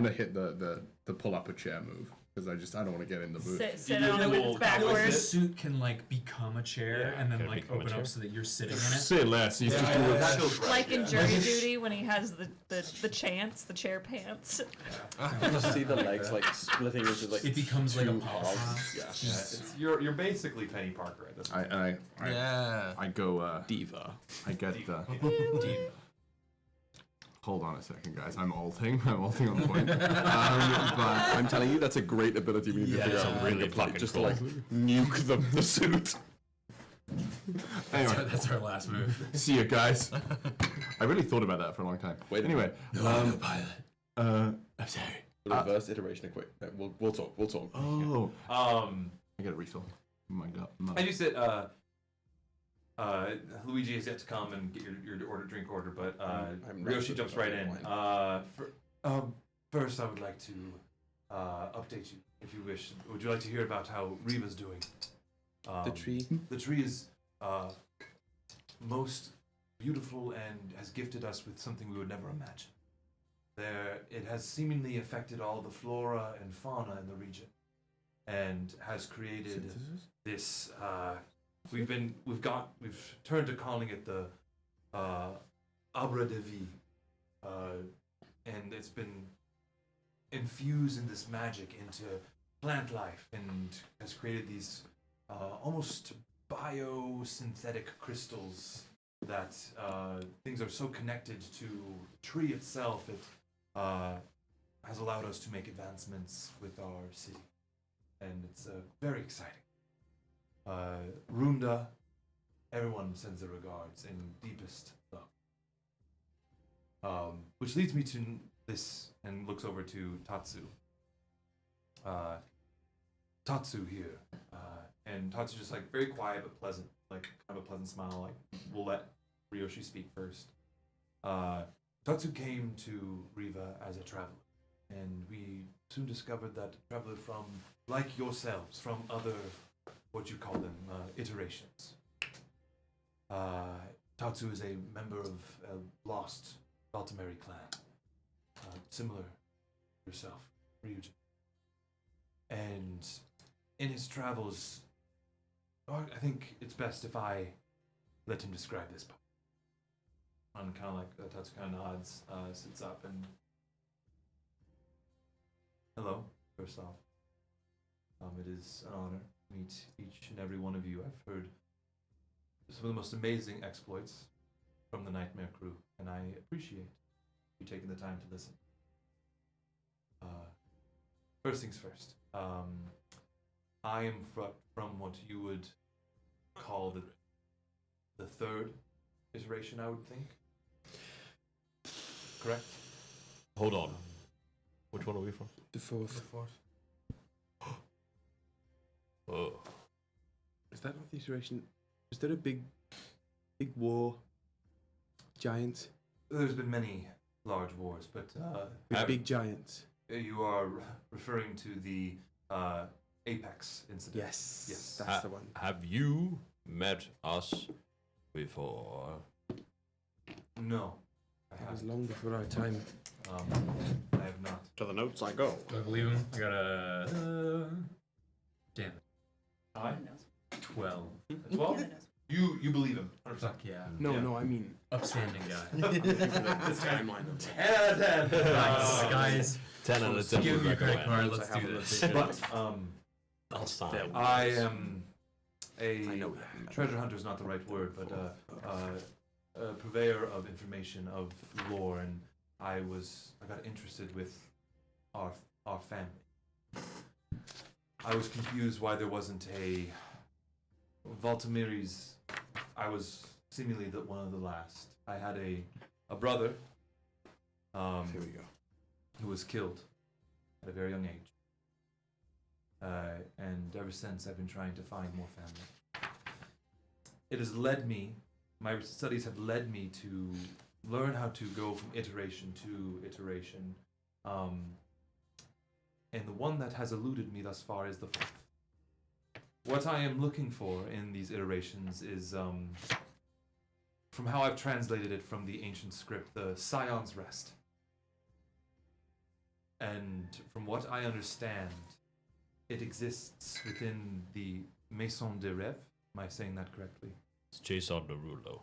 gonna hit the pull up a chair move because I don't want to get in the booth. Sit on it with its The backwards. suit can like become a chair Yeah, and then can it like become a open chair? up so that you're sitting in it. Say less. You just do it. Like in jury duty when he has the chance, the chair pants. You just see the legs like splitting into like It becomes like a two pop. halves. Yeah. You're basically Penny Parker at this point. Yeah. I go Diva. I get the. Hold on a second, guys. I'm alting on point. But I'm telling you, that's a great ability we need to figure it's out. a really fucking just cool. to like nuke the suit. Anyway, That's our last move. see you guys. I really thought about that for a long time. Wait, anyway, pilot. I'm sorry. The reverse iteration of quick. We'll talk. We'll talk. Oh, I get a refill. Oh my god. And you sit, Luigi has yet to come and get your drink order, but I'm not Ryoshi sure jumps about right in. wine. First, I would like to update you, if you wish. Would you like to hear about how Reva's doing? The tree. The tree is most beautiful and has gifted us with something we would never imagine. It has seemingly affected all the flora and fauna in the region, and has created this. We've turned to calling it the Abra de Vie, and it's been infused in this magic into plant life, and has created these almost biosynthetic crystals that things are so connected to the tree itself. It has allowed us to make advancements with our city, and it's very exciting. Runda, everyone sends their regards and deepest love. Which leads me to this, and looks over to Tatsu. Tatsu here. And Tatsu's just like very quiet but pleasant, like kind of a pleasant smile, like we'll let Ryoshi speak first. Tatsu came to Reva as a traveler, and we soon discovered that a traveler from, like yourselves, from other, what you call them, iterations. Tatsu is a member of a lost Valtimeri clan, similar to yourself, Ryujin. And in his travels, I think it's best if I let him describe this part. And kind of like Tatsu kind of nods, sits up, and hello. First off, it is an honor to meet each and every one of you. I've heard some of the most amazing exploits from the Nightmare Krew, and I appreciate you taking the time to listen. First things first. I am from what you would call the third iteration, I would think. Correct? Hold on. Which one are we from? The fourth. Oh. Is that not the iteration? Is there a big war? Giant? There's been many large wars, but With big giants. You are referring to the Apex incident. Yes. Yes. That's the one. Have you met us before? No. That was long before our time. I have not. To the notes I go. Do I believe him? I got a. Damn it. I? 12. 12? You believe him? 100%. Fuck yeah. No, I mean Upstanding guy. this timeline. 10 out of 10. Nice, guys. 10 out of 10. Give me a credit recommend. card. Let's do this. But I'll sign. I am I know we haven't met. treasure hunter is not the right word, but a purveyor of information, of lore, and I got interested with our family. I was confused why there wasn't a Valtimeri's. I was seemingly one of the last. I had a brother. Here we go. Who was killed at a very young age. And ever since, I've been trying to find more family. It has led me, my studies have led me to learn how to go from iteration to iteration. And the one that has eluded me thus far is the fourth. What I am looking for in these iterations is, from how I've translated it from the ancient script, the Scion's Rest. And from what I understand, it exists within the Maison de Rêve. Am I saying that correctly? It's Jason Derulo.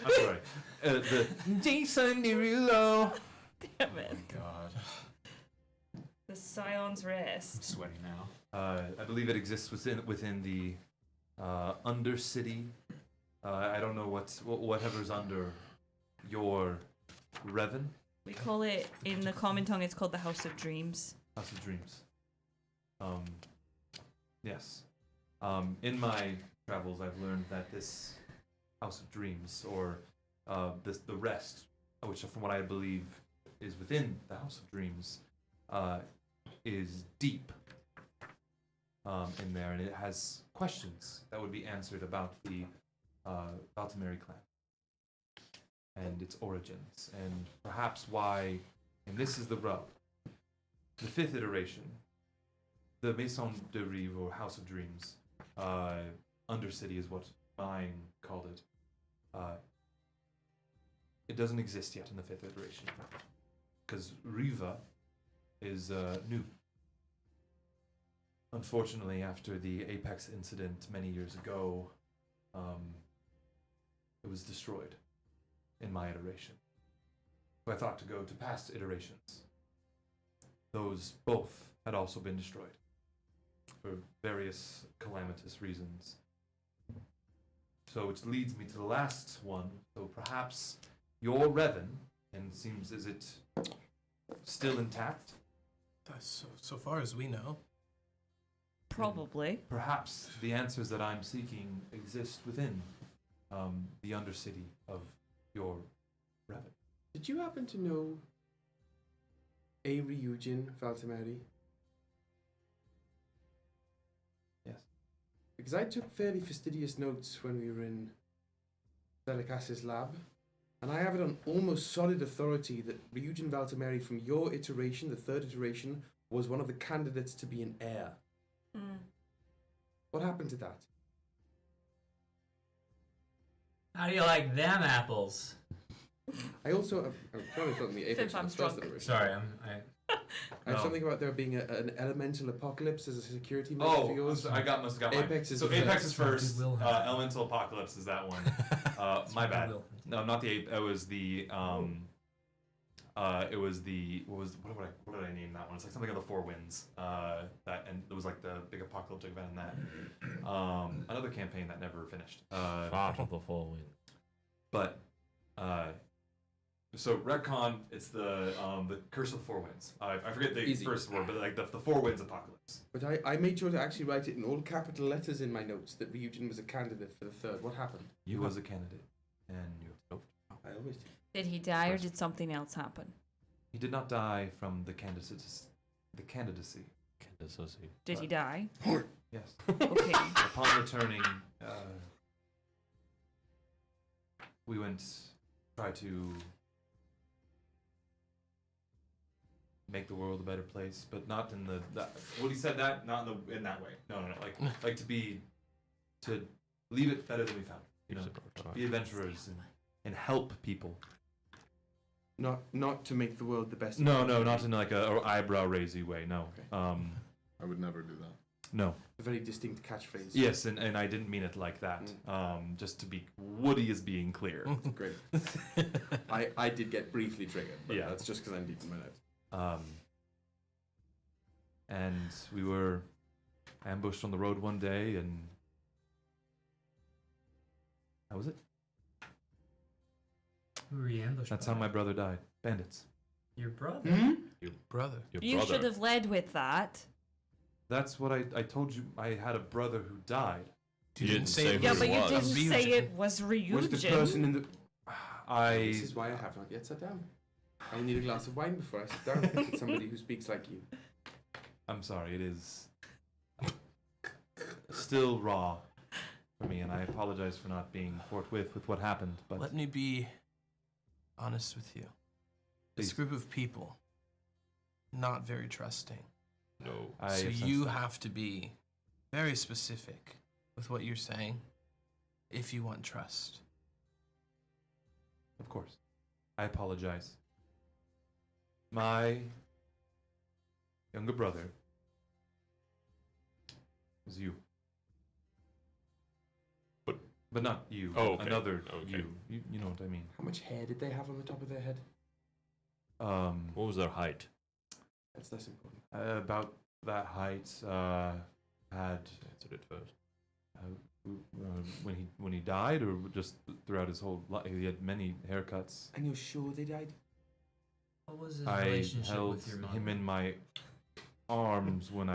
I'm sorry. The Jason Derulo. Damn it. God. The Scion's I'm Rest. sweating now. I believe it exists within the Undercity. I don't know whatever's under your Revan. We call it, in the common tongue, it's called the House of Dreams. House of Dreams. Yes. In my travels, I've learned that this House of Dreams, or the rest, which from what I believe is within the House of Dreams, is deep. in there, and it has questions that would be answered about the Valtimeri clan and its origins, and perhaps why. And this is the rub. The 5th iteration, the Maison de Rêve, or House of Dreams, Undercity is what mine called it. It doesn't exist yet in the 5th iteration, because Reva is new. Unfortunately, after the Apex incident many years ago, it was destroyed in my iteration. So I thought to go to past iterations. Those both had also been destroyed for various calamitous reasons. So which leads me to the last one. So perhaps your Revan, and seems, is it still intact? That's so far as we know. Probably. Perhaps the answers that I'm seeking exist within the Undercity of your Revan. Did you happen to know a Ryujin Valtameri? Yes. Because I took fairly fastidious notes when we were in Velikas's lab, and I have it on almost solid authority that Ryujin Valtameri from your iteration, the 3rd iteration, was one of the candidates to be an heir. What happened to that? How do you like them apples? I also, I'm probably from the Apex I'm of the 1st drunk. iteration. Sorry, I have something about there being an elemental apocalypse as a security measure for yours. I must have got Apex mine. is So the Apex first. is first. Will have. Elemental Apocalypse is that one. My bad. No, not the ape. It was the it was the what did I name that one? It's like something of the Four Winds. That, and it was like the big apocalyptic event in that. Another campaign that never finished. Part of the Four Winds. But so retcon, it's the Curse of the Four Winds. I forget the Easy. first word, but like the Four Winds apocalypse. But I made sure to actually write it in all capital letters in my notes that Ryujin was a candidate for the 3rd. What happened? You was a candidate, and I always did. Did he die or did something else happen? he did not die from the candidacy. The candidacy. Did he die? Yes. Okay. Upon returning, we went try to make the world a better place, but not in the. Well, he said that not in that way. No. Like to leave it better than we found. You know, be adventurers and help people. Not to make the world the best. No, not in like a eyebrow raisy way. No. Okay. I would never do that. No. A very distinct catchphrase. Yes, and I didn't mean it like that. Just to be Woody is being clear. Great. I did get briefly triggered, but Yeah. that's just because I'm deep in my notes. And we were ambushed on the road one day, and that was it. Who were you ambushed That's by? how my brother died. Bandits. Your brother? Your brother. You should have led with that. That's what I told you. I had a brother who died. You didn't say Yeah, but you didn't say it was Ryujin. Was the person in the... I. This is why I have not yet sat down. I need a glass of wine before I sit down with somebody who speaks like you. I'm sorry, it is still raw for me, and I apologize for not being forthwith with what happened. But Let me be honest with you. This Please. group of people, not very trusting. No. So have you sensed that. have to be very specific with what you're saying if you want trust. Of course, I apologize. My younger brother was you. But not you. Oh, okay. Another Okay. you. You know what I mean. How much hair did they have on the top of their head? What was their height? That's less important. About that height. Had Answered it first. when he died, or just throughout his whole life, he had many haircuts. And you're sure they died? What was his I relationship held with your mother? him in my arms when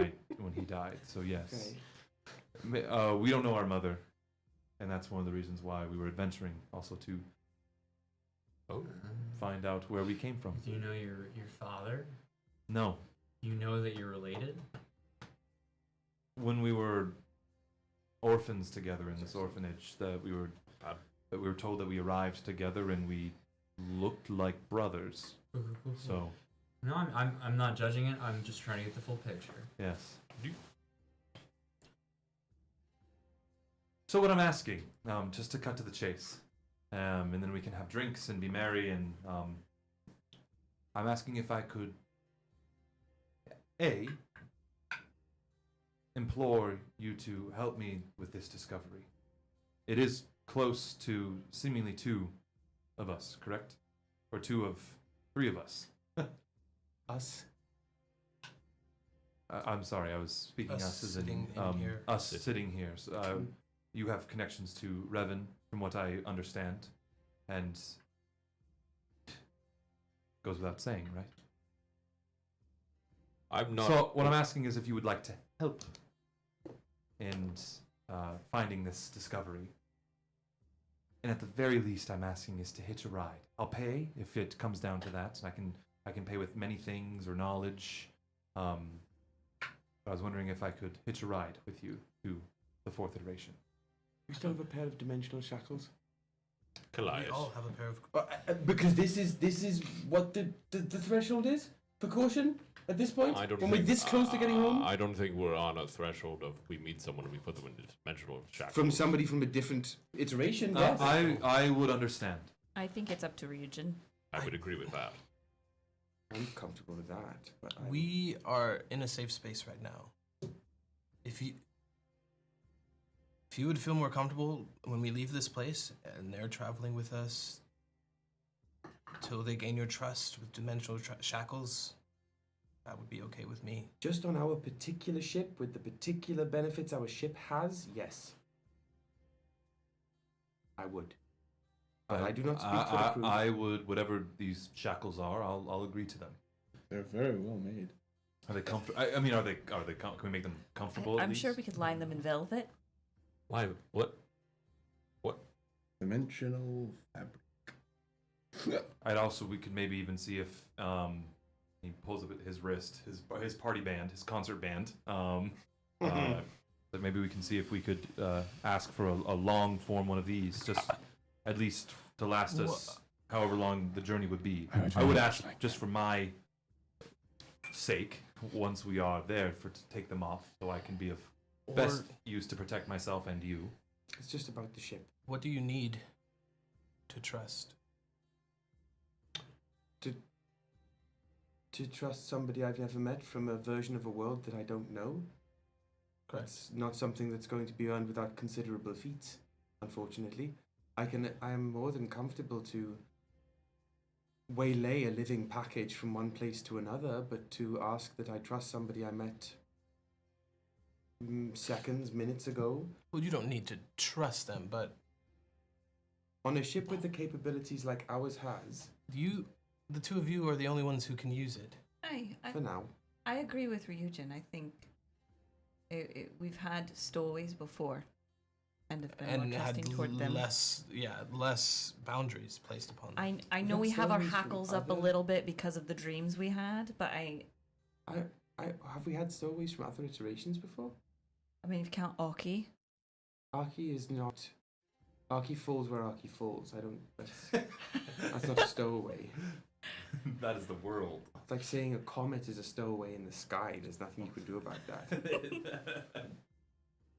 he died. So yes, we don't know our mother, and that's one of the reasons why we were adventuring. Also to find out where we came from. Do you know your father? No, Do you know that you're related? when we were orphans together in this orphanage, that we were told that we arrived together and we looked like brothers. So No, I'm not judging it. I'm just trying to get the full picture. yes. So what I'm asking, just to cut to the chase, and then we can have drinks and be merry, and I'm asking if I could, A, implore you to help me with this discovery. It is close to seemingly 2 of us, correct? Or 2 of 3 of us. Us. I'm sorry, I was speaking us as in sitting in here. us sitting here. So, you have connections to Revan, from what I understand, and goes without saying, right? I'm not. So what I'm asking is if you would like to help in finding this discovery. And at the very least, I'm asking is to hitch a ride. I'll pay if it comes down to that, and I can pay with many things or knowledge. But I was wondering if I could hitch a ride with you to the 4th iteration. We still have a pair of dimensional shackles. We Kallias. all have a pair of. Because this is what the threshold is for caution at this point. I don't when think, we're this close to getting home. I don't think we're on a threshold of we meet someone and we put them in dimensional shackles. From somebody from a different iteration. Yes. I would understand. I think it's up to Ryujin. I would agree with that. I'm comfortable with that. But We are in a safe space right now. If you would feel more comfortable when we leave this place and they're traveling with us till they gain your trust with dimensional shackles, that would be okay with me. just on our particular ship with the particular benefits our ship has, yes. I would. But I do not speak for the crew. I would, whatever these shackles are, I'll agree to them. They're very well made. Are they comfortable? I mean, are they? Can we make them comfortable? I'm sure we could line them in velvet. Why? What? Dimensional fabric. I'd also, we could maybe even see if he pulls up his wrist, his party band, his concert band. That maybe we can see if we could ask for a long form one of these, just at least to last us however long the journey would be. I would ask just for my sake, once we are there, to take them off, so I can be of best use to protect myself and you. It's just about the ship. What do you need to trust? To trust somebody I've never met from a version of a world that I don't know. That's not something that's going to be earned without considerable feats, unfortunately. I am more than comfortable to waylay a living package from one place to another, but to ask that I trust somebody I met seconds, minutes ago. Well, you don't need to trust them, but on a ship with the capabilities like ours has, the 2 of you are the only ones who can use it. For now. I agree with Ryujin. I think we've had stowaways before, and have been more trusting toward them. Less boundaries placed upon them. I know we have our hackles up a little bit because of the dreams we had, but have we had stowaways from other iterations before? I mean, if you count Aki. Aki is not. Aki falls where Aki falls. That's not a stowaway. That is the world. It's like saying a comet is a stowaway in the sky. There's nothing you can do about that.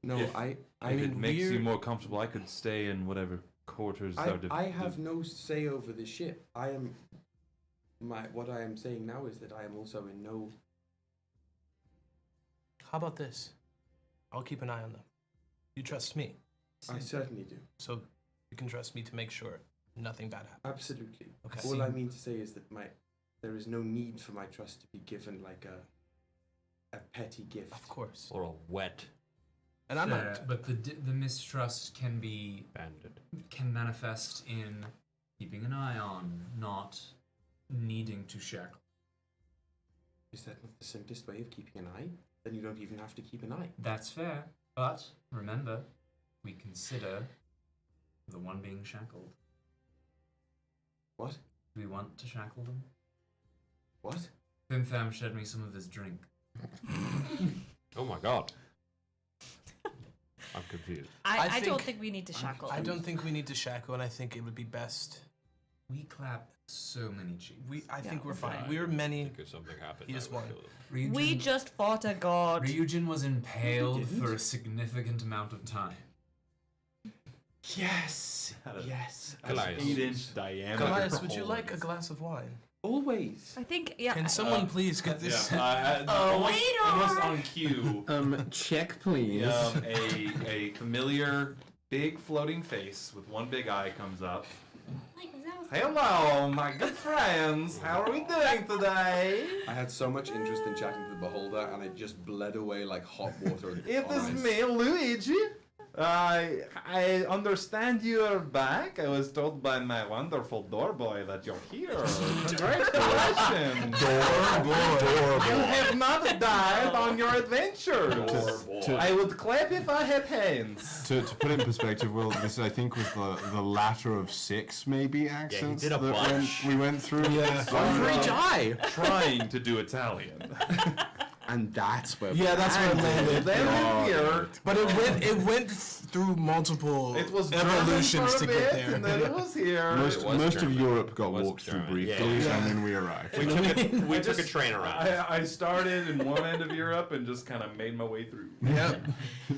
No, if I it mean, makes you more comfortable, I could stay in whatever quarters I have no say over the ship. What I am saying now is that I am also in no. How about this? I'll keep an eye on them. You trust me? I certainly do. So you can trust me to make sure nothing bad happens. Absolutely. Okay. All I mean to say is that there is no need for my trust to be given like a petty gift. Of course. Or a wet. And I'm not. But the mistrust can be banded. Can manifest in keeping an eye on, not needing to shackle. Is that not the simplest way of keeping an eye? Then you don't even have to keep an eye. That's fair, but remember, we consider the one being shackled. What? Do we want to shackle them? What? Fimfam showed me some of his drink. Oh my god. I'm confused. I don't think we need to shackle. I don't think we need to shackle, and I think it would be best. We clap so many cheeks. I think we're we're fine. fine. We're many. If something happened, He I is would one. kill them. We just fought a god. Ryujin was impaled for a significant amount of time. Yes. Yes. Goliath. 8-inch diameter. Goliath, would you like a glass of wine? Always. I think, yeah. Can someone please get this? Almost on cue. Check, please. A familiar big floating face with one big eye comes up. Hello, my good friends. How are we doing today? I had so much interest in chatting to the beholder, and it just bled away like hot water. It on is ice. me, Luigi. I understand you are back. I was told by my wonderful door boy that you're here. Congratulations. Door boy. You have not died on your adventures. To- I would clap if I had hands. To put it in perspective, Will, this I think was the latter of 6 maybe accents did a that bunch. we went through. Yeah. One for each eye. Trying to do Italian. And that's where. Yeah, that's where it landed. Then here. But it went through multiple It was evolutions German for to a get bit, there. and then it was here. Most was of German. Europe got It was walked through German. briefly, Yeah. and then we arrived. We took a train around. I started in one end of Europe and just kind of made my way through. Yep.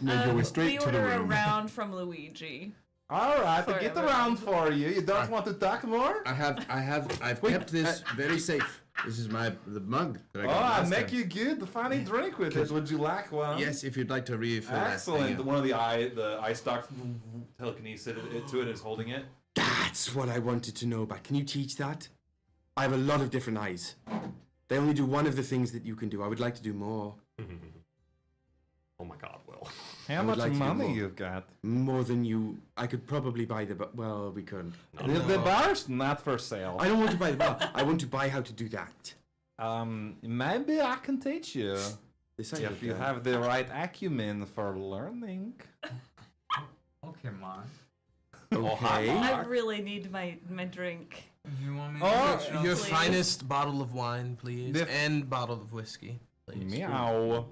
Made your way we straight to the order a room. round from Luigi. All right, to get Forever. around for you. You don't want to talk more? I've kept this very safe. This is the mug that I Oh, got I last make time. you good. The funny drink with it. Would you like one? Yes, if you'd like to refill that. Excellent. thing. One of the eye stalks telekinesis to it is holding it. That's what I wanted to know about. Can you teach that? I have a lot of different eyes. They only do one of the things that you can do. I would like to do more. Oh my God, Will. How would much like to do money more. you've got? More than you. I could probably buy well, we couldn't. The bar's not for sale. I don't want to buy the bar. I want to buy how to do that. Maybe I can teach you. This If you have the right acumen for learning. Okay, man. Okay. I really need my drink. If you want me Oh, to Your Please. finest bottle of wine, please, and bottle of whiskey, please. Meow.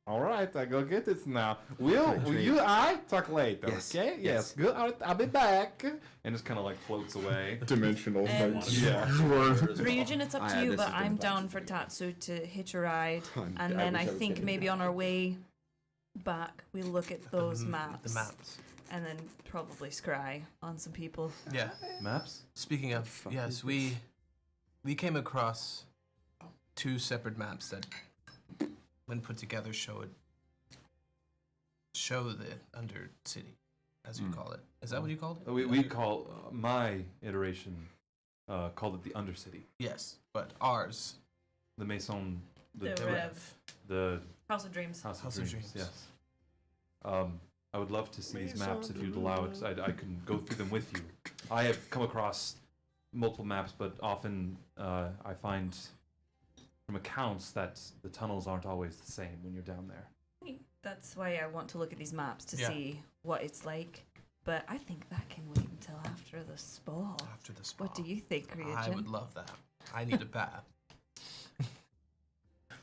All right, I go get it now. Will Thanks, you I talk later? Yes, Okay. yes. Yes. Good. All right, I'll be back. And just kind of like floats away. Dimensional And- notes. Yeah. Ryujin, it's up Ah, to yeah, you, this but has been I'm bad down for for me. Tatsu to hitch a ride, I and then wish I I was think getting maybe that. on our way back we look at those maps, The maps. and then probably scry on some people. Yeah. Maps. Speaking of, yes, we came across 2 separate maps that, when put together, show the Undercity, as you call it. Is that what you called it? We call my iteration called it the Undercity. Yes, but ours. The Maison. The Rev. The House of Dreams. House of House of Dreams. Dreams. Yes. I would love to see these maps if you'd allow it. I can go through them with you. I have come across multiple maps, but often I find from accounts that the tunnels aren't always the same when you're down there. That's why I want to look at these maps to Yeah. see what it's like. But I think that can wait until after the spa. After the spa. What do you think, Ryujin? I would love that. I need a bath.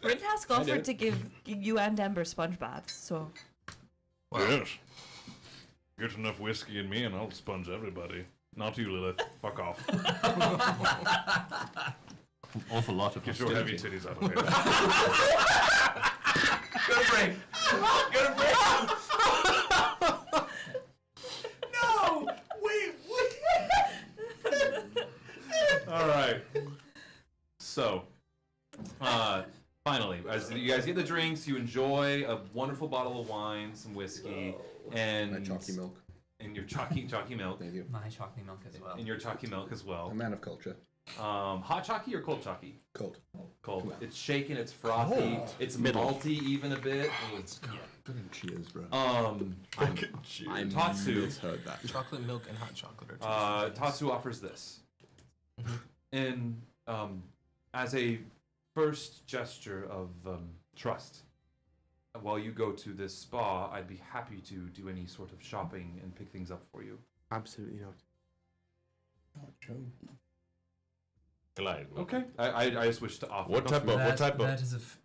Rintask offered to give you and Ember sponge baths, so Yes. Get enough whiskey in me and I'll sponge everybody. Not you, Lilith. Fuck off. An awful lot of Get your heavy hostility. titties out of here. Go to break. Go to break. No! Wait, All right. So, finally, as you guys get the drinks, you enjoy a wonderful bottle of wine, some whiskey, and My chalky milk. and your chalky milk, Thank you. My chocolate milk as well. and your chalky milk as well. A man of culture. Hot chalky or cold chalky? Cold. Cold. It's shaken. It's frothy. It's malty even a bit. Fucking cheers, bro. I'm Tatsu. misheard that. Chocolate milk and hot chocolate are two Tatsu offers this. And as a first gesture of trust, while you go to this spa, I'd be happy to do any sort of shopping and pick things up for you. Absolutely not. Glide. Okay. I just wish to offer. What type of? What type of?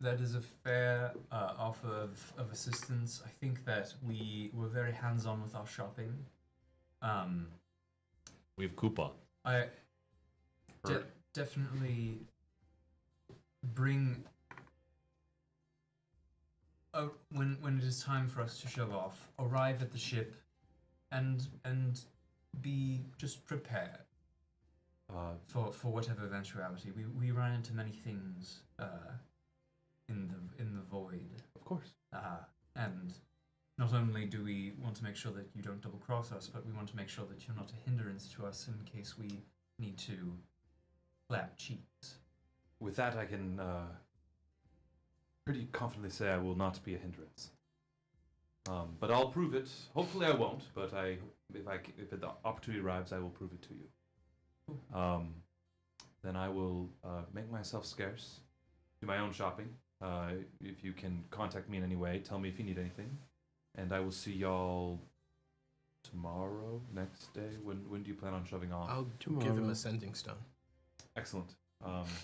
That is a fair offer of assistance. I think that we were very hands-on with our shopping. We have coupon. I definitely bring when it is time for us to show off. Arrive at the ship, and be just prepared. For whatever eventuality, we run into many things in the void. Of course. And not only do we want to make sure that you don't double cross us, but we want to make sure that you're not a hindrance to us in case we need to clap cheeks. With that, I can pretty confidently say I will not be a hindrance. But I'll prove it. Hopefully, I won't. But if the opportunity arrives, I will prove it to you. Then I will make myself scarce, do my own shopping. If you can contact me in any way, tell me if you need anything, and I will see y'all tomorrow, next day. When do you plan on shoving off? I'll give him a sending stone. Excellent.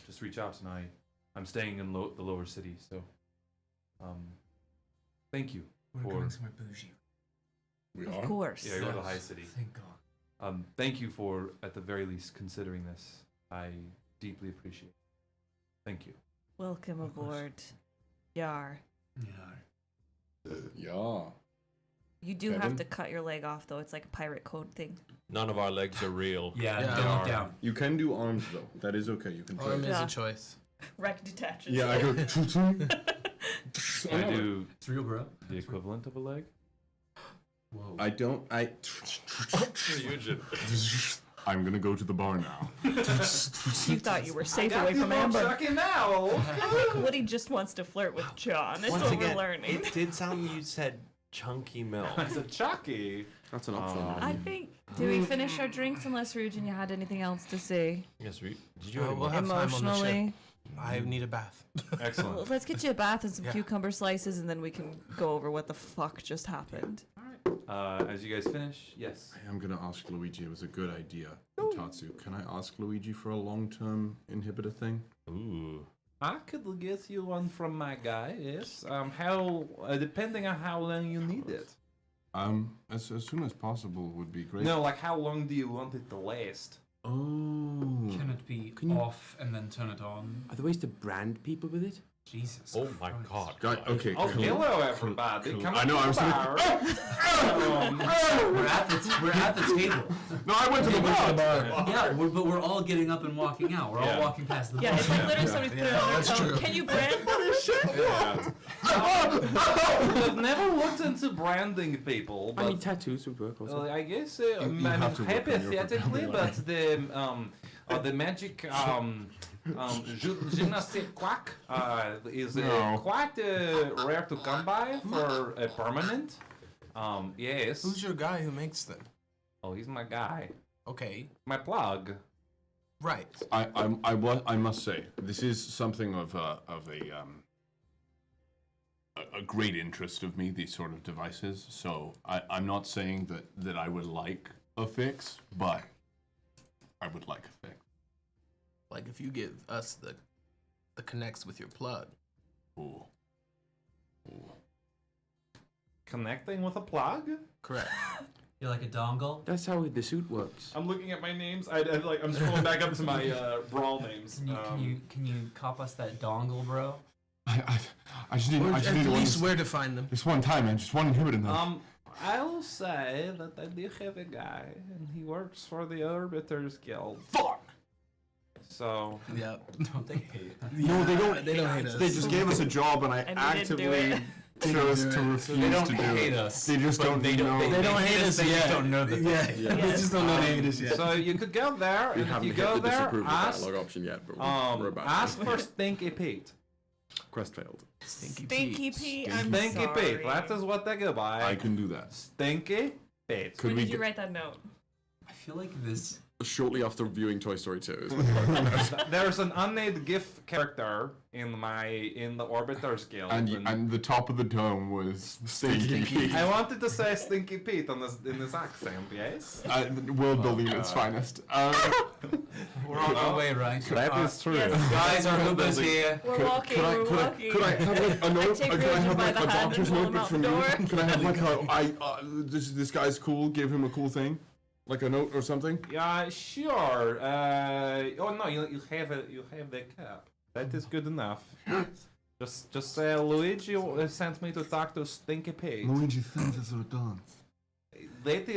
Just reach out, and I'm staying in the lower city, so thank you. We're going somewhere bougie. We Of course. Yeah, you're in the high city. Thank God. Thank you for, at the very least, considering this. I deeply appreciate it. Thank you. Welcome aboard, Yar. Yeah. You do Kevin? have to cut your leg off, though. It's like a pirate code thing. None of our legs are real. Yeah, Yeah. don't look down. You can do arms though. That is okay. You can try. Arm is Yeah. a choice. Wreck detaches. Yeah, I go. I do It's real, bro. the equivalent of a leg. Whoa. I don't. I'm gonna go to the bar now. You thought you were safe away from Ember. now. I think Woody just wants to flirt with John. That's what we're learning. It did sound you said chunky milk. It's a chucky. That's an option. I think. Did we finish our drinks? Unless Ryujin, you had anything else to say? Yes, we. Did you have We'll have time on the ship. Emotionally. I need a bath. Excellent. Well, let's get you a bath and some Yeah. cucumber slices, and then we can go over what the fuck just happened. As you guys finish, yes. I am gonna ask Luigi. It was a good idea. Tatsu, can I ask Luigi for a long-term inhibitor thing? Ooh. I could get you one from my guy. Yes. How depending on how long you need it. As soon as possible would be great. No, like how long do you want it to last? Oh. Can it be Can you- off and then turn it on? Are there ways to brand people with it? Jesus. Oh my Christ. God. Guy, okay. Oh, cool. hello everybody. Cool. Come I know. I was bar. We're at the table. No, I went to the bar. Yeah, but we're all getting up and walking out. We're all walking past the Yeah, bar. it's like literally somebody put it on their coat. Can you brand for this shit? I've never looked into branding people, but I mean, tattoos would work also. I guess You I mean, have to work on your hypothetically, but the magic gymnastic quack is No. quite rare to come by for a permanent. Yes. Who's your guy who makes them? Oh, he's my guy. Okay. My plug. Right. I must say, this is something of a great interest of me, these sort of devices. So I'm not saying that I would like a fix, but I would like a fix. Like if you give us the connects with your plug. Ooh. Ooh. Connecting with a plug? Correct. You're like a dongle. That's how the suit works. I'm looking at my names. I'm scrolling back up to my Bräl names. Can you cop us that dongle, bro? I just need. Or I just at need least one. where to find them. Just one time, man. Just one inhibitor. Now. I'll say that I do have a guy, and he works for the Arbiters Guild. Fuck. So Yep. Don't they hate? No, they don't. They don't hate us. They just gave us a job, and I And we didn't do actively chose to refuse They don't to do hate it. us. They just don't They know. They don't hate us They yet. just don't know that. Yeah. Yeah. They just don't know they hate us yet. So you could go there, We and if haven't you hit go the there, disapprove of ask, dialogue option yet, but we're about ask to. for Stinky Pete. Quest failed. Stinky Pete, I'm Stinky sorry. Pete, that is what they go by. I can do that. Stinky Pete. Could When we did you get- write that note? I feel like this shortly after viewing Toy Story 2. There's an unnamed GIF character in the Orbiters Guild. And the top of the dome was Stinky Pete. I wanted to say Stinky Pete in this accent, yes? World building at its finest. We're on our way, right? That is true. Yes. Guys, our Uber's here. We're walking. We're walking. Could I have like a note? take Could I have Ryujin by like the a hand doctor's and pull him notebook out from the you? door. Could I have like this guy's cool, give him a cool thing? Like a note or something? Yeah, sure. Oh no, you have the cap. That is good enough. Just say Luigi sent me to talk to Stinky Pete. Luigi sends us our dance. That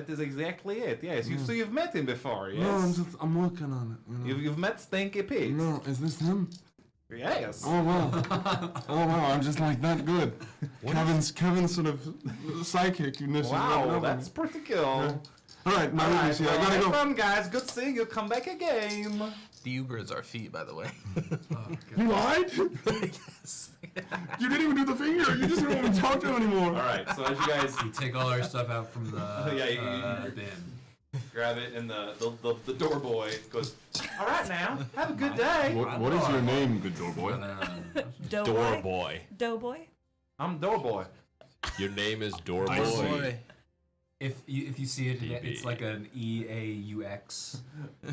is exactly it. Yes, so you've met him before. Yes. No, I'm working on it. You know? You've met Stinky Pete. No, is this him? Yes. Oh wow, I'm just like that good. Kevin's sort of psychic-ness. Wow, that's pretty cool. All right, my Luigi, I gotta have go. fun, guys. Good seeing you. Come back again. The Uber is our fee, by the way. You lied? Yes. You didn't even do the finger. You just didn't want to talk to him anymore. All right, so as you guys We take all our stuff out from the bin. grab it, and the door boy goes, "All right, now, have a good day." What is your name, good door boy? Door boy. Doughboy? I'm door boy. Your name is Door Boy. boy. If you see it, it's like an EAUX.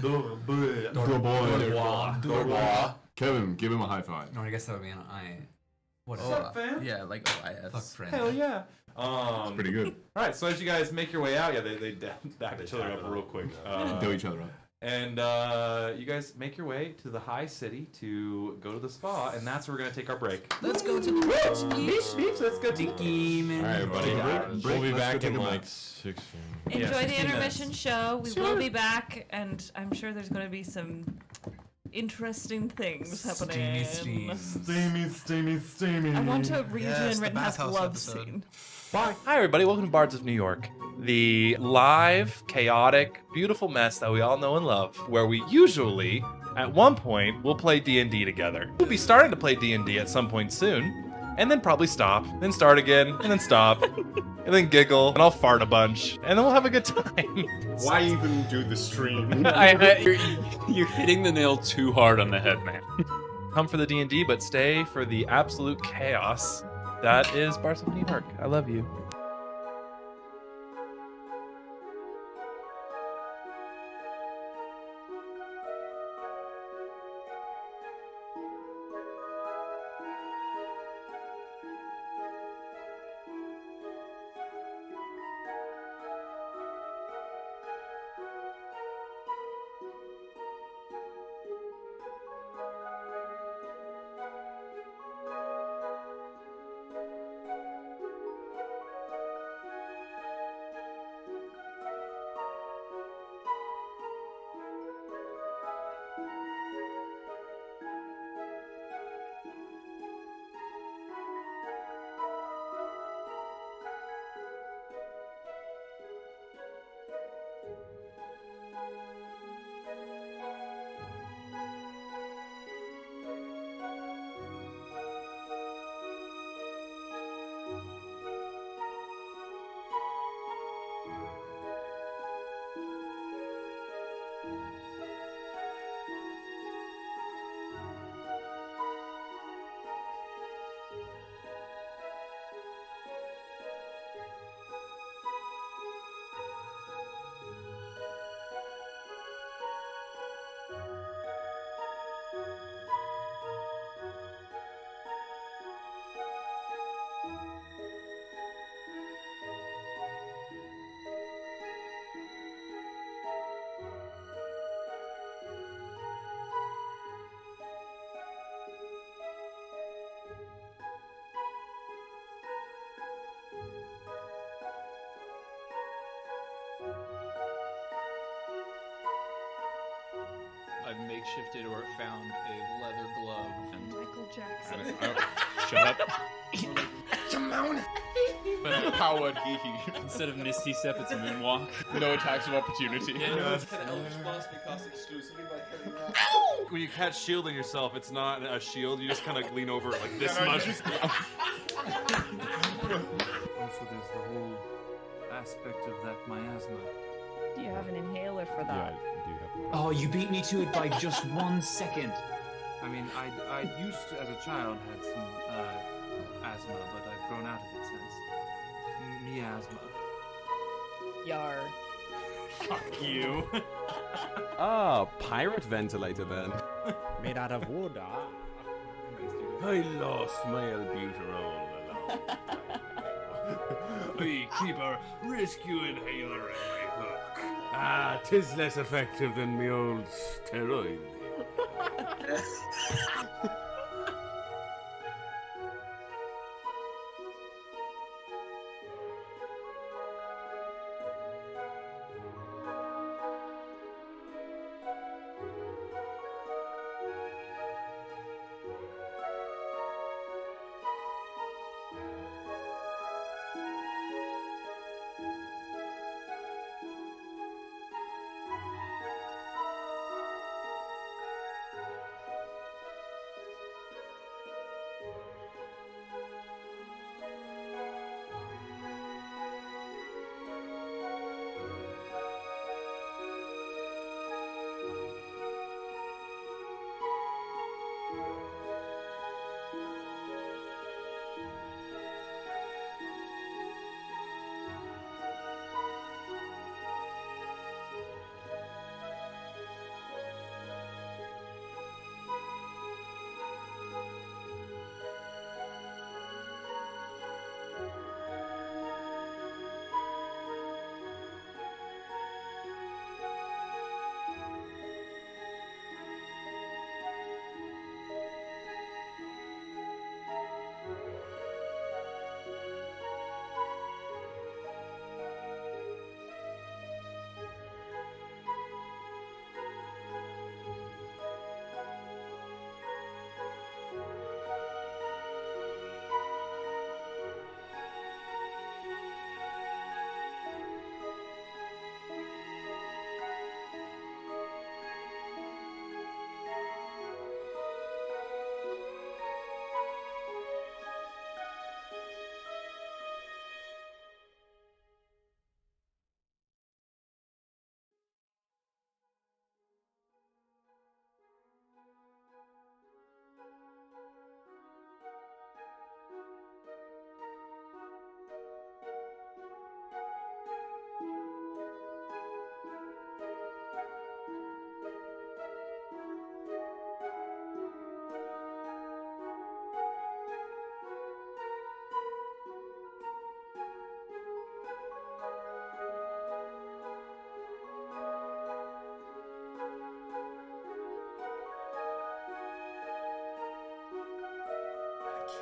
Door boy. Door boy. Door boy. Kevin, give him a high five. No, I guess that would be an I. What is What's up, fam? Yeah, like OIS. Fuck friend. Hell yeah. Pretty good. All right, so as you guys make your way out, they dap each other up real quick. Go each other up. And you guys make your way to the high city to go to the spa, and that's where we're gonna take our break. Let's go to the Beach, let's go to All right, everybody. We'll be Let's back go take in a like break. 6. Enjoy the 15 intermission show. We will be back, and I'm sure there's going to be some interesting things happening. Steamy. I want a Ryujin Yes, and the Rittenhouse bathhouse love episode. scene. Hi, everybody. Welcome to Bards of New York, the live, chaotic, beautiful mess that we all know and love, where we usually, at one point, will play D&D together. We'll be starting to play D&D at some point soon, and then probably stop, then start again, and then stop, and then giggle, and I'll fart a bunch, and then we'll have a good time. Why even do the stream? You're hitting the nail too hard on the head, man. Come for the D&D, but stay for the absolute chaos that is Bards of New York. I love you. I've makeshifted or found a leather glove and Michael Jackson. shut up. But powered instead of Misty Step, it's Moonwalk. No attacks of opportunity. When you catch shielding yourself, it's not a shield. You just kind of lean over it like this much. Also, there's the whole aspect of that miasma. Do you have an inhaler for that? Yeah, I do have. Oh, you beat me to it by just 1 second. I mean, I used to, as a child, had some asthma, but I've grown out of it since. Miasma. Yar. Fuck you. Pirate ventilator then. Made out of wood, I lost my albuterol along. I keep a rescue inhaler in my hook. 'Tis less effective than me old steroid.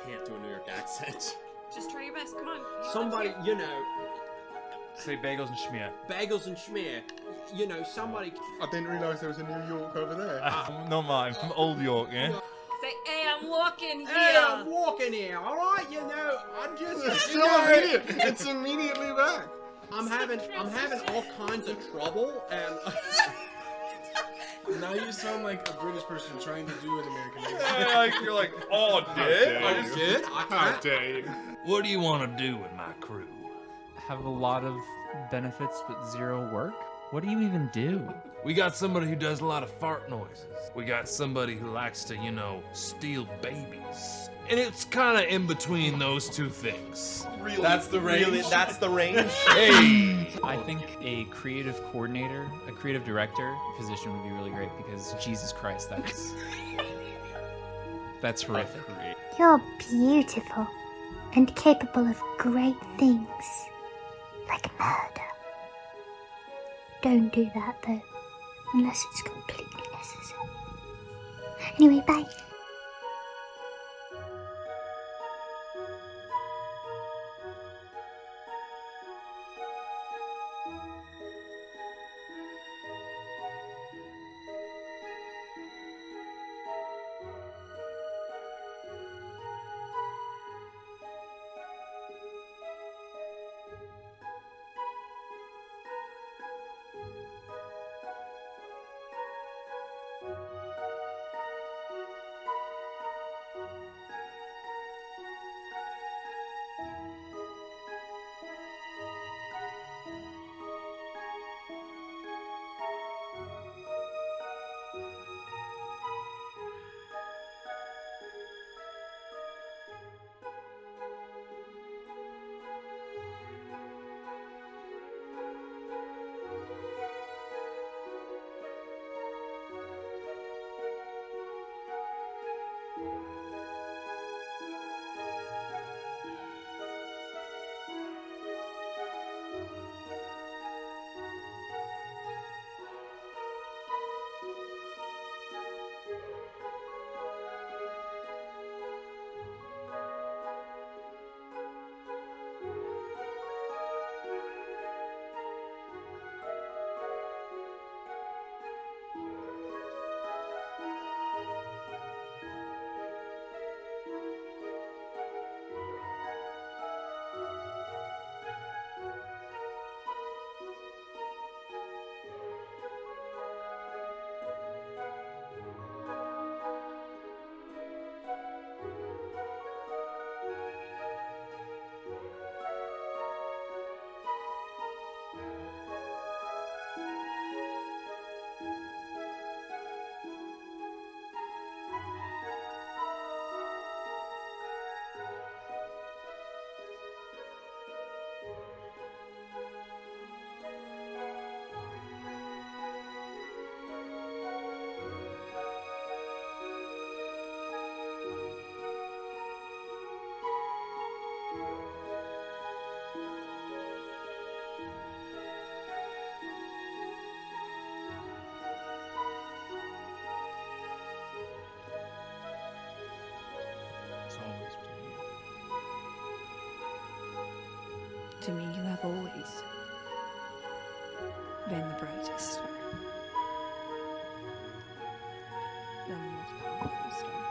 Can't do a New York accent. Just try your best. Come on. Somebody, you know, Say bagels and schmear. bagels and schmear. You know, somebody. I didn't realise there was a New York over there. No, I'm from Old York, yeah? Say, hey, I'm walking here. Hey, I'm walking here. All right, you know, I'm just. It's you so know, immediate. It's immediately back. I'm having all kinds of trouble, and Now you sound like a British person trying to do an American accent. Yeah, like, you're like, oh, did? I did. How dare you? What do you want to do with my crew? Have a lot of benefits but zero work? What do you even do? We got somebody who does a lot of fart noises. We got somebody who likes to, steal babies. And it's kind of in between those two things. Really? That's the range. Really? That's the range. Hey! I think a creative coordinator, a creative director position would be really great because Jesus Christ, that's horrific. You're beautiful and capable of great things, like murder. Don't do that though, unless it's completely necessary. Anyway, bye. To me, you have always been the brightest star. Been the most powerful star.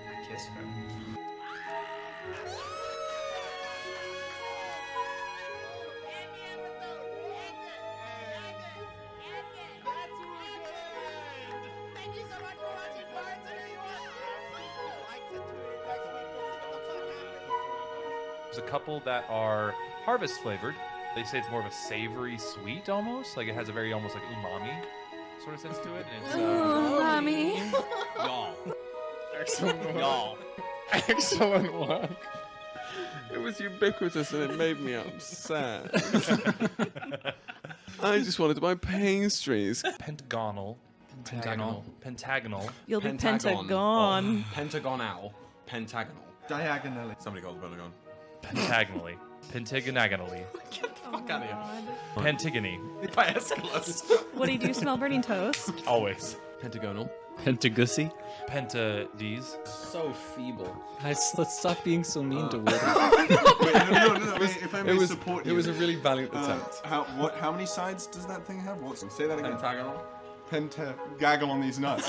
I kiss her. Thank you so much for watching Bards of New York. There's a couple that are harvest flavored. They say it's more of a savory sweet almost. Like it has a very almost like umami sort of sense to it. And it's, Mommy. y'all. Excellent work. Y'all. Excellent work. It was ubiquitous and it made me upset. I just wanted to buy pastries. Pentagonal. Pentagonal. You'll be Pentagon. Pentagon. Pentagonal. Pentagonal. Diagonally. Somebody called the Pentagon. Pentagonally. Pentagonally. Fuck out of here. Pentigony. By Aeschylus. What do you do? Smell burning toast? Always. Pentagonal. Pentagussi. Pentades. So feeble. Guys, let's stop being so mean to women. Wait, no, wait, if I may support you. It was a really valiant attempt. How many sides does that thing have? Say that again. Pentagonal. Gaggle on these nuts.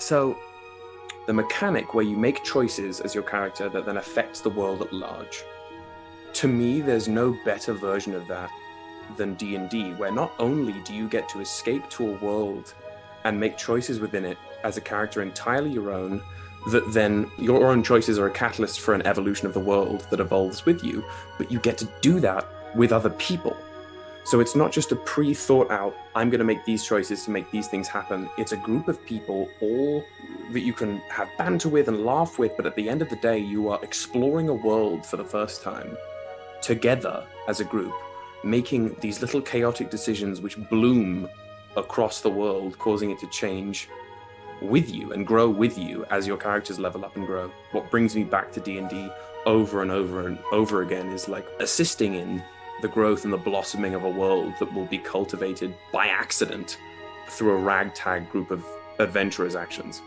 So, the mechanic where you make choices as your character that then affects the world at large. To me, there's no better version of that than D&D, where not only do you get to escape to a world and make choices within it as a character entirely your own, that then your own choices are a catalyst for an evolution of the world that evolves with you, but you get to do that with other people. So it's not just a pre-thought out, I'm going to make these choices to make these things happen. It's a group of people, all that you can have banter with and laugh with, but at the end of the day, you are exploring a world for the first time, together as a group, making these little chaotic decisions which bloom across the world, causing it to change with you and grow with you as your characters level up and grow. What brings me back to D&D over and over and over again is like assisting in the growth and the blossoming of a world that will be cultivated by accident through a ragtag group of adventurers' actions.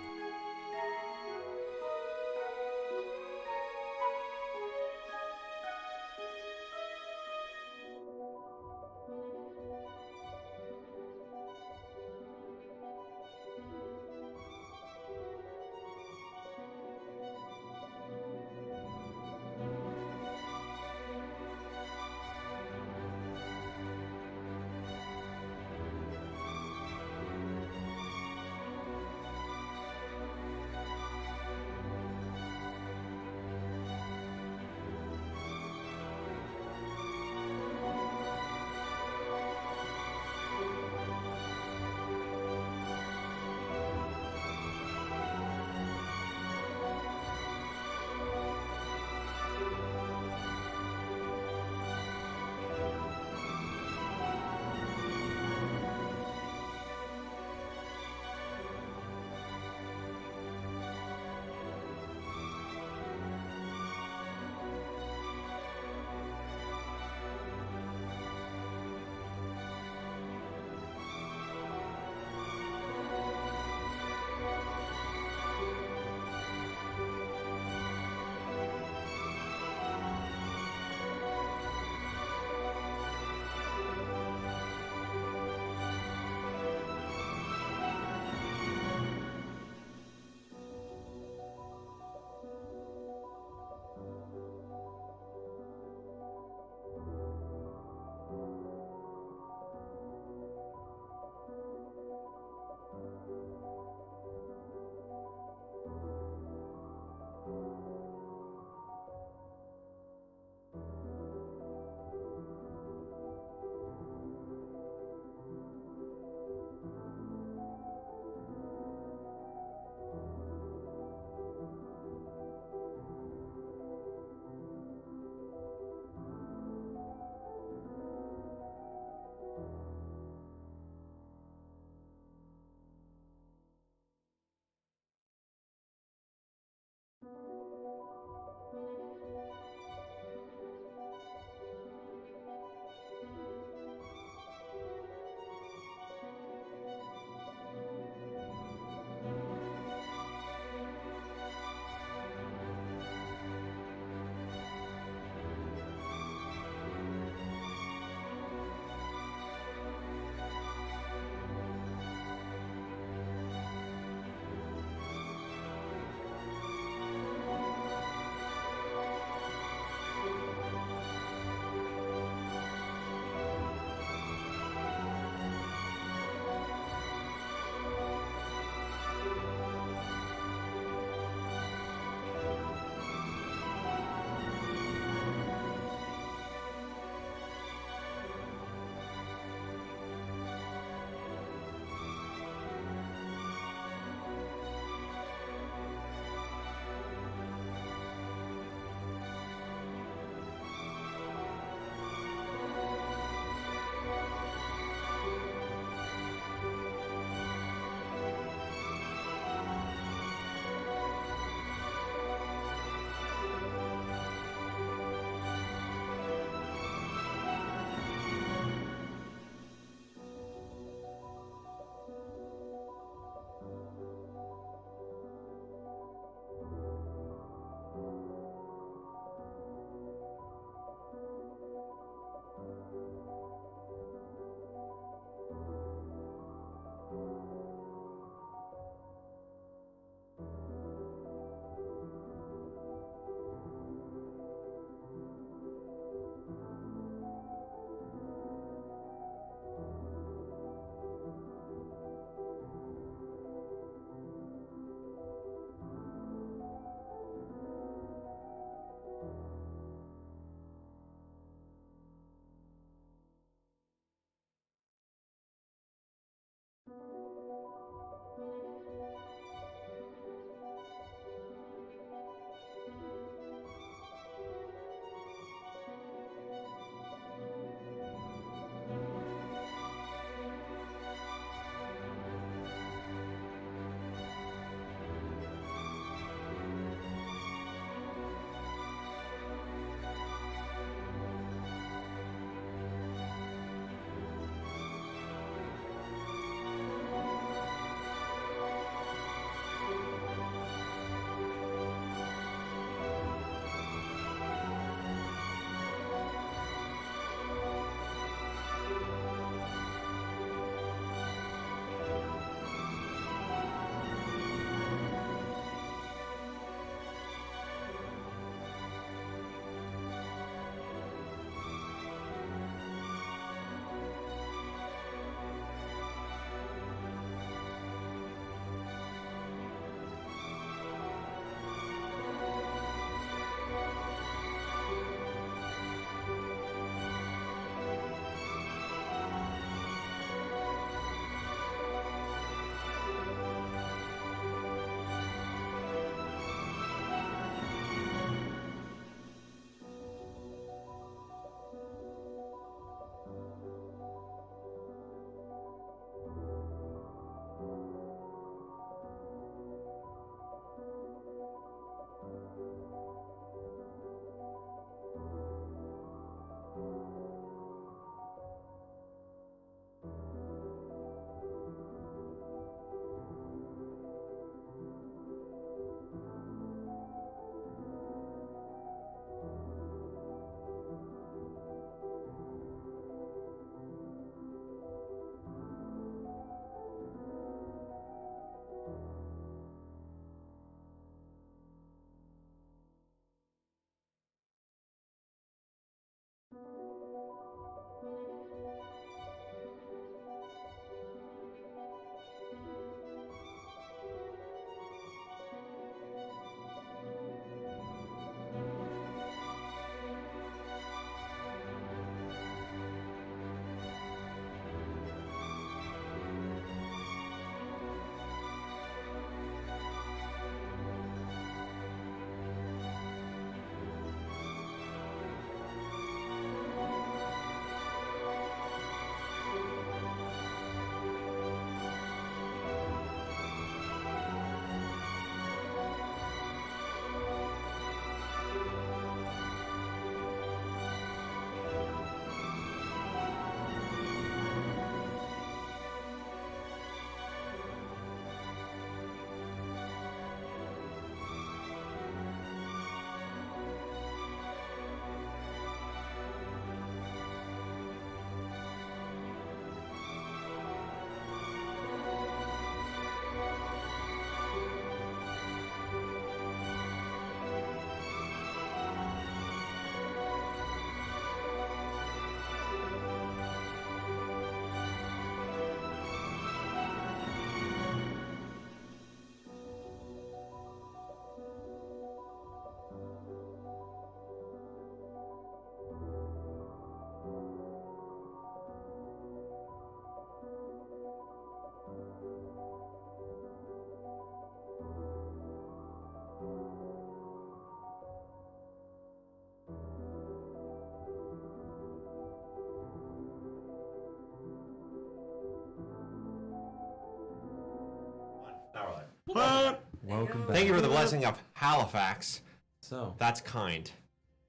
Welcome back. Thank you for the blessing of Halifax. So, that's kind.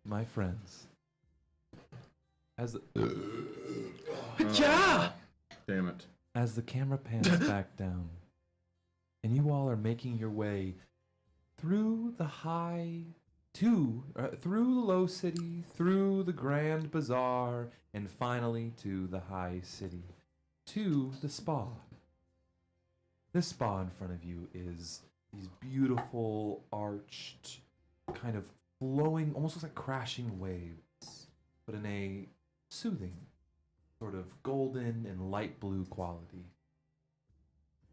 my friends, as the, Damn it. as the camera pans back down, and you all are making your way through the through the low city, through the grand bazaar, and finally to the high city, to the spa. This spa in front of you is these beautiful, arched, kind of flowing, almost looks like crashing waves, but in a soothing, sort of golden and light blue quality.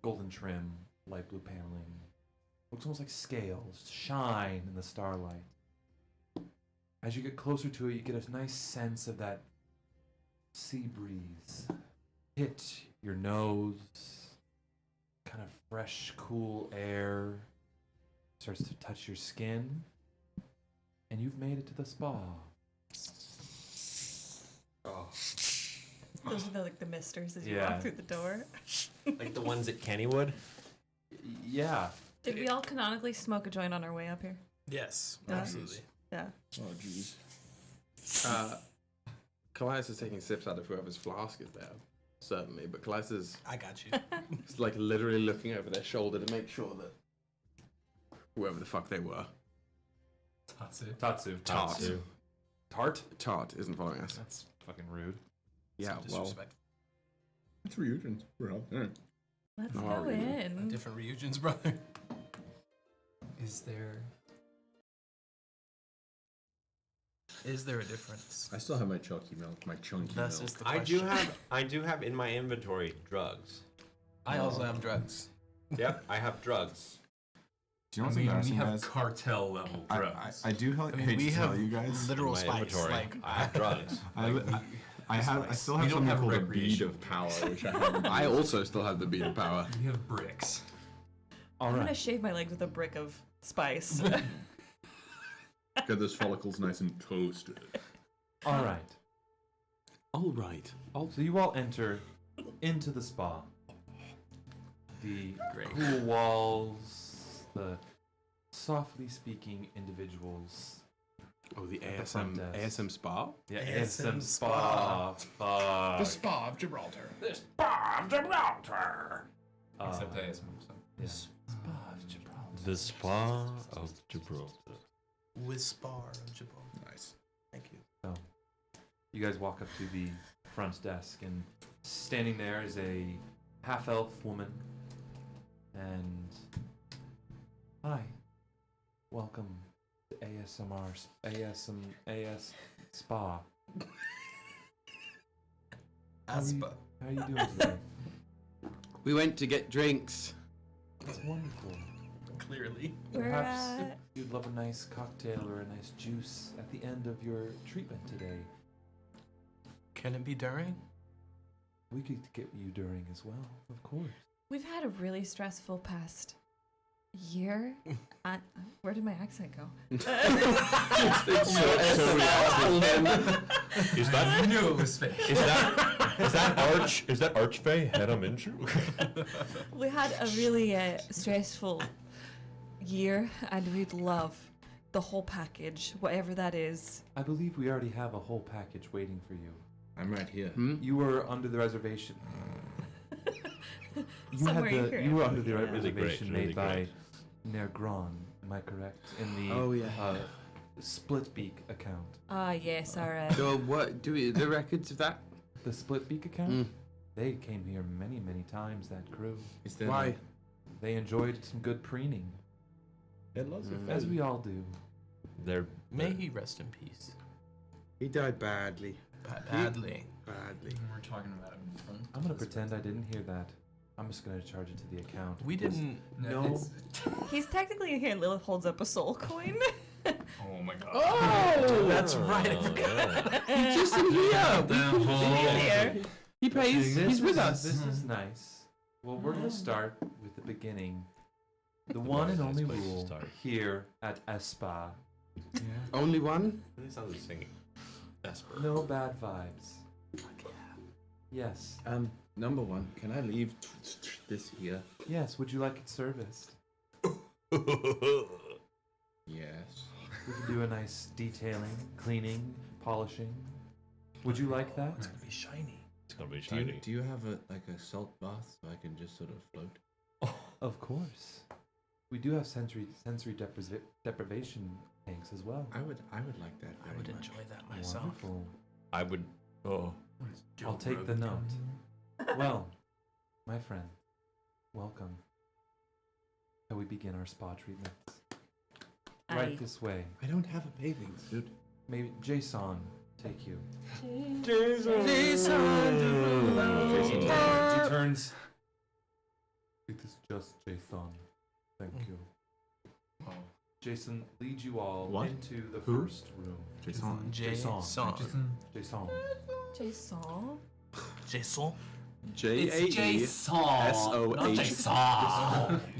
Golden trim, light blue paneling. Looks almost like scales, shine in the starlight. As you get closer to it, you get a nice sense of that sea breeze hit your nose. Kind of fresh, cool air starts to touch your skin, and you've made it to the spa. Oh. Those are the misters as you Yeah. walk through the door. Like the ones at Kennywood? Yeah. Did we all canonically smoke a joint on our way up here? Yes, Yeah. absolutely. Yeah. Oh, jeez. Callias is taking sips out of whoever's flask is there, certainly. But Callias is I got you. is like literally looking over their shoulder to make sure that whoever the fuck they were, Tatsu. Tart isn't following us. That's fucking rude. Yeah, well, It's Ryujin. We're all right. Let's No, go Ryujin. in. Different Ryujin's brother. Is there? Is there a difference? I still have my chunky milk. My chunky Thus milk. is the I question. do have in my inventory drugs. I also have drugs. Yep, I have drugs. Do you know I what's mean, we embarrassing, have guys? cartel level drugs. I do I mean, hate we to tell have you guys. literal My spice. inventory. Like I have drugs. I still have We don't something have called a bead recreation. of power, which I haven't. I also still have the bead of power. We have bricks. All I'm right. gonna shave my legs with a brick of spice. Get those follicles nice and toasted. All right. All right. So you all enter into the spa. The cool walls, the softly speaking individuals. Oh, the at front ASM desk. ASM spa. Yeah, ASM ASM spa. Fuck. The Spa of Gibraltar. The spa of Gibraltar. Except ASM. So. Yeah. Spa of Gibraltar. The Spa of Gibraltar. Whisper of Gibraltar. Nice. Thank you. So, you guys walk up to the front desk, and standing there is a half-elf woman. And hi, welcome to AS Spa. Aspa. How are you doing today? We went to get drinks. That's wonderful. Clearly. Perhaps you'd love a nice cocktail or a nice juice at the end of your treatment today. Can it be during? We could get you during as well, of course. We've had a really stressful past year. Where did my accent go? Is that You knew it was fake. Is that Archfey Hedda Minshew? We had a really stressful year, and we'd love the whole package, whatever that is. I believe we already have a whole package waiting for you. I'm right here. You were under the reservation. Somewhere in here. You were under the Yeah. reservation Really made by Nergron, am I correct? In the Oh, yeah. Split Beak account. Ah, yes, our So what do we, the records of that? The Split Beak account? They came here many, many times, that crew. Is there Why? They enjoyed some good preening, It loves it. as we all do. May he rest in peace. He died badly. Badly. Badly. We're talking about it in front. I'm gonna pretend I didn't hear that. I'm just gonna charge it to the account. We didn't. No. He's technically in here. Lilith holds up a soul coin. Oh my god. Oh, That's right. I forgot. He's just in here. He's here. He pays. He's with us. This is nice. Well, we're gonna start with the beginning. The one and only place to rule start. here at Espa. Only one. It sounds like singing. Esper. No bad vibes. Yes. Number one, can I leave this here? Yes. Would you like it serviced? Yes. We can do a nice detailing, cleaning, polishing. Would you like that? It's gonna be shiny. It's gonna be Do you, shiny. do you have a salt bath so I can just sort of float? Of course. We do have sensory deprivation tanks as well. I would like that. I would enjoy that myself. Wonderful. I would. Oh. I'll take the note. Well, my friend, welcome. Shall we begin our spa treatments? Right this way. I don't have a bathing suit. Maybe Jason, take you. Jason. Jason turns. It is just Jason. Thank you. Oh. Jason leads you all What? into the Who? first room. Jason. Jason. Jason. Jason. Jason. Jason.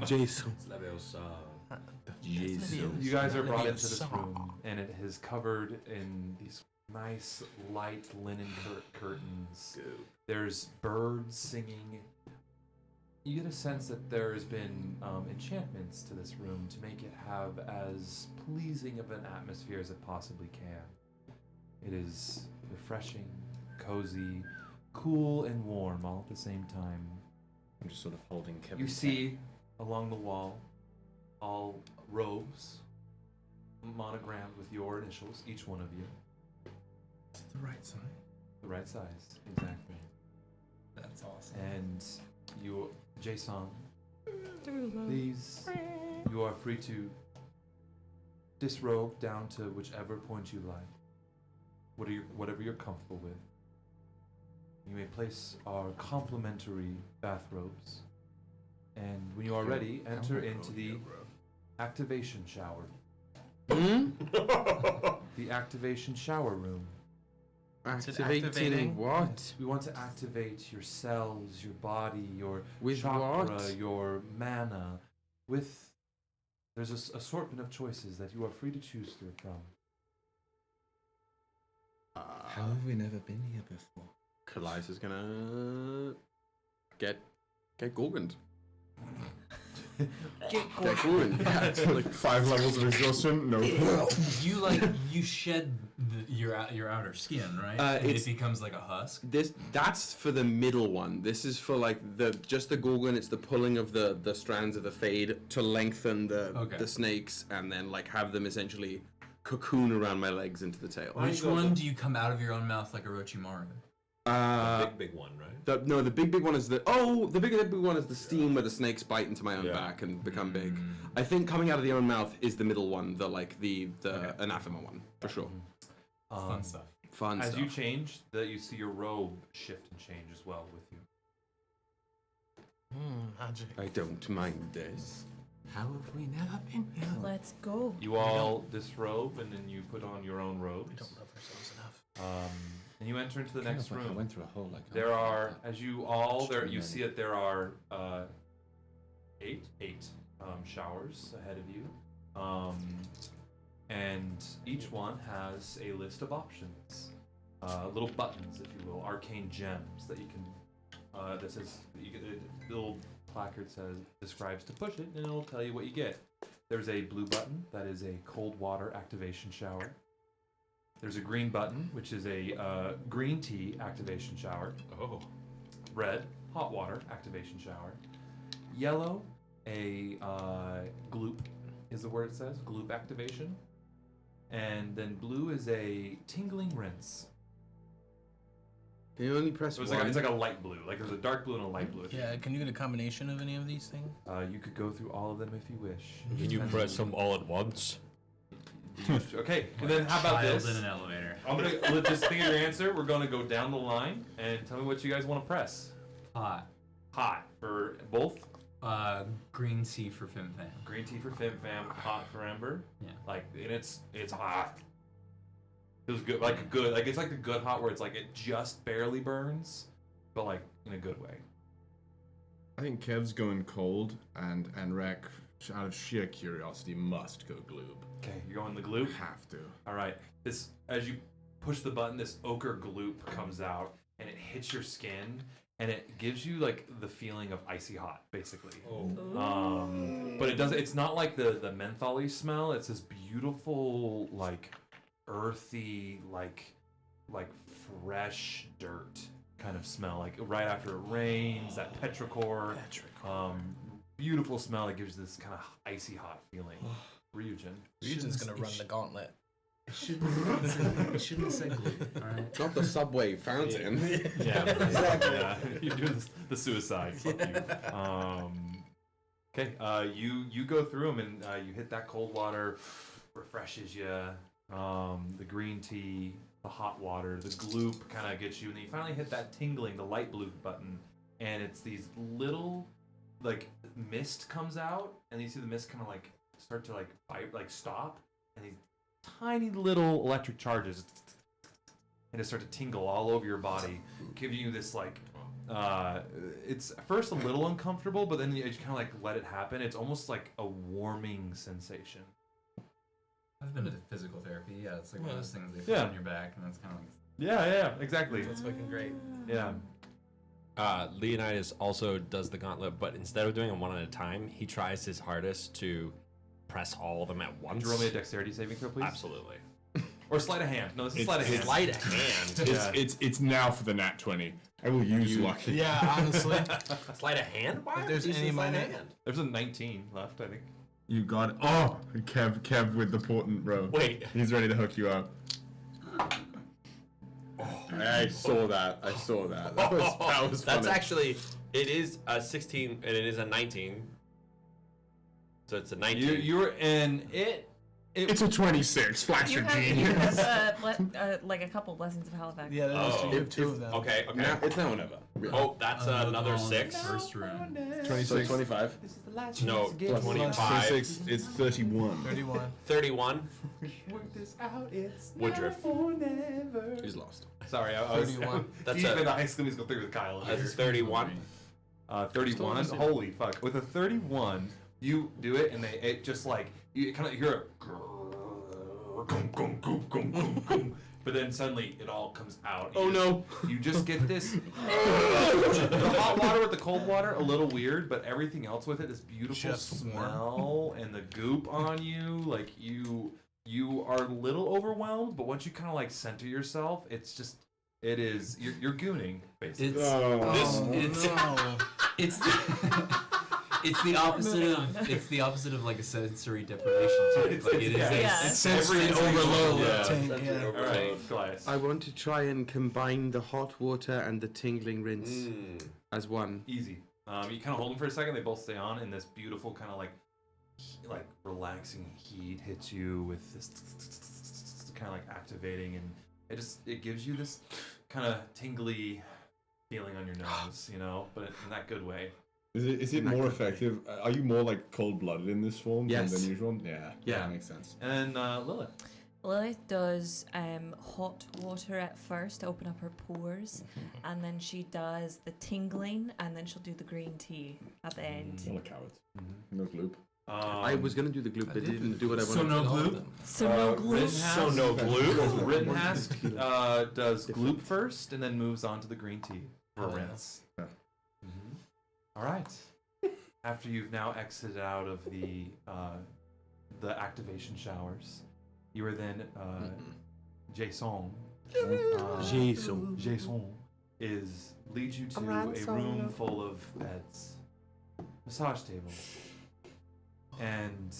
Jason. Jason. You guys are brought into this room, and it is covered in these nice light linen curtains. There's birds singing. You get a sense that there has been enchantments to this room to make it have as pleasing of an atmosphere as it possibly can. It is refreshing, cozy, cool, and warm all at the same time. I'm just sort of holding Kevin. You see along the wall all robes monogrammed with your initials, each one of you. The right side. The right size, exactly. That's awesome. And you, Jason, please, you are free to disrobe down to whichever point you like. Whatever you're comfortable with. You may place our complimentary bathrobes. And when you are ready, enter into the activation shower. The activation shower room. Activating what? We want to activate your cells, your body, your With chakra, what? your mana. There's an assortment of choices that you are free to choose from. How have we never been here before? Kalisa's gonna get gorgoned. Get gorgoned. Yeah, it's like 5 levels of exhaustion. No. You shed your outer skin, right? And It becomes like a husk. That's for the middle one. This is for like just the gorgon. It's the pulling of the strands of the fade to lengthen the snakes and then like have them essentially cocoon around my legs into the tail. Which one do you come out of your own mouth like a Orochimaru? The big one, right? The big one is the big one is the steam where the snakes bite into my own back and become big. I think coming out of the own mouth is the middle one, the anathema one for sure. Fun stuff. Fun As stuff. you change, you see your robe shift and change as well with you. Magic. I don't mind this. How have we never been here? Let's go. You all disrobe and then you put on your own robes. We don't love ourselves enough. And you enter into the Kind next of like I room. went through a whole like. There are, as you all Just there, too you many. see that there are eight showers ahead of you, and each one has a list of options, little buttons, if you will, arcane gems that you can. That says the little placard describes to push it, and it'll tell you what you get. There's a blue button that is a cold water activation shower. There's a green button, which is a green tea activation shower. Oh. Red, hot water activation shower. Yellow, a gloop is the word it says, gloop activation. And then blue is a tingling rinse. Can you only press So it's one? like a light blue. Like there's a dark blue and a light blue. Yeah, can you get a combination of any of these things? You could go through all of them if you wish. Can you press them all at once? Okay, and then how about Child this? in an elevator. I'm gonna just think of your answer. We're gonna go down the line and tell me what you guys want to press. Hot. Hot for both. Green tea for Fim Fam. Green tea for Fim Fam. Hot for Ember. Yeah. Like and it's hot. Feels good. It's like the good hot where it's like it just barely burns, but like in a good way. I think Kev's going cold, and Rek, out of sheer curiosity, must go gloob. Okay, you're going the gloop? Have to. All right. This, as you push the button, this ochre gloop comes out, and it hits your skin, and it gives you like the feeling of icy hot, basically. But it does. It's not like the mentholy smell. It's this beautiful, like earthy, like fresh dirt kind of smell, like right after it rains. That petrichor. Beautiful smell that gives this kind of icy hot feeling. Ryujin's gonna run the gauntlet. It shouldn't have said glue. All right. Not the subway fountain. Yeah, exactly. Yeah. You're doing the suicide. Fuck you. Okay, you go through them and you hit that cold water, refreshes you. The green tea, the hot water, the gloop kind of gets you, and then you finally hit that tingling, the light blue button, and it's these little like mist comes out, and you see the mist kind of like start to like stop, and these tiny little electric charges and just start to tingle all over your body, giving you this like it's at first a little uncomfortable, but then you just kind of like let it happen. It's almost like a warming sensation. I've been to physical therapy. Yeah, it's like one of those things they put on your back, and that's kind of like. Yeah, exactly. That's fucking great. Yeah. Leonidas also does the gauntlet, but instead of doing them one at a time, he tries his hardest to press all of them at once. Would you roll me a dexterity saving throw, please? Absolutely. Or sleight of hand. No, this is sleight of hand. Sleight of hand. It's now for the nat 20. I will use lucky. Yeah, honestly. Sleight of hand? Why? If there's any in my hand. There's a 19 left, I think. You got it. Oh, Kev with the portent, bro. Wait. He's ready to hook you up. I saw that. That was That's funny. actually, it is a 16 and it is a 19. So it's a 19. You're in it. It's a 26. Flash You your have, genius. like a couple lessons of Halifax. Yeah, that is true. You have two of them. Okay. Now, it's now or never. Oh, that's another 6. First round. 26. So 25. No, 25. 26. It's 31. 31. Work this out. It's Woodruff. now or never. He's lost. Sorry, I was 31. That's deep in High School Musical 3 with Kyle. That's 31. 31. Holy fuck! With a 31, you do it, and it just like you kind of hear a but then suddenly it all comes out. You just get this the hot water with the cold water, a little weird, but everything else with it, this beautiful smell and the goop on you, like you are a little overwhelmed, but once you kind of like center yourself, it's just you're gooning basically. It's the opposite of like a sensory deprivation too. Like it is It's sensory overload. All right, Goliath. I want to try and combine the hot water and the tingling rinse as one. Easy. You kind of hold them for a second. They both stay on, and this beautiful kind of like relaxing heat hits you with this kind of like activating, and it gives you this kind of tingly feeling on your nose, but in that good way. Is it more effective? Are you more like cold-blooded in this form than usual? Yeah, that makes sense. And then Lilith. Lilith does hot water at first to open up her pores, and then she does the tingling, and then she'll do the green tea at the end. Not a coward. No gloop. I was gonna do the gloop, but it didn't do what I wanted. So no gloop. So no gloop. So no gloop. Rittenhast does gloop first, and then moves on to the green tea for rinse. Yeah. All right. After you've now exited out of the activation showers, you are then Jason. Jason leads you to a room full of beds, massage table, and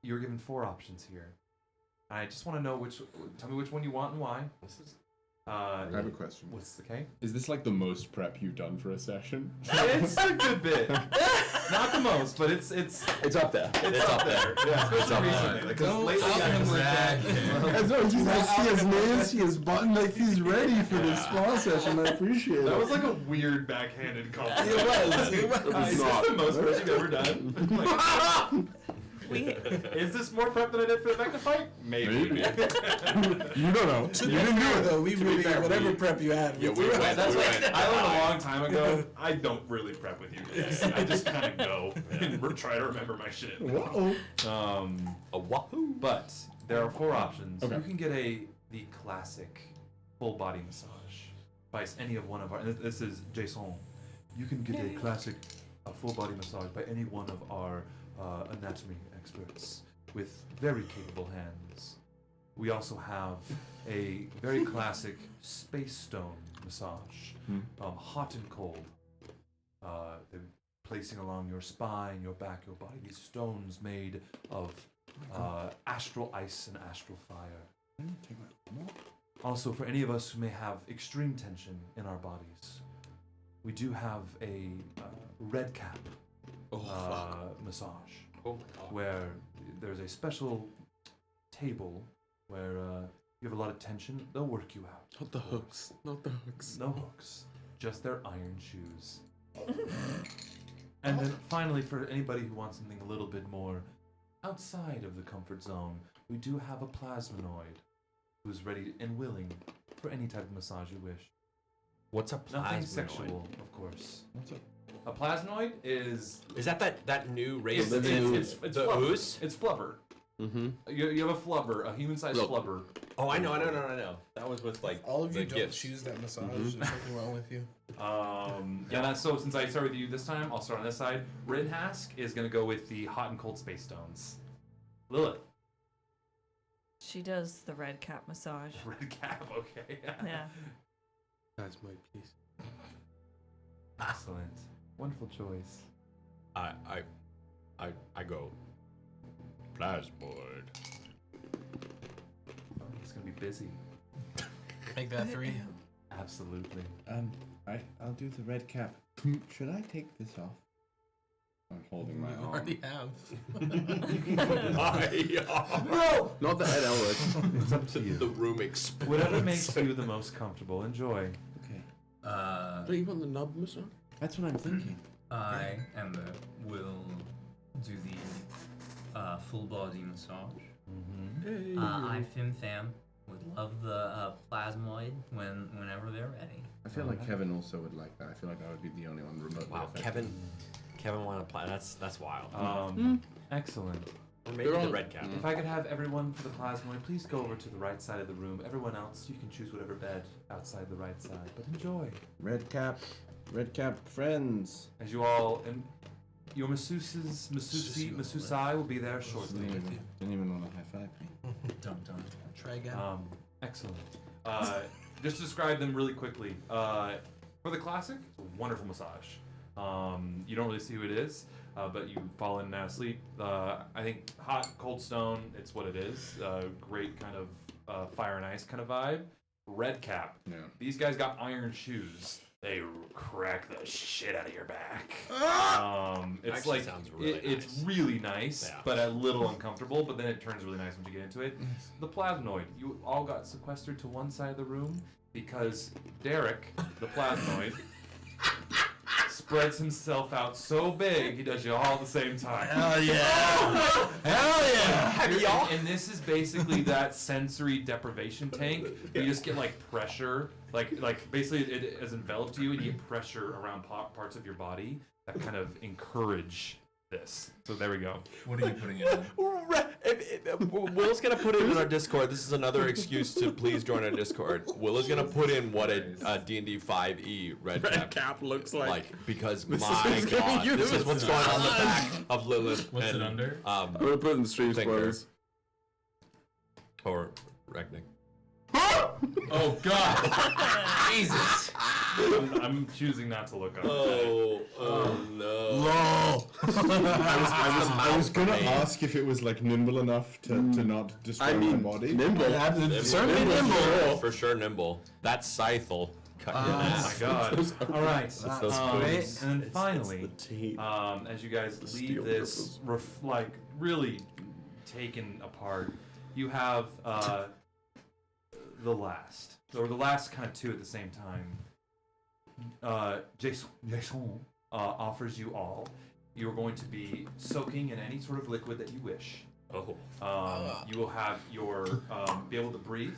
you're given 4 options here. I just want to know tell me which one you want and why. I have a question. What's the K? Is this like the most prep you've done for a session? It's a good bit. Not the most, but it's up there. It's up there. Yeah, especially recently. Because lately See his nails, see his button, like he's ready for this spa session. I appreciate it. That was like a weird backhanded compliment. It was. Is this the most prep you've ever done? Is this more prep than I did for the Vecna fight? Maybe. You don't know. To be fair, though, we really whatever prep you had. Yeah, we went. That's like I learned a long time ago. I don't really prep with you guys. I just kind of go and try to remember my shit. A wahoo. But there are 4 options. Okay. You can get the classic full body massage. by any of one of our. And this is Jason. You can get a classic full body massage by any one of our anatomy experts with very capable hands. We also have a very classic space stone massage, hot and cold. They're placing along your spine, your back, your body. These stones made of astral ice and astral fire. Also, for any of us who may have extreme tension in our bodies, we do have a red cap massage. Oh my God. Where there's a special table where you have a lot of tension. They'll work you out. Not the hooks. Not the hooks. No hooks. Just their iron shoes. And then finally, for anybody who wants something a little bit more outside of the comfort zone, we do have a plasminoid who's ready and willing for any type of massage you wish. What's a plasminoid? Nothing sexual, of course. A plasminoid is that new race? It's the flubber. ooze? It's flubber. Mm-hmm. You have a flubber, a human-sized flubber. Oh, I know. That was with like all of you the don't gifts. choose that massage. There's something wrong with you. Yeah. So since I started with you this time, I'll start on this side. Rinhask is gonna go with the hot and cold space stones. Lilith. She does the red cap massage. Red cap, okay. Yeah. That's my piece. Excellent. Wonderful choice. I go. Plasmoid. Oh, he's gonna be busy. Make that 3. Absolutely. I'll do the red cap. Should I take this off? I'm holding my arm. Already have. No! Not the head Elwood. It's up to you. The room explodes. Whatever makes you the most comfortable. Enjoy. Okay. Do you want the nub massage? That's what I'm thinking. I, Ember, will do the full body massage. Mm-hmm. I, Fim Fam, would love the plasmoid whenever they're ready. I feel like Kevin also would like that. I feel like I would be the only one remotely Wow, affected. Kevin wanted to play. That's wild. Excellent. Or maybe the red cap. If I could have everyone for the plasmoid, please go over to the right side of the room. Everyone else, you can choose whatever bed outside the right side. But enjoy. Red cap friends. As you all, and your Masusai will be there shortly. Didn't even want to high five me. Don't. Try again. Excellent. Just to describe them really quickly. For the classic, it's a wonderful massage. You don't really see who it is, but you fall in and out of sleep. I think hot, cold stone, it's what it is. Great kind of fire and ice kind of vibe. Red cap. Yeah. These guys got iron shoes. They crack the shit out of your back. It's Actually like sounds really it's nice. really nice, Yeah. but a little uncomfortable. But then it turns really nice once you get into it. The plasmoid. You all got sequestered to one side of the room because Derek, the plasmoid, spreads himself out so big he does you all at the same time. Hell yeah! Hell yeah! And this is basically that sensory deprivation tank. You just get like pressure, like basically it has enveloped you, and you get pressure around parts of your body that kind of encourage this. So there we go. What are you putting it in? Will's gonna put it in our Discord. This is another excuse to please join our Discord. Will is gonna put in what a D&D 5e red cap looks like. Because This my is giving God, you this the is what's going on the back of Lilith. What's and, it under? I'm gonna put it in the stream Thinker. spoilers. Or Regnick. Oh God! Jesus! I'm choosing not to look up. Oh no! LOL! I was gonna ask if it was like nimble enough to not destroy my body. Nimble. Certainly nimble. For sure, nimble. That scythel cut your Oh my ass. God! All right. those spoons. And then finally, as you guys leave this, really taken apart, you have the last kind of two at the same time. Jason offers you all. You're going to be soaking in any sort of liquid that you wish. Oh. You will have your be able to breathe.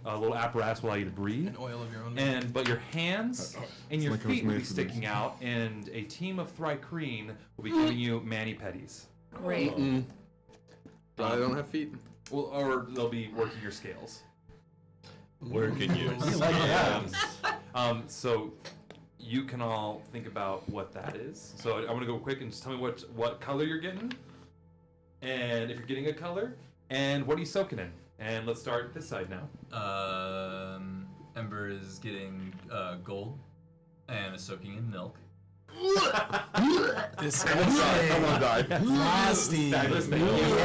A little apparatus will allow you to breathe. An oil of your own. But your hands and your like I was feet will be made for this. sticking out, and a team of Thrykreen will be giving you mani-pedis. Great. I don't have feet. Well, or they'll be working your scales. Working you. So you can all think about what that is. So I'm gonna go quick and just tell me what color you're getting, and if you're getting a color, and what are you soaking in. And let's start this side now. Ember is getting gold and is soaking in milk. Disgusting. Someone died. Nasty. Fabulous, thank you.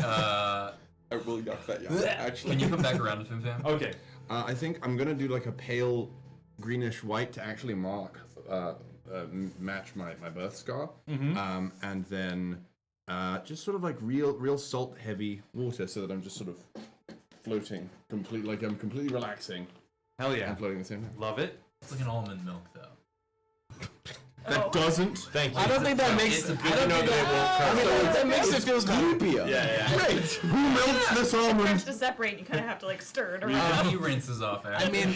I really got that, yeah. Actually. Can you come back around to Fim Fam? Okay. I think I'm gonna do like a pale greenish white to actually mark, match my birth scar, and then just sort of like real salt heavy water, so that I'm just sort of floating completely, like I'm completely relaxing. Hell yeah. And floating at the same time. Love it. It's like an almond milk, though. That doesn't. Thank you. I don't think that makes it. I don't think that makes it feels goopier. Yeah. Great. Who melts this almond? Starts to separate. You kind of have to like stir it around. He rinses off after. I mean,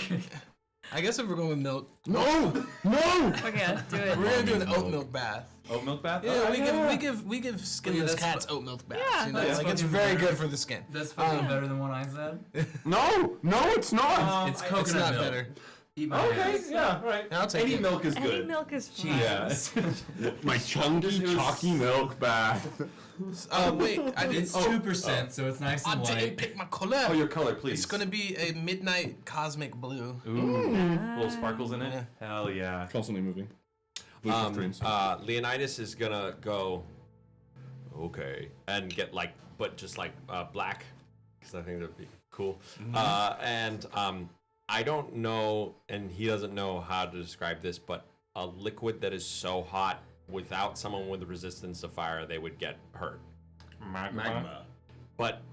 I guess if we're going with milk, No. Okay, do it. we're gonna do an oat milk bath. Oat milk bath. Yeah, Oh, we give skinless that's cats oat milk baths. Yeah. You know, That's like it's fucking very better. good for the skin. That's fucking better than what I said. No, it's not. It's coconut It's not milk. better. Eat my Okay, hands. yeah, right. I'll take Any it. milk is Any good. milk is fine. Yeah. My chunky, chalky milk bath. Wait, I did. It's 2%, so it's nice I and didn't light. pick my color. Oh, your color, please. It's gonna be a midnight cosmic blue. Ooh, little sparkles in it. Yeah. Hell yeah. Constantly moving. Blue dreams. Leonidas is gonna go. Okay, and get like, but just like black, because I think that'd be cool. And I don't know, and he doesn't know how to describe this, but a liquid that is so hot, without someone with resistance to fire, they would get hurt. Magma. But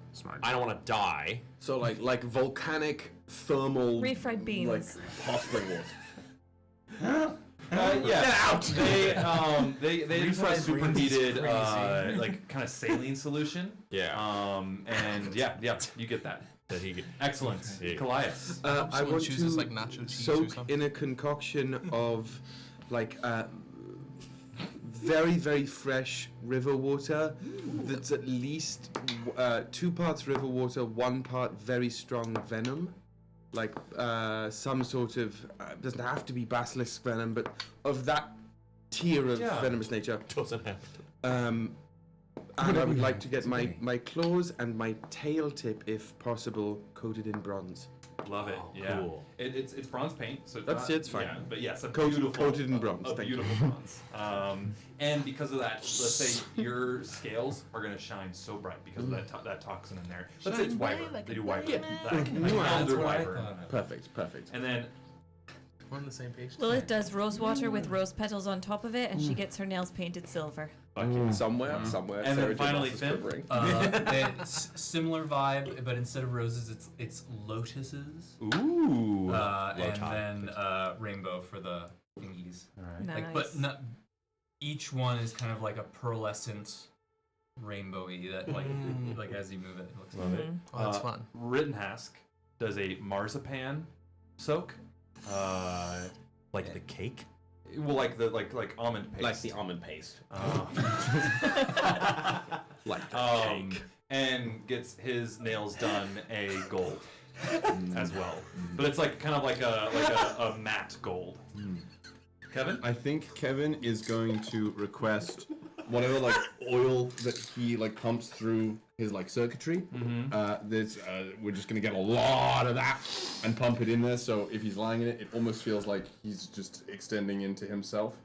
I don't want to die. So like volcanic thermal. Refried beans. Like hot spring water. Yeah. Get out! They just have Refried superheated, beans is crazy. like kind of saline solution. Yeah. And yeah, you get that. That he get. Excellent. Callias. I Someone want chooses to like nacho cheese or soak something. in a concoction of like very, very fresh river water that's at least 2 parts river water, 1 part very strong venom. Like some sort of, doesn't have to be basilisk venom, but of that tier of venomous nature. Doesn't have to. And I would like to get my claws and my tail tip, if possible, coated in bronze. Love it. Yeah. Cool. It's bronze paint, so it's That's not, it's fine. Yeah, but yes, a Coated beautiful in bronze, A thank you. beautiful bronze. And because of that, let's say your scales are gonna shine so bright because of that toxin in there. Let's say it's wyvern. They do wyvern. Like elder wyvern. Perfect. And then We're on the same page. Lilith does rose water with rose petals on top of it, and she gets her nails painted silver. Somewhere. And Sarah then J. finally, Moss is Finn. quivering. It's similar vibe, but instead of roses, it's lotuses. Ooh. And then rainbow for the thingies. All right. Nice. Like, but not each one is kind of like a pearlescent rainbowy that like as you move it, it looks Love it. Oh, that's fun. Rittenhask does a marzipan soak. Like the cake? Well, like the like almond paste. Like the almond paste. Like cake. And gets his nails done a gold as well. But it's like kind of like a matte gold. Kevin? I think Kevin is going to request whatever like oil that he like pumps through his like circuitry. We're just gonna get a lot of that and pump it in there. So if he's lying in it, it almost feels like he's just extending into himself.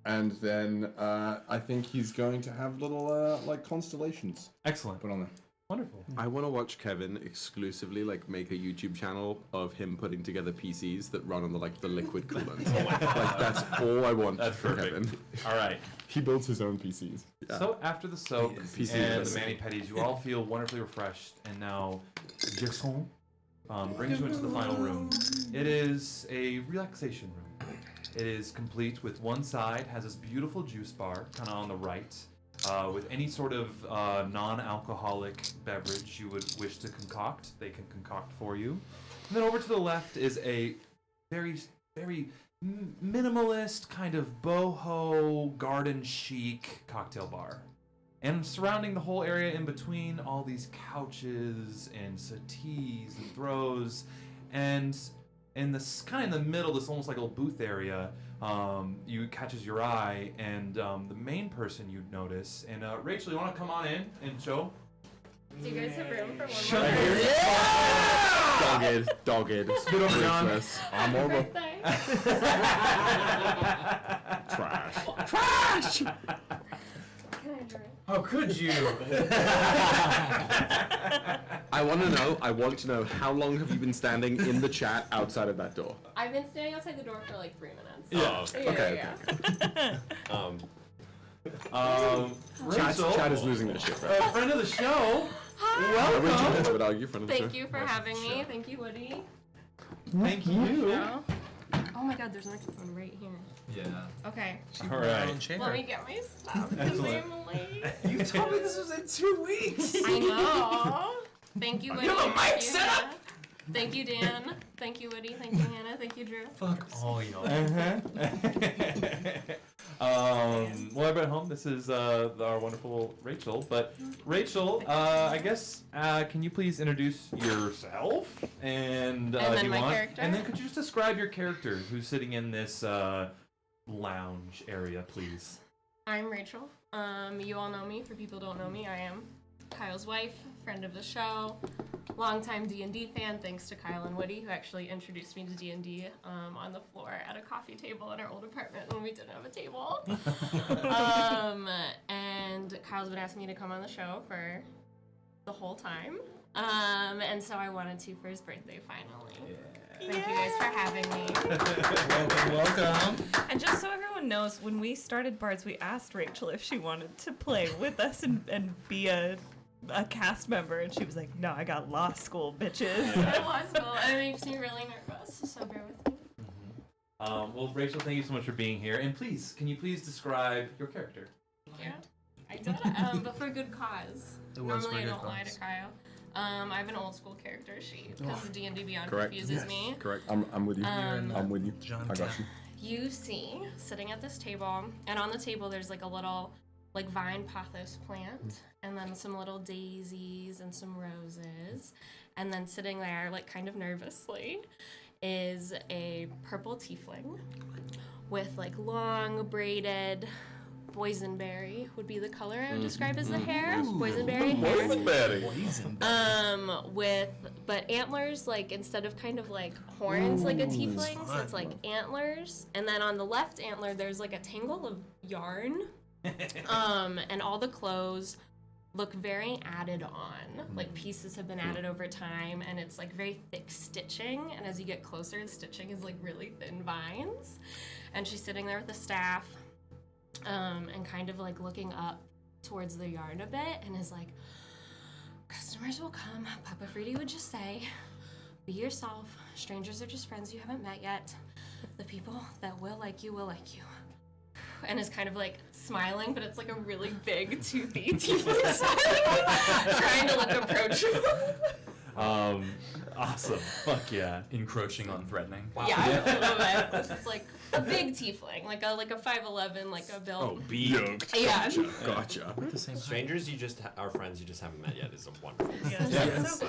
And then I think he's going to have little like constellations. Excellent. Put on there. Wonderful. I want to watch Kevin exclusively like make a YouTube channel of him putting together PCs that run on the liquid coolant. Like that's all I want That's for perfect. Kevin. All right. He builds his own PCs. Yeah. So after the soak PC and is the mani-pedis, you all feel wonderfully refreshed, and now Jason brings you into the final room. It is a relaxation room. It is complete with one side has this beautiful juice bar, kind of on the right, with any sort of non-alcoholic beverage you would wish to concoct. They can concoct for you. And then over to the left is a very, very minimalist, kind of boho, garden chic cocktail bar. And surrounding the whole area in between, all these couches and settees and throws. And in this kind of in the middle, this almost like a little booth area, you catches your eye, and the main person you'd notice. And Rachel, you want to come on in and show? Do you guys have room for one Shut more? Dogged. Spit over John. Ruthless. I'm over. Trash. Trash! Can I drink? How could you? I want to know how long have you been standing in the chat outside of that door? I've been standing outside the door for like 3 minutes. Yeah. Okay. Rachel, Chat is losing their shit right now. friend of the show. Hi. Welcome. I would argue friend of the show. Thank you for having me. Thank you, Woody. Thank you. Yeah. Oh my god, there's a microphone right here. Yeah. Okay. All right. Let me get my stuff because I'm late. You told me this was in 2 weeks. I know. Thank you, Woody. You have a mic Thank you, set up? Hannah. Thank you, Dan. Thank you, Woody. Thank you, Hannah. Thank you, Drew. Fuck all y'all. Well, everybody at home, this is our wonderful Rachel. But Rachel, I guess, can you please introduce yourself and then if you my want, character? and then could you just describe your character who's sitting in this lounge area, please? I'm Rachel. You all know me. For people who don't know me, I am Kyle's wife, friend of the show, longtime D&D fan, thanks to Kyle and Woody, who actually introduced me to D&D on the floor at a coffee table in our old apartment when we didn't have a table. And Kyle's been asking me to come on the show for the whole time. And so I wanted to for his birthday finally. Thank you guys for having me. Welcome. And just so everyone knows, when we started Bards, we asked Rachel if she wanted to play with us and be a cast member, and she was like, "No, I got law school, bitches." It was cool. It makes me really nervous, so bear with me. Well, Rachel, thank you so much for being here. And please, can you please describe your character? Yeah, I did. But for good cause. It was Normally for I good don't lie cause. to Kyle. I have an old school character sheet because the D&D Beyond Correct. confuses me. Correct. I'm with you. I'm with you. John I got you. You see, sitting at this table, and on the table there's like a little like vine pothos plant, and then some little daisies and some roses, and then sitting there like kind of nervously is a purple tiefling with like long braided boysenberry would be the color I would describe as the hair. Boysenberry hair. But antlers, like instead of kind of like horns like a tiefling, so it's like antlers. And then on the left antler there's like a tangle of yarn. And all the clothes look very added on. Like pieces have been added over time, and it's like very thick stitching, and as you get closer the stitching is like really thin vines. And she's sitting there with the staff. And kind of like looking up towards the yarn a bit, and is like, customers will come. Papa Fruity would just say, be yourself. Strangers are just friends you haven't met yet. The people that will like you will like you. And is kind of like smiling, but it's like a really big toothy tiefling smile, trying to look approachable. Awesome. Fuck yeah. Encroaching on threatening. Wow. Yeah, a little bit. It's like a big tiefling, like a 5'11", like a build. Oh, big. Yeah. Gotcha. Strangers you just are friends you just haven't met yet is a wonderful. Yes.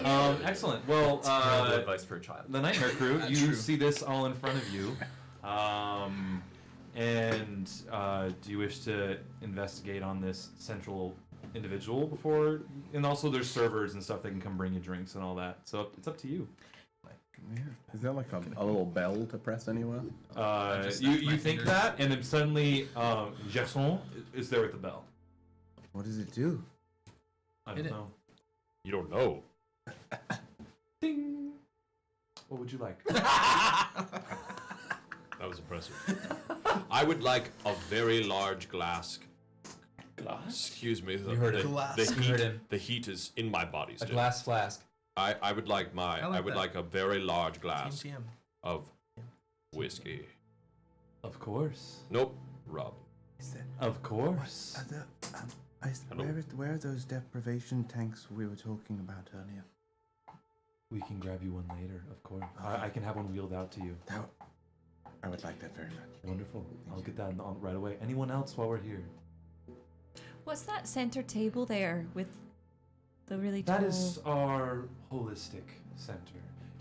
Excellent. Well, terrible advice for a child. The Nightmare Krew, you see this all in front of you. And do you wish to investigate on this central individual before? And also there's servers and stuff that can come bring you drinks and all that. So it's up to you. Is there like a little bell to press anywhere? You think that, and then suddenly Jason is there with the bell. What does it do? I don't know. You don't know. Ding. What would you like? That was impressive. I would like a very large glass. Excuse me. You heard it. Glass. The You heat, heard him. the heat is in my body still. A glass flask. I would like I would that. like a very large glass TM. of whiskey. Of course. Nope. Rum. Of course. Where are those deprivation tanks we were talking about earlier? We can grab you one later, of course. I can have one wheeled out to you. I would like that very much. Wonderful. I'll get that on right away. Anyone else while we're here? What's that center table there with the really tall... That is our holistic center.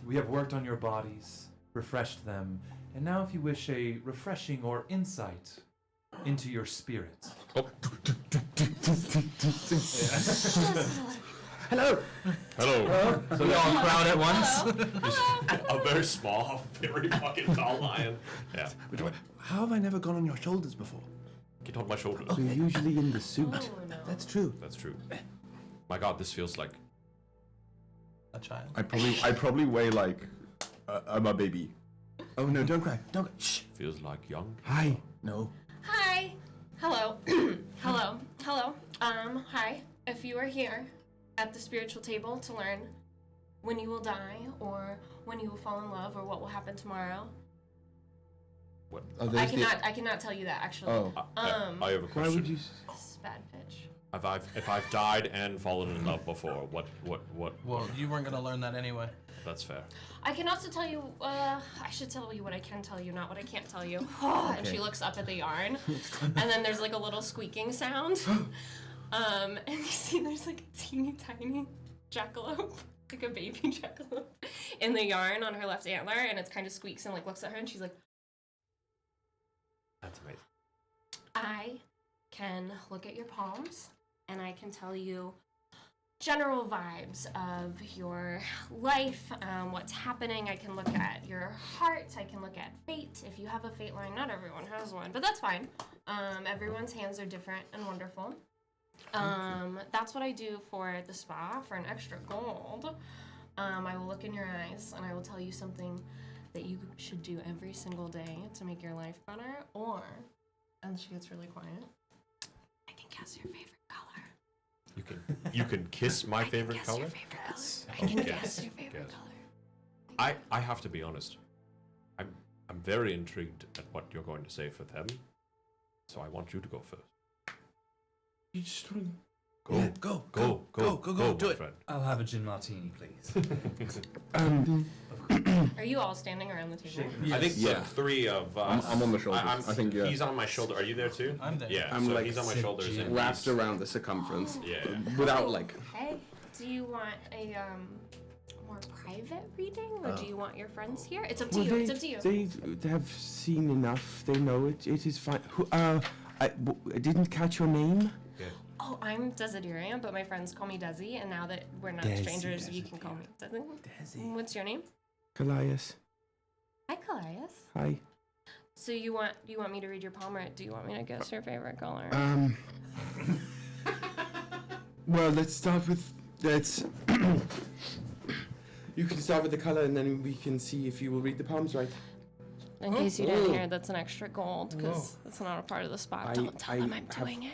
We have worked on your bodies. refreshed them, and now if you wish a refreshing or insight into your spirit. Hello. Hello. So we all crowd at once. A very small, very fucking tall lion. Yeah. How have I never gone on your shoulders before? Get on my shoulders. So you're usually in the suit. That's true. That's true. My God, this feels like a child. I probably weigh like I'm a baby. Oh no! Don't cry. Don't. Shh. Feels like young. Hi. No. Hi. Hello. Hello. Hello. Hi. If you are here at the spiritual table to learn when you will die or when you will fall in love or what will happen tomorrow. What? I cannot tell you that actually. Oh. I have a question. Why would you? It's bad pitch. If I've died and fallen in love before, what? Well, you weren't gonna learn that anyway. That's fair. I can also tell you, I should tell you what I can tell you, not what I can't tell you. And she looks up at the yarn, and then there's like a little squeaking sound. And you see there's like a teeny tiny jackalope, like a baby jackalope, in the yarn on her left antler, and it kind of squeaks and like looks at her, and she's like, That's amazing. I can look at your palms, and I can tell you general vibes of your life, what's happening. I can look at your heart. I can look at fate. If you have a fate line, not everyone has one, but that's fine. Everyone's hands are different and wonderful. That's what I do for the spa for an extra gold. I will look in your eyes and I will tell you something that you should do every single day to make your life better, or, and she gets really quiet, I can guess your favorite color. You can kiss my favorite color? I can guess your favorite color. I have to be honest. I'm very intrigued at what you're going to say for them. So I want you to go first. You just want Go. Yeah, Go, do my it. friend. I'll have a gin martini, please. Are you all standing around the table? I think the three of us. I'm on the shoulders. I think yeah. He's on my shoulder. Are you there too? I'm there. Yeah, I'm so like he's on my shoulders. And wrapped around the circumference. Yeah. Without like. Okay. Do you want a more private reading, or do you want your friends here? It's up to you. It's up to you. They have seen enough. They know it. It is fine. I didn't catch your name. Yeah. Oh, I'm Desideria, but my friends call me Desi, and now that we're not strangers, you can call me Desi. Desi. What's your name? Callias. Hi, Callias. Hi. So do you want me to read your palm, or do you want me to guess your favorite color? Well, let's start with you can start with the color, and then we can see if you will read the palms right. In case you didn't hear, that's an extra gold, because that's not a part of the spot. Don't tell them I'm doing it.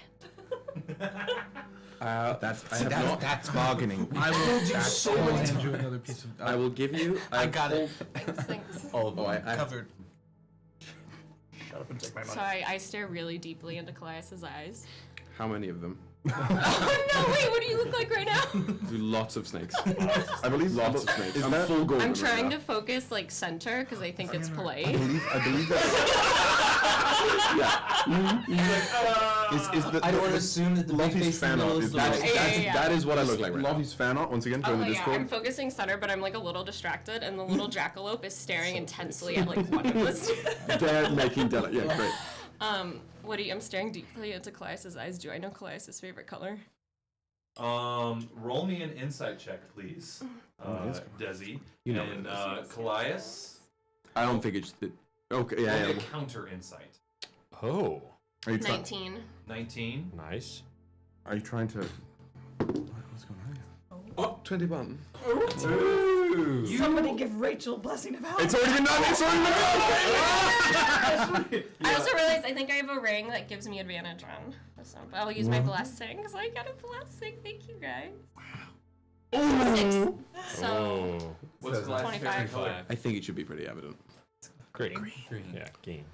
That's bargaining. I will do so many you another piece of. I will give you. I got it. Thanks. All of them. I Covered. Shut up and take my money. So I stare really deeply into Callias's eyes. How many of them? Oh no! Wait, what do you look like right now? Lots of snakes. I believe Lots of snakes. I'm that- full golden. I'm right trying now. to focus like center because I think it's polite. I believe that. Is the I don't want to assume that the big Lottie's face in fan the art middle is is the that's, right. Yeah. that is what I look like right Lottie's fan art once again Oh from the yeah, Discord. I'm focusing center, but I'm like a little distracted, and the little jackalope is staring intensely at like one of the. They're making yeah, great. I'm staring deeply into Callias's eyes. Do I know Callias's favorite color? Roll me an insight check, please, Desi. You know and what it Callias. I don't think it's. Okay, yeah, Roll me yeah. a counter insight. Oh. Are you 19. 19. Nice. Are you trying to? What's going on here? Oh, 21. Somebody give Rachel a blessing of health. It's already been done. It's already been done. I also realized I think I have a ring that gives me advantage on this one, but I'll use my blessing because I got a blessing. Thank you guys. Wow. 6. So. What's Callias' favorite 25. color? I think it should be pretty evident. Green. Yeah, green.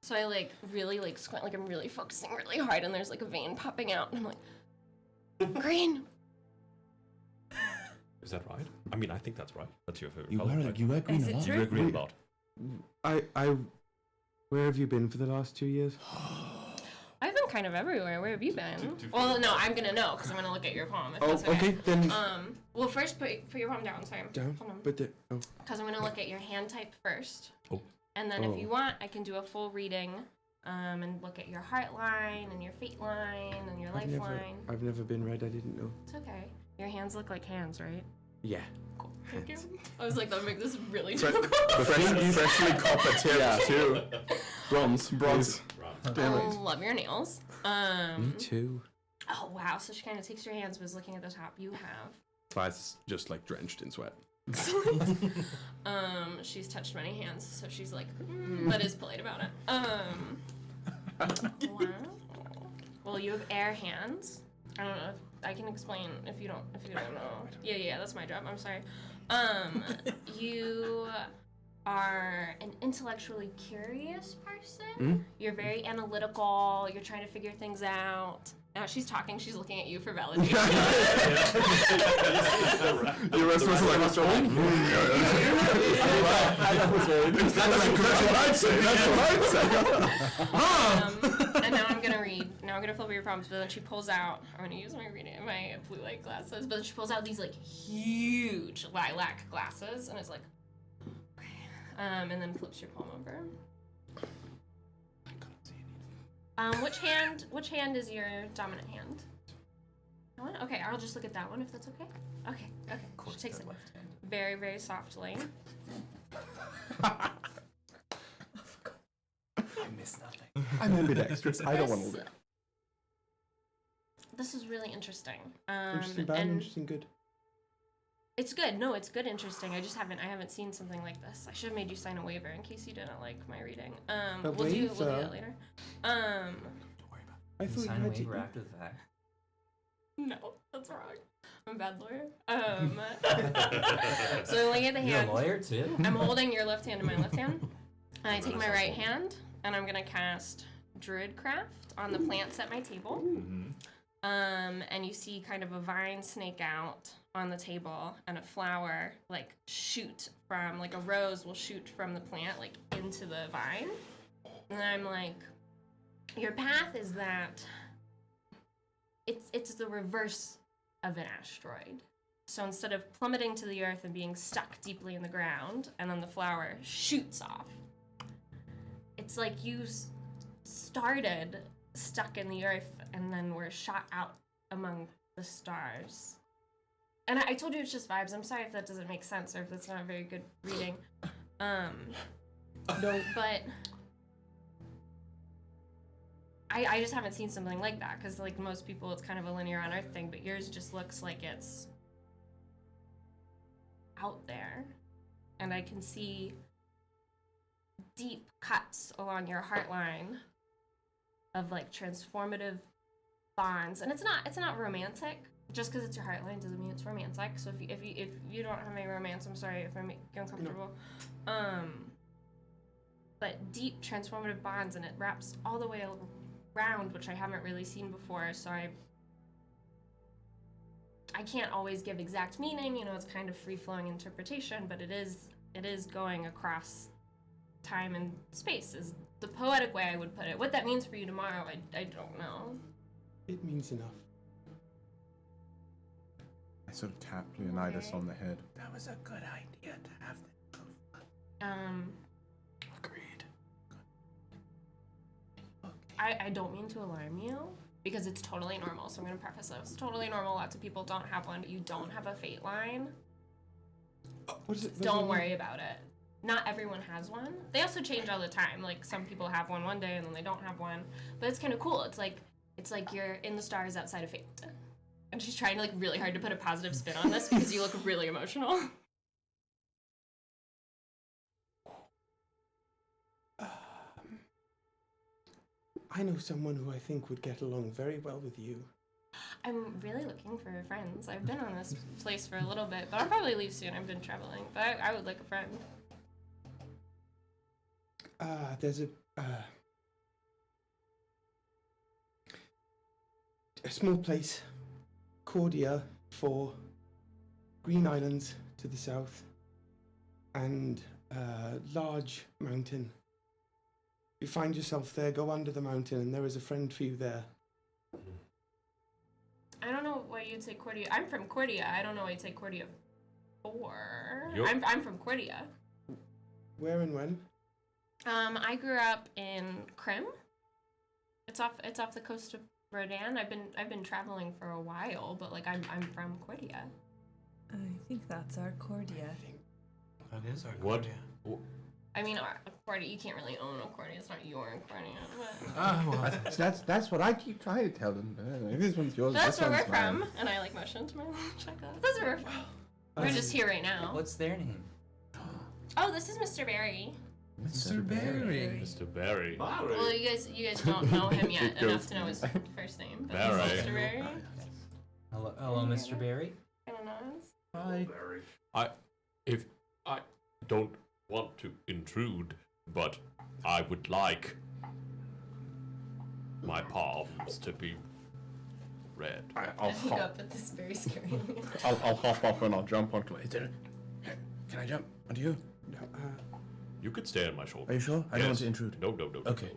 So I like really like squint, like I'm really focusing really hard, and there's like a vein popping out, and I'm like, green. Is that right? I mean, I think that's right. That's your favorite You color. wear right? you wear green Is a it lot. true? You wear green a lot. I. Where have you been for the last 2 years? I I've been kind of everywhere. Where have you been? Well, no, I'm gonna know because I'm gonna look at your palm. If that's okay, then. Well, first put your palm down. Sorry. Down. Hold on. But the. Oh. Because I'm gonna look at your hand type first. Oh. And then if you want, I can do a full reading, and look at your heart line and your fate line and your lifeline. I've never been read. I didn't know. It's okay. Your hands look like hands, right? Yeah. Cool. Thank you. I was like, that would make this really Fre- difficult. freshly copper tips too. Bronze. I love your nails. Me too. Oh wow! So she kind of takes your hands, was looking at the top. You have. Slide's just like drenched in sweat. She's touched many hands, so she's like, but is polite about it. Wow. Well, you have air hands. I don't know if I can explain if you don't know. Yeah, that's my job. I'm sorry. You are an intellectually curious person. You're very analytical. You're trying to figure things out. Now she's talking. She's looking at you for validation. The rest was like, what's wrong? And now I'm gonna read. Now I'm gonna flip your prompts. But then she pulls out. I'm gonna use my blue light glasses. But then she pulls out these like huge lilac glasses, and it's like, and then flips your palm over. Which hand is your dominant hand? That one? Okay, I'll just look at that one if that's okay. Okay. Cool. She takes it very, very softly. I missed nothing. I'm ambidextrous. I don't want to do that. This is really interesting. Interesting bad, interesting good. It's good. No, it's good. Interesting. I haven't seen something like this. I should have made you sign a waiver in case you didn't like my reading. We'll do that later. Don't worry about it. I thought sign you a had waiver to. after the fact. No, that's wrong. I'm a bad lawyer. So I'm looking at the hand. You're a lawyer too? I'm holding your left hand in my left hand, and I take my right hand, and I'm gonna cast Druidcraft on the plants at my table. And you see kind of a vine snake out on the table, and a flower like shoot from, like a rose will shoot from the plant like into the vine. And I'm like, your path is that it's the reverse of an asteroid. So instead of plummeting to the earth and being stuck deeply in the ground, and then the flower shoots off, it's like you started stuck in the earth and then were shot out among the stars. And I told you it's just vibes. I'm sorry if that doesn't make sense or if that's not a very good reading. No. But I just haven't seen something like that, because like most people it's kind of a linear on earth thing, but yours just looks like it's out there. And I can see deep cuts along your heart line of like transformative bonds. And it's not romantic. Just because it's your heart line doesn't mean it's romantic. So if you don't have any romance, I'm sorry if I make you uncomfortable. But deep transformative bonds, and it wraps all the way around, which I haven't really seen before. So I can't always give exact meaning. You know, it's kind of free-flowing interpretation, but it is going across time and space is the poetic way I would put it. What that means for you tomorrow, I don't know. It means enough. I sort of tap Leonidas on the head. That was a good idea to have that. Agreed. I don't mean to alarm you, because it's totally normal. So I'm going to preface this. It's totally normal. Lots of people don't have one, but you don't have a fate line. What is it? Don't worry about it. Not everyone has one. They also change all the time. Like some people have one day and then they don't have one. But it's kind of cool. It's like you're in the stars outside of fate. And she's trying like really hard to put a positive spin on this because you look really emotional. I know someone who I think would get along very well with you. I'm really looking for friends. I've been on this place for a little bit, but I'll probably leave soon. I've been traveling, but I would like a friend. There's a small place, Cordia, for green islands to the south, and a large mountain you find yourself there, go under the mountain, and there is a friend for you there. I don't know why you'd say Cordia. I'm from Cordia. I don't know why you'd say Cordia for. You're- I'm from Cordia. Where and when? I grew up in Krim. It's off the coast of Rodan. I've been traveling for a while, but like I'm from Cordia. I think that's our Cordia. That is our What? Cordia. I mean, Cordia. You can't really own a Cordia. It's not your Cordia. But That's what I keep trying to tell them. This one's yours. that's this where we're one's mine. from, and I like motion to my check that. That's where we're from. We're just here right now. What's their name? Oh, this is Mr. Barry. Mr. Barry. Mr. Barry. Well, you guys don't know him yet enough to know his first name. But Barry. Mr. Barry. Hello, Mr. Barry. Kind of nice. Hi. If I don't want to intrude, but I would like my palms to be red. I'll I look up at this very scary. I'll hop off and I'll jump onto it. Can I jump onto you? You could stay on my shoulder. Are you sure? I don't want to intrude. No. Okay.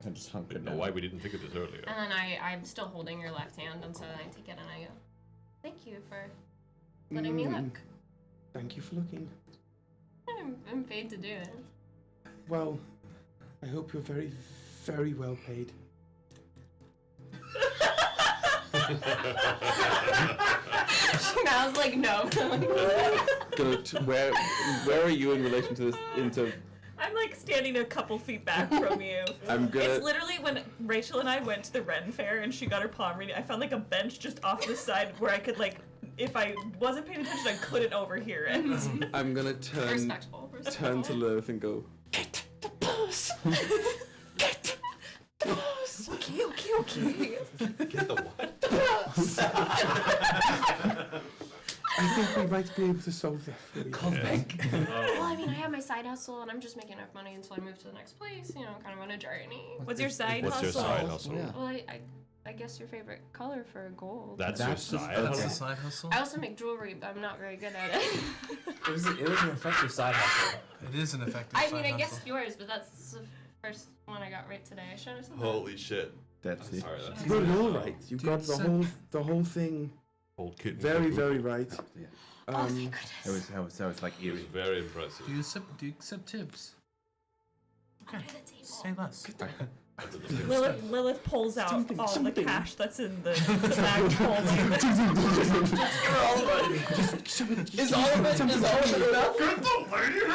I just hunkered Didn't know down. why we didn't think of this earlier. And then I'm still holding your left hand, and so then I take it and I go, "Thank you for letting me look. Thank you for looking. I'm paid to do it." Well, I hope you're very, very well paid. I was like, no. Where are you in relation to this? Into I'm like standing a couple feet back from you. It's literally when Rachel and I went to the Ren Fair and she got her palm reading, I found like a bench just off the side where I could like, if I wasn't paying attention, I couldn't overhear it. I'm gonna turn to Lilith and go. Get the bus. Okay. Get the what? I think we might be able to solve that for you. Well, I mean, I have my side hustle, and I'm just making enough money until I move to the next place. You know, kind of on a journey. What's your side What's hustle? your side hustle? Yeah. Well, I guess your favorite color for gold. That's your side That's hustle? the side hustle. I also make jewelry, but I'm not very good at it. It was an effective side hustle. It is an effective I side mean, I hustle. guessed yours, but that's the first one I got right today. I should have said that. Holy shit. That's it. Sorry, that's You got it all right. You got the whole thing Old kid. very, very right. Oh, thank goodness. That was like It was eerie. very impressive. Do you accept tips? Okay. Say less. Lilith pulls out all the cash that's in the bag holding. Is all of it enough?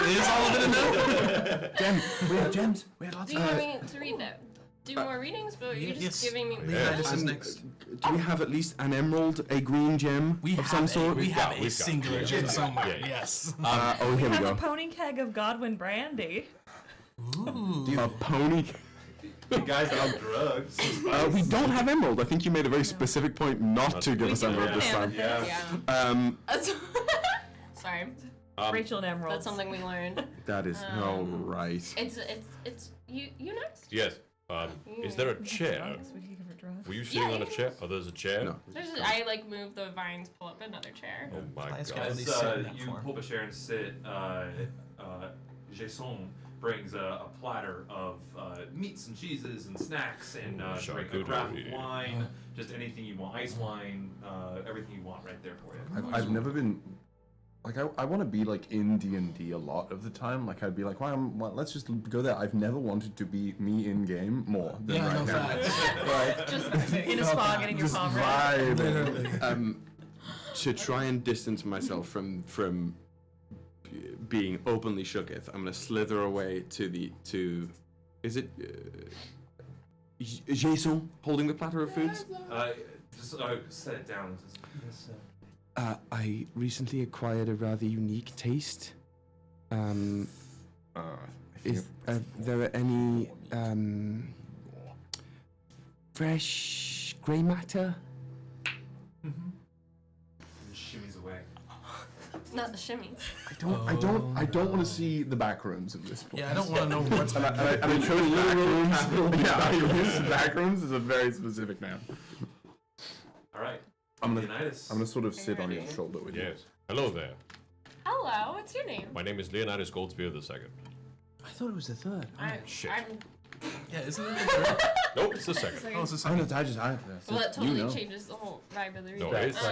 Is all of it enough? Gems. We have gems. We have lots Do you want me to read that? Do more readings, but you're just yes. giving me. This is next. Do we have at least an emerald, a green gem of some sort? We have a We've got singular it. gem Yeah. somewhere. Yeah. Yes. Oh, here We we have go. a pony keg of Godwin brandy. Ooh. A pony. You guys are on drugs. We don't have emerald. I think you made a very specific point not to give us emerald this time. Yeah. Sorry. Rachel and Emerald. That's something we learned. That is all right. It's you next. Yes. Is there a chair? Were you sitting on a chair? Oh, there's a chair? No. I like move the vines, pull up another chair. Oh my Nice god. guy. As At least sit in that you form. pull up a chair and sit, Jason brings a platter of meats and cheeses and snacks and drink a craft Charcuterie. wine, just anything you want, ice wine, everything you want right there for you. I've never been like I want to be like in D&D a lot of the time. Like I'd be like, well, let's just go there. I've never wanted to be me in game more than Yeah, right no now. facts. Just in a spa getting your Just palm read. vibing. To try and distance myself from being openly shooketh, I'm gonna slither away to is it Jason holding the platter of foods? Just set it down. Just, I recently acquired a rather unique taste. Is there any fresh grey matter? shimmies away. Not the shimmies. I don't want to see the back rooms at this point. Yeah, I don't want to know what's And I chose back rooms. Yeah, I chose back rooms is a very specific name. All right. I'm gonna Leonidas. sort of sit on your shoulder with you. Yes. Hello there. Hello, what's your name? My name is Leonidas Goldspear II. I thought it was the third. Shit. Yeah, isn't it the third? Nope, it's the second. Oh, it's the I second. know, I just Well, that totally changes the whole vibe of the No, region. it's the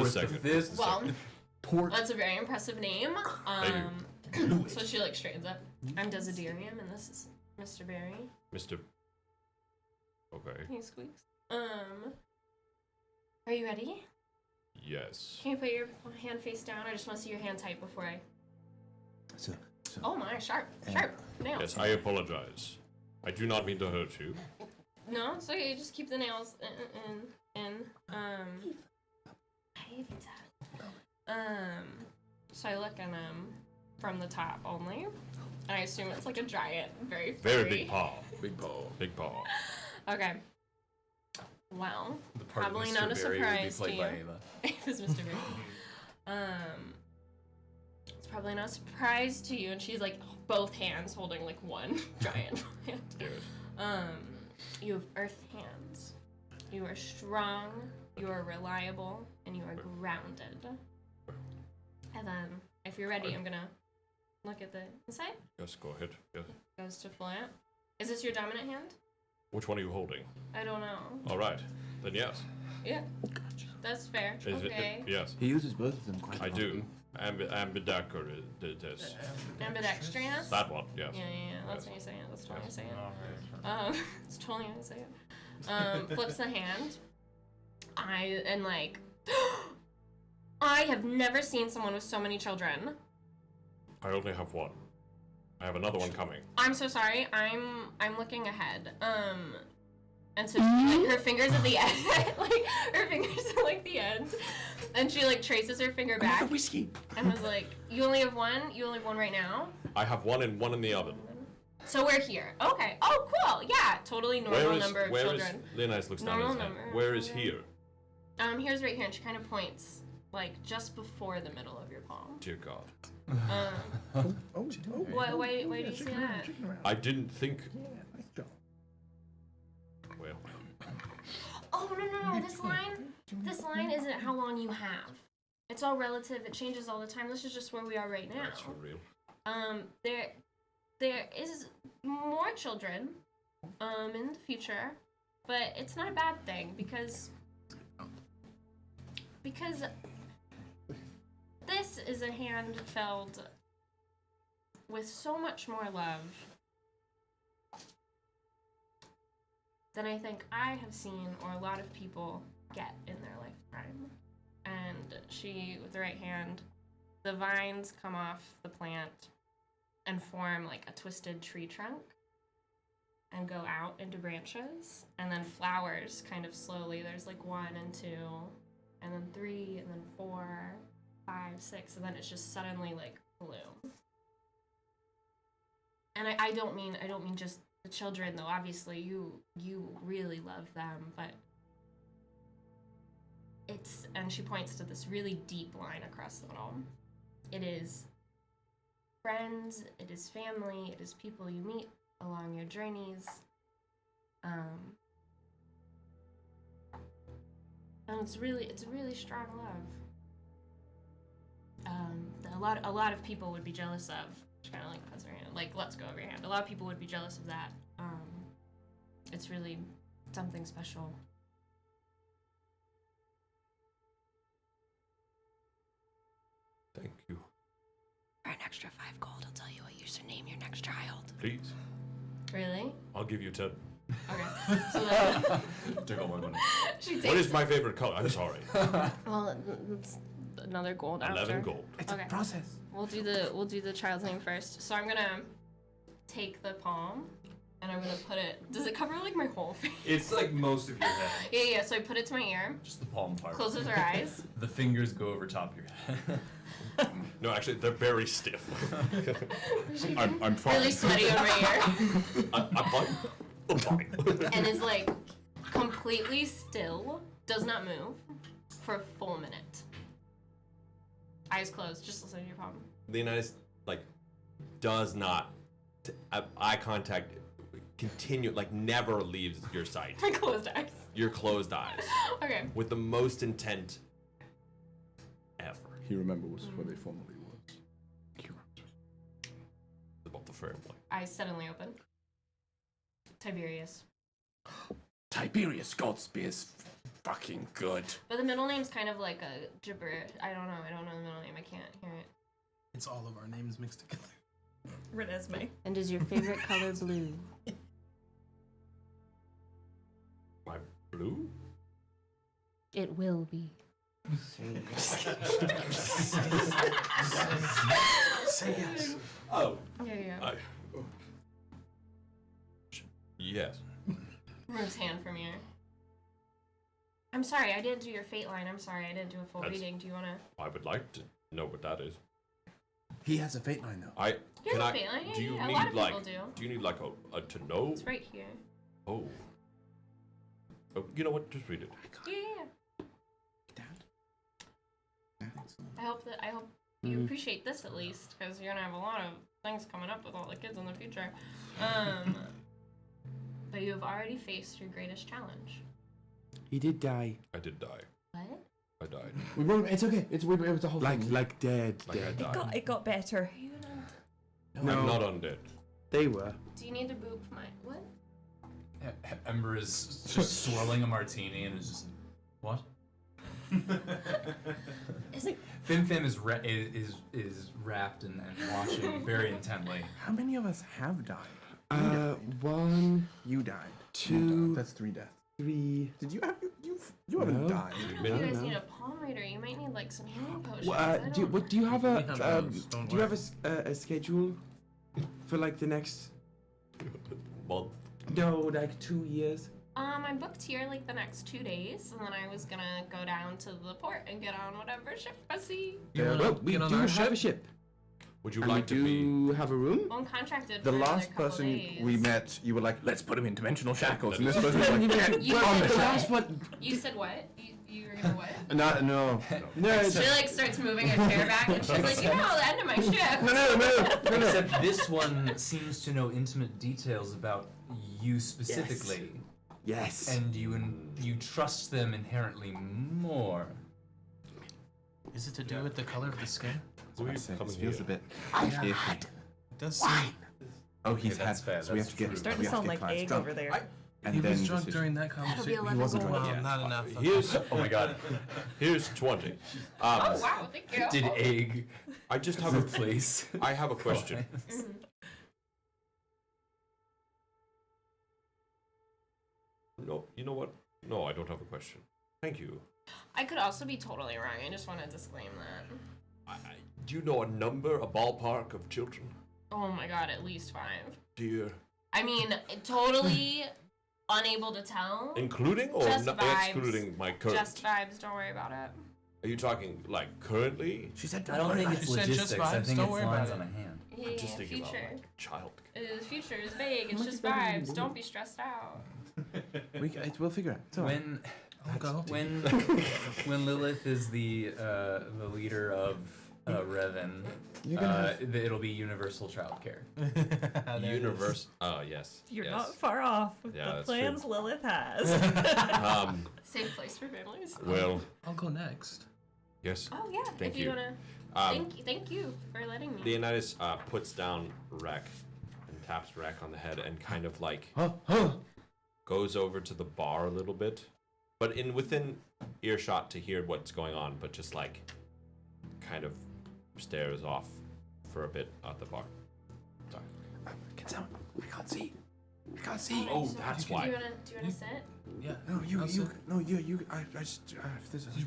second. It's the Well, second. that's a very impressive name. So she like straightens up. I'm Desiderium, and this is Mr. Barry. Mr. Okay. He squeaks. Are you ready? Yes. Can you put your hand face down? I just want to see your hand tight before I. So. Oh my, sharp nails. Yes, I apologize. I do not mean to hurt you. No, it's okay. Just keep the nails in. So I look at him from the top only, and I assume it's like a giant, very big paw. Big paw. Big paw. Okay. Well, The part of probably Mr. not a Barry would be surprise to played you. by Ava. It's Mr. Barry. It's probably not a surprise to you, and she's like both hands holding like one giant hand. You have earth hands. You are strong, you are reliable, and you are grounded. And then, if you're ready, I'm gonna look at the inside. Yes, go ahead. Yes. Goes to flat. Is this your dominant hand? Which one are you holding? I don't know. All right, then yes. Yeah. That's fair. Is Okay. yes. He uses both of them quite I often. do. Ambidextrous. Ambidextrous? That one, yes. Yeah. That's how you say it. That's totally how you say it. It's totally how you say it. Flips the hand. I have never seen someone with so many children. I only have one. I have another one coming. I'm so sorry. I'm looking ahead. And so she, like, her fingers at the end, like her fingers are like the end, and she like traces her finger back. Whiskey. And was like, "You only have one. You only have one right now." I have one and one in the oven. So we're here. Okay. Oh, cool. Yeah, totally normal number of children. Leonidas looks down Normal his head. number. Where is here? Here's right here, and she kind of points, like just before the middle of your palm. Dear God. Why do you say that? I didn't think. Well. Oh no! This line isn't how long you have. It's all relative. It changes all the time. This is just where we are right now. That's for real. There is more children, in the future, but it's not a bad thing because this is a hand filled with so much more love than I think I have seen or a lot of people get in their lifetime. And she, with the right hand, the vines come off the plant and form like a twisted tree trunk and go out into branches, and then flowers kind of slowly. There's like 1 and 2, and then 3, and then 4, 5, 6, and then it's just suddenly like bloom. And I don't mean just the children though. Obviously, you really love them, but it's, and she points to this really deep line across the middle. It is friends, it is family, it is people you meet along your journeys. And it's a really strong love. A lot of people would be jealous of. She kind of like puts her hand, like, let's go over your hand. A lot of people would be jealous of that. It's really something special. Thank you. For an extra 5 gold, I'll tell you what you should name your next child. Please. Really? I'll give you 10. Okay. So then Take all my money. she What takes is my favorite color? I'm sorry. Well, it's another gold 11 after. gold. It's Okay. a process. We'll do the child's name first. So I'm gonna take the palm and I'm gonna put it. Does it cover like my whole face? It's like most of your head. Yeah. So I put it to my ear. Just the palm part. Closes her eyes. The fingers go over top of your head. No, actually, they're very stiff. I'm fine. Really sweaty on my ear. I'm fine. I'm fine. And is like completely still, does not move for a full minute. Eyes closed, just listen to your palm. Leonidas, like, does not eye contact continue, like, never leaves your sight. My closed eyes. Your closed eyes. Okay. With the most intent ever. He remembers where they formerly was. About the family. Eyes suddenly open. Tiberius. Tiberius Goldsby is fucking good. But the middle name's kind of like a gibberish. I don't know the middle name. I can't hear it. It's all of our names mixed together. Renesmee. And is your favorite color blue? My blue? It will be. Say yes. Oh. Yeah. Yes. Removes hand from you. I'm sorry, I didn't do your fate line. I'm sorry, I didn't do a full reading. Do you want to? I would like to know what that is. He has a fate line though. He has a fate line, Do you yeah, a need lot of like? people do. Do you need like a to know? It's right here. Oh. Oh, you know what? Just read it. Yeah. I hope you appreciate this at least, because you're gonna have a lot of things coming up with all the kids in the future. But you have already faced your greatest challenge. He did die. I did die. What? I died. It's okay. It was a whole thing. Like dead. Like I died. It got better. No, I'm not undead. They were. Do you need to boop my what? Ember is just swirling a martini and is just what? Is it? Fim is wrapped and watching very intently. How many of us have died? One. You died. Two. That's 3 deaths. 3. Did you have you haven't died? I don't know if you guys need a palm reader. You might need like some healing potions. Do you have a schedule for like the next month? No, like 2 years. I'm booked here like the next 2 days, and then I was gonna go down to the port and get on whatever ship I see. Well, we do have a ship. Would you and like we do have a room? Well, I'm contracted The for another last couple person days. we met, you were like, let's put him in dimensional shackles, and this person was like, can't You put on said the what? shackles. You said what? You were gonna what? No. She like starts moving her chair back, and she's like, you know, the end of my shift. No. Except this one seems to know intimate details about you specifically. Yes. And you trust them inherently more. Is it to do with the color of the skin? This feels a bit I've iffy. had It does seem. Oh, he's Okay, that's had. fair, So we have that's to get. true. Starting we to have sound to like get clients egg drunk. over there. And He then was drunk decision. during that conversation. He wasn't drunk. Well, not enough. Here's Oh my god. Here's 20. Oh wow, thank you. Did egg I just have a replace? I have a question. No, you know what? No, I don't have a question. Thank you. I could also be totally wrong. I just want to disclaim that. Do you know a number, a ballpark of children? Oh my god, at least 5. Dear. I mean, totally unable to tell. Including or Just not vibes. excluding my current? Just vibes. Don't worry about it. Are you talking like currently? She said, I don't think it's She said just logistics. I vibes, think don't it's worry lines about on a it. hand. Yeah, I'm just thinking future. about like child. The future is vague. It's just vibes. Don't be stressed out. We'll figure it out. It's all right. When Lilith is the leader of Revan, You're gonna it'll be universal childcare. Universe. Oh yes. You're yes. not far off with Yeah, the that's plans true. Lilith has. Safe place for families. Well. I'll go next. Yes. Oh yeah. Thank if you wanna. Thank you for letting me. Leonidas puts down Rek and taps Rek on the head and kind of like goes over to the bar a little bit, but within earshot to hear what's going on, but just like kind of stares off for a bit at the bar. Sorry. Get down. I can't see. I can't see. Oh, that's why. Do you wanna sit? Yeah. No, you. I just.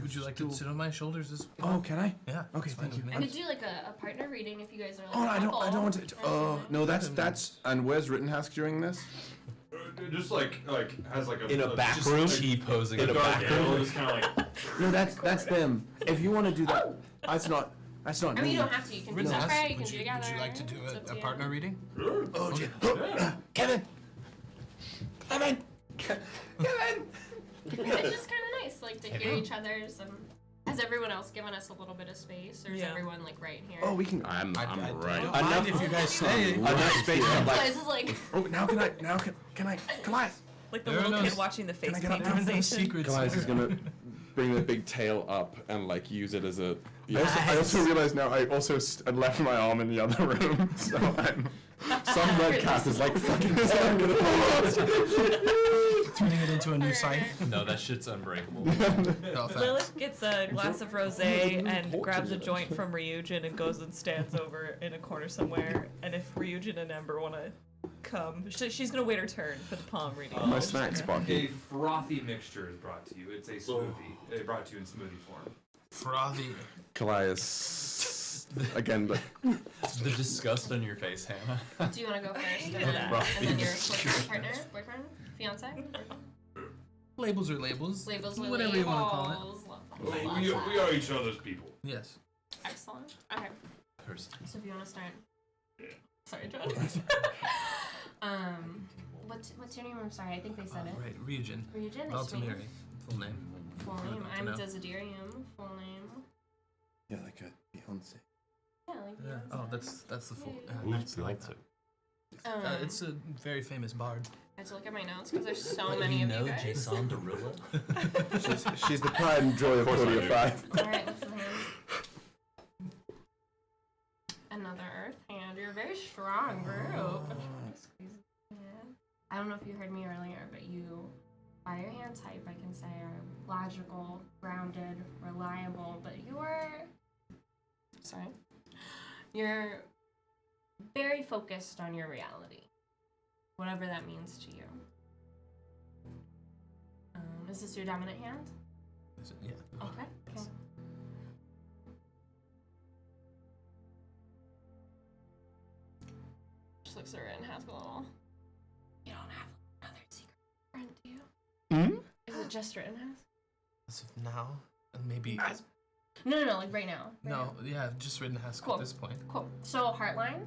Would you like to sit on my shoulders as well? Oh, can I? Yeah. Okay, it's fine thank you. with I me. could do like a partner reading if you guys are like. Oh, a I don't want couple. to. Oh, no, that's. And where's Rittenhouse during this? Just like has like a In a back room? T-posing in a back room. Just kind of like. No, that's them. If you want to do that, that's not. That's not I mean, me. you don't have to. You can do Rittenhouse, separate. You can would do you together. like to do It's up to a you. partner reading? Sure. Oh, Yeah. Kevin. It's just kind of nice, like, to hear each other's. Has everyone else given us a little bit of space, or is everyone like right here? Oh, we can. I'm I right. don't mind if you guys stay. Enough space. I'm like, This is like. Oh, now can I? Goliath. Like the There are little no kid watching the face I get paint up there? There are no sensation. secrets. Goliath is gonna bring the big tail up and like use it as a. I also realize now I also left my arm in the other room, so I'm. Some red cap is like fucking Turning it into a new scythe. No, that shit's unbreakable. No, Lilith gets a glass of rosé and grabs a joint from Ryujin and goes and stands over in a corner somewhere. And if Ryujin and Ember want to come, she's gonna wait her turn for the palm reading. My snack spot. A frothy mixture is brought to you. It's a smoothie. They brought to you in smoothie form. Frothy. Callias. Again, but the disgust on your face, Hannah. Do you want to go first? And then your partner, boyfriend, fiance? Labels are labels. Labels are Whatever you want to call it. We are each other's people. Yes. Excellent. Okay. Person. So if you want to start. Sorry, John. What's your name? I'm sorry, I think they said it. Right, Ryujin. Ryujin, nice to meet you. Valtimeri. Full name. Full name. I'm No. Desiderium. Full name. yeah, like a Beyonce. Yeah, like Yeah. Beyonce. Oh, that's the full. Who's I like Beyonce? that. It's a very famous bard. I have to look at my notes because there's so many of you guys. Jason Derulo? She's the pride and joy of Claudia 5. Alright, what's the hand? Another earth hand. You're a very strong group. I don't know if you heard me earlier, but you, by your hand type, I can say are logical, grounded, reliable, but you're very focused on your reality, whatever that means to you. Is this your dominant hand? Is it? Yeah. Okay. Just looks at her and has a little. You don't have another secret friend, do you? Is it just Rittenhouse? As of now, and maybe. No, like right now. Yeah, just Rittenhouse Cool. at this point. Cool. So Heartline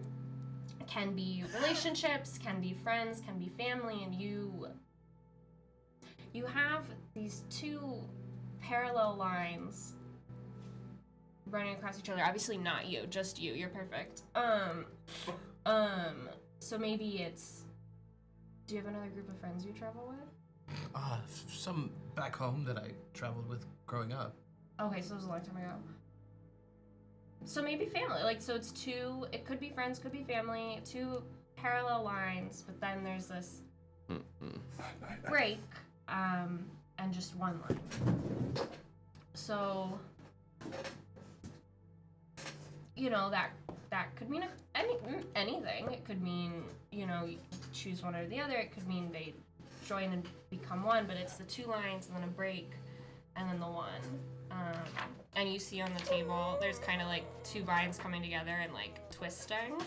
can be relationships, can be friends, can be family, and you have these two parallel lines running across each other. Obviously not you, just you. You're perfect. So maybe it's. Do you have another group of friends you travel with? Some back home that I traveled with growing up. Okay, so it was a long time ago. So maybe family. Like, so it's two, it could be friends, could be family, two parallel lines, but then there's this break, and just one line. So, you know, that could mean anything. It could mean, you know, you choose one or the other. It could mean they join and become one, but it's the two lines and then a break and then the one. And you see on the table, there's kind of like two vines coming together and like twisting.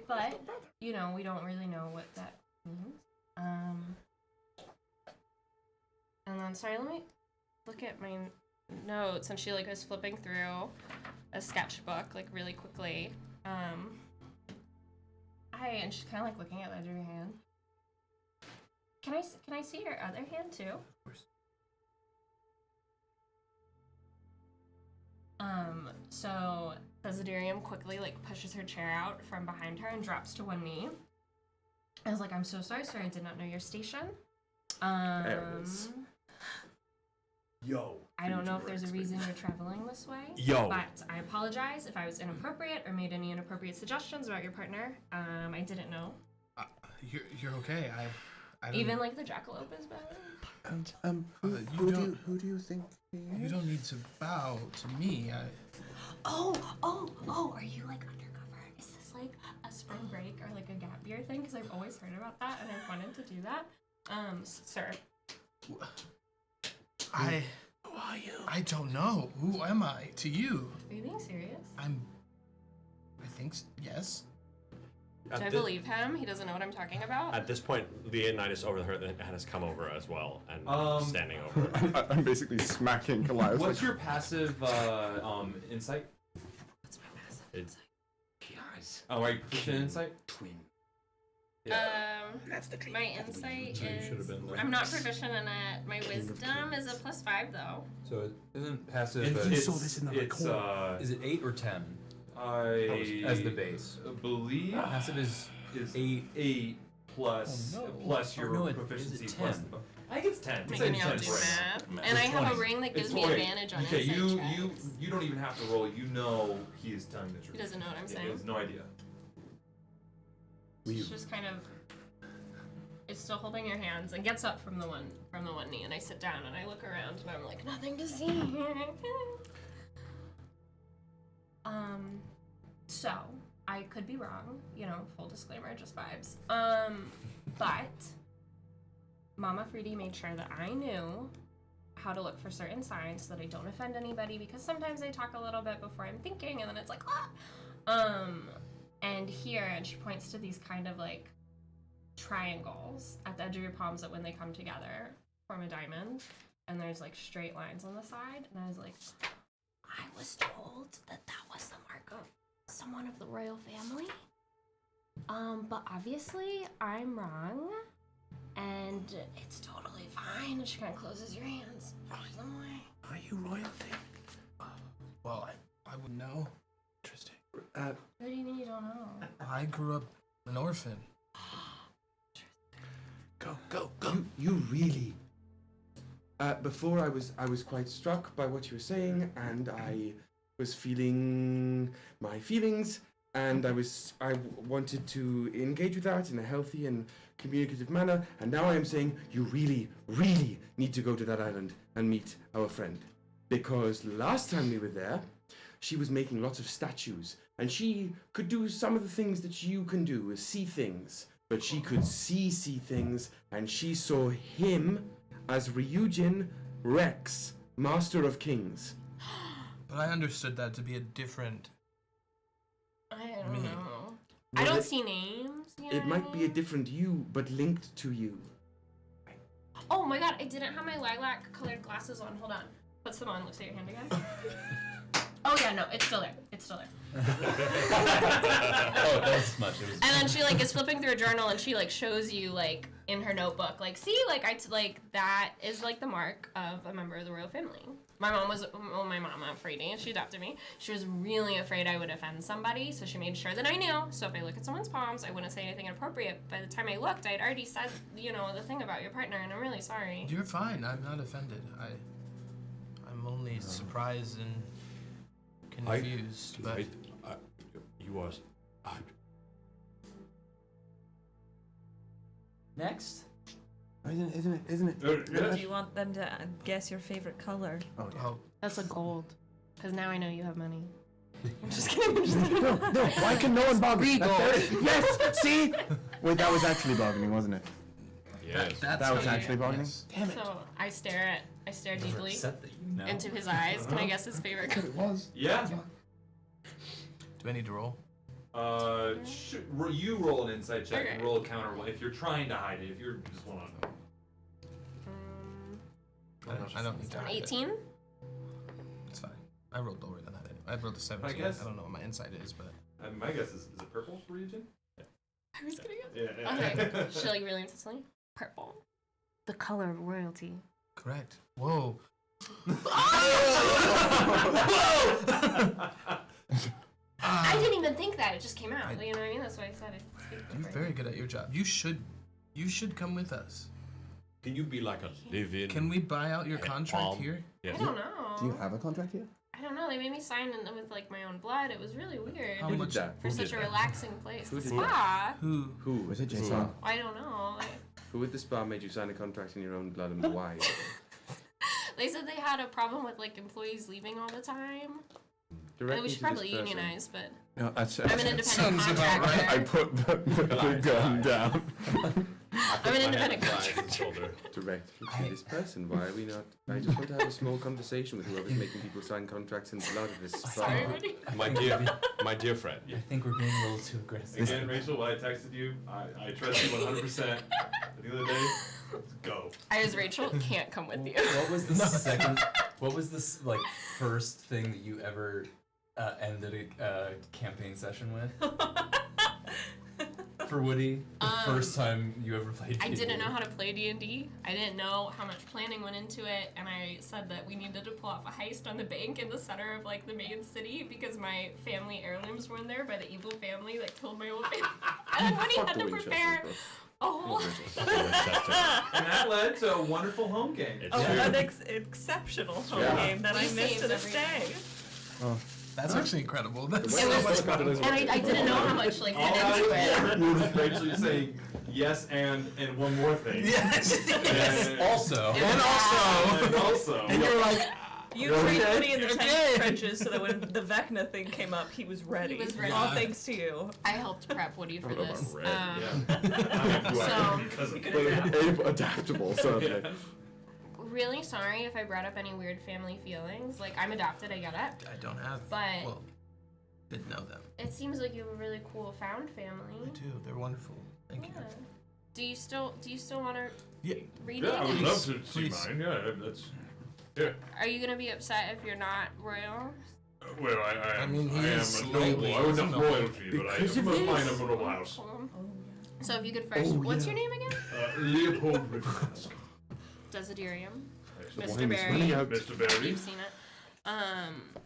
But, you know, we don't really know what that means. And then, sorry, let me look at my notes. And she like was flipping through a sketchbook like really quickly. And she's kind of like looking at the edge of your hand. Can I see your other hand too? Of course. So Desiderium quickly like pushes her chair out from behind her and drops to one knee. I was like, I'm so sorry, sir. I did not know your station. There it is. Yo. I don't know if there's a reason you're traveling this way. Yo. But I apologize if I was inappropriate or made any inappropriate suggestions about your partner. I didn't know. You're okay. I don't Even like the jackalope is bad. And who do you think he is? You don't need to bow to me. Oh, are you like undercover? Is this like a spring break or like a gap year thing? Because I've always heard about that and I've wanted to do that. Sir. Who are you? I don't know. Who am I to you? Are you being serious? I think yes. Do I believe him? He doesn't know what I'm talking about? At this point, Leonidas over her has come over as well and standing over. I'm basically smacking Callias. What's your passive insight? What's my passive insight? Oh, are you proficient in insight? Twin. That's the dream. My insight is. I'm not proficient in it. My wisdom is a +5 though. So it isn't passive. Is it 8 or 10? As the base. I believe passive is 8. plus Oh, no. plus your no, proficiency is it plus. 10? I think it's 10. Making me all do math. And I have a ring that gives me advantage on okay, insight you checks. you don't even have to roll. You know he is telling the truth. He doesn't know what I'm saying. He has no idea. It's just kind of. It's still holding your hands and gets up from the one knee, and I sit down and I look around and I'm like, nothing to see here. So I could be wrong, full disclaimer, just vibes. But Mama Freedy made sure that I knew how to look for certain signs so that I don't offend anybody, because sometimes I talk a little bit before I'm thinking and then it's like, and here, and she points to these kind of like triangles at the edge of your palms that when they come together form a diamond, and there's like straight lines on the side, and I was like, I was told that was the mark of someone of the royal family, but obviously I'm wrong, and it's totally fine. And she kind of closes your hands, pushes them away. Are you royalty? Well, I would know. Interesting. What do you mean you don't know? I grew up an orphan. Go. You really. Before I was quite struck by what you were saying, and I was feeling my feelings, and I wanted to engage with that in a healthy and communicative manner, and now I am saying you really, really need to go to that island and meet our friend, because last time we were there, she was making lots of statues, and she could do some of the things that you can do, see things, but she could see things, and she saw him as Ryujin Rex, Master of Kings. But I understood that to be a different. I don't know. I don't see names. It might be a different you, but linked to you. Oh my god, I didn't have my lilac colored glasses on. Hold on. Put some on. Let's see your hand again. Oh yeah, no, it's still there. It's still there. Oh, that's much. And then she is flipping through a journal, and she shows you in her notebook, see, that is the mark of a member of the royal family. My mom Aunt Frady, and she adopted me. She was really afraid I would offend somebody, so she made sure that I knew. So if I look at someone's palms, I wouldn't say anything inappropriate. By the time I looked, I'd already said, the thing about your partner, and I'm really sorry. You're fine. I'm not offended. I'm only surprised and confused. You are. Next. Isn't it? Do you want them to guess your favorite color? Oh. That's a gold. Because now I know you have money. I'm just kidding. No. Why can no one bargain? Yes. See. Wait, that was actually bargaining, wasn't it? Yes. That was actually bargaining. Yes. Damn it. So I stare deeply into his eyes. Can I guess his favorite color? It was. Yeah. Do I need to roll? You roll an insight check and Okay. roll a counter one if you're trying to hide it. If you're just want to know. I don't need to. hide it. 18? It's fine. I rolled lower than that. I rolled a 17. guess- I don't know what my insight is, but. My guess is it purple for Ryujin? I was gonna guess. Yeah. Okay. She really insistently? Purple. The color of royalty. Correct. Whoa. I didn't even think that. It just came out. You know what I mean? That's why I said it. You're very good at your job. You should come with us. Can you be like a live-in? Can we buy out your contract here? I don't know. Do you have a contract here? I don't know. They made me sign in with my own blood. It was really weird. How much? For such a relaxing place. Who The did that? spa. Who? Was it Jason? I don't know. Who at the spa made you sign a contract in your own blood, and why? They said they had a problem with employees leaving all the time. Direct we me should to this probably person. unionize, but No, that's I'm an independent contractor. I put the gun down. I'm an independent contractor. Direct me to this person. Why are we not? I just want to have a small conversation with whoever's making people sign contracts in blood at this spa. Sorry, Rudy. My dear friend. I think we're being a little too aggressive. Again, Rachel, when I texted you, I trust you 100%. At the end of the day, let's go. I was Rachel. Can't come with you. What was the second? What was this first thing that you ever ended a campaign session with? For Woody, the first time you ever played D&D. I didn't know how to play D&D. I didn't know how much planning went into it, and I said that we needed to pull off a heist on the bank in the center of the main city because my family heirlooms were in there by the evil family that killed my old family. And Woody had to prepare Oh. And that led to a wonderful home game. An exceptional home game that I missed to this day. Oh. That's actually incredible. That's It was, and I didn't know how much like went into it. Rachel, you're saying yes and one more thing. Yes. And Also. And also. And you're like. You trained Woody in the trenches so that when the Vecna thing came up, he was ready. He was ready. All thanks to you. I helped prep Woody for this. Adaptable, certainly. Really sorry if I brought up any weird family feelings. Like, I'm adopted, I get it. I don't have. But Well, didn't know them. it seems like you have a really cool found family. I do. They're wonderful. Thank you. Do you still want to read Yeah, I would it? love to see mine. Yeah, that's. Yeah. Are you gonna be upset if you're not royal? Well, I am. mean, he I am is a noble. I would not royalty, but I Because of am this. mine a noble house. So if you could first, what's your name again? Leopold Rivers. Desiderium. Mr. Mr. Barry. Mr. Barry. You've seen it.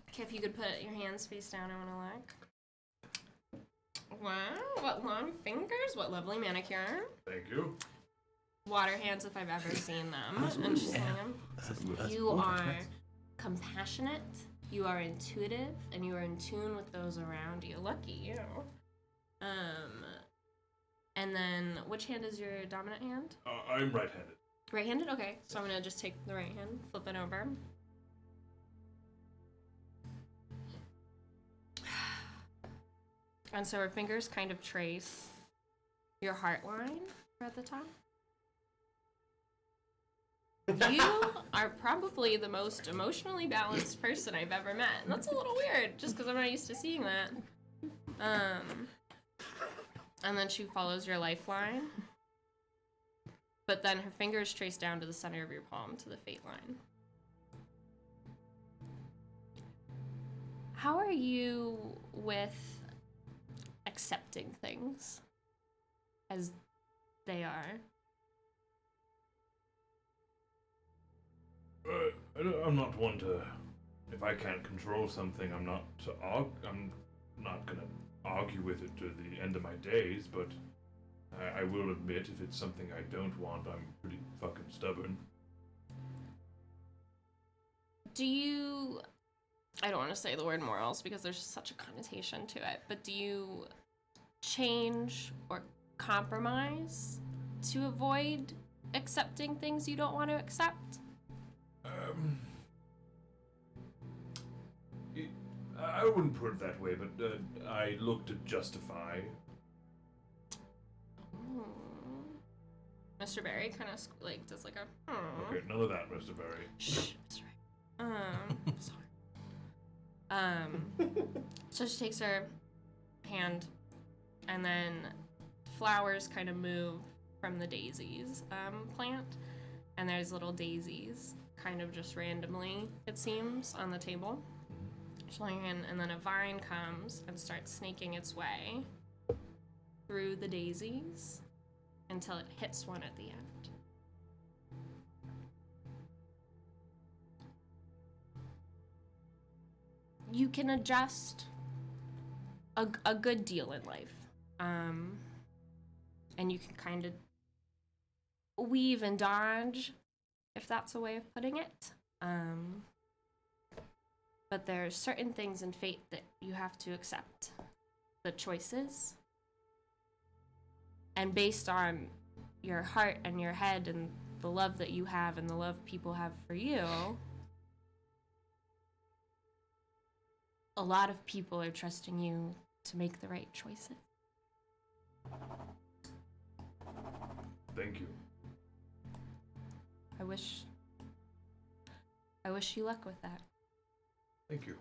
Okay, if you could put your hands face down, I want to look. Wow, what long fingers, what lovely manicure. Thank you. Water hands if I've ever seen them. And she's saying them. You are compassionate, you are intuitive, and you are in tune with those around you. Lucky you. And then, which hand is your dominant hand? I'm right-handed. Right-handed? Okay, so I'm gonna just take the right hand, flip it over. And so her fingers kind of trace your heart line at the top. You are probably the most emotionally balanced person I've ever met. And that's a little weird, just because I'm not used to seeing that. And then she follows your lifeline. But then her fingers trace down to the center of your palm to the fate line. How are you with accepting things as they are? I'm not one to. If I can't control something, I'm not gonna argue with it to the end of my days. But I will admit, if it's something I don't want, I'm pretty fucking stubborn. Do you... I don't want to say the word morals because there's such a connotation to it, but do you change or compromise to avoid accepting things you don't want to accept? I wouldn't put it that way, but I look to justify. Mr. Barry kind of like does like a. Okay, none of that, Mr. Barry. Shh, Mr. Barry. Sorry. So she takes her hand, and then flowers kind of move from the daisies plant, and there's little daisies kind of just randomly, it seems, on the table. And then a vine comes and starts snaking its way through the daisies until it hits one at the end. You can adjust a good deal in life. And you can kind of weave and dodge, if that's a way of putting it. But there's certain things in fate that you have to accept. The choices. And based on your heart and your head and the love that you have and the love people have for you, a lot of people are trusting you to make the right choices. Thank you. I wish you luck with that. Thank you.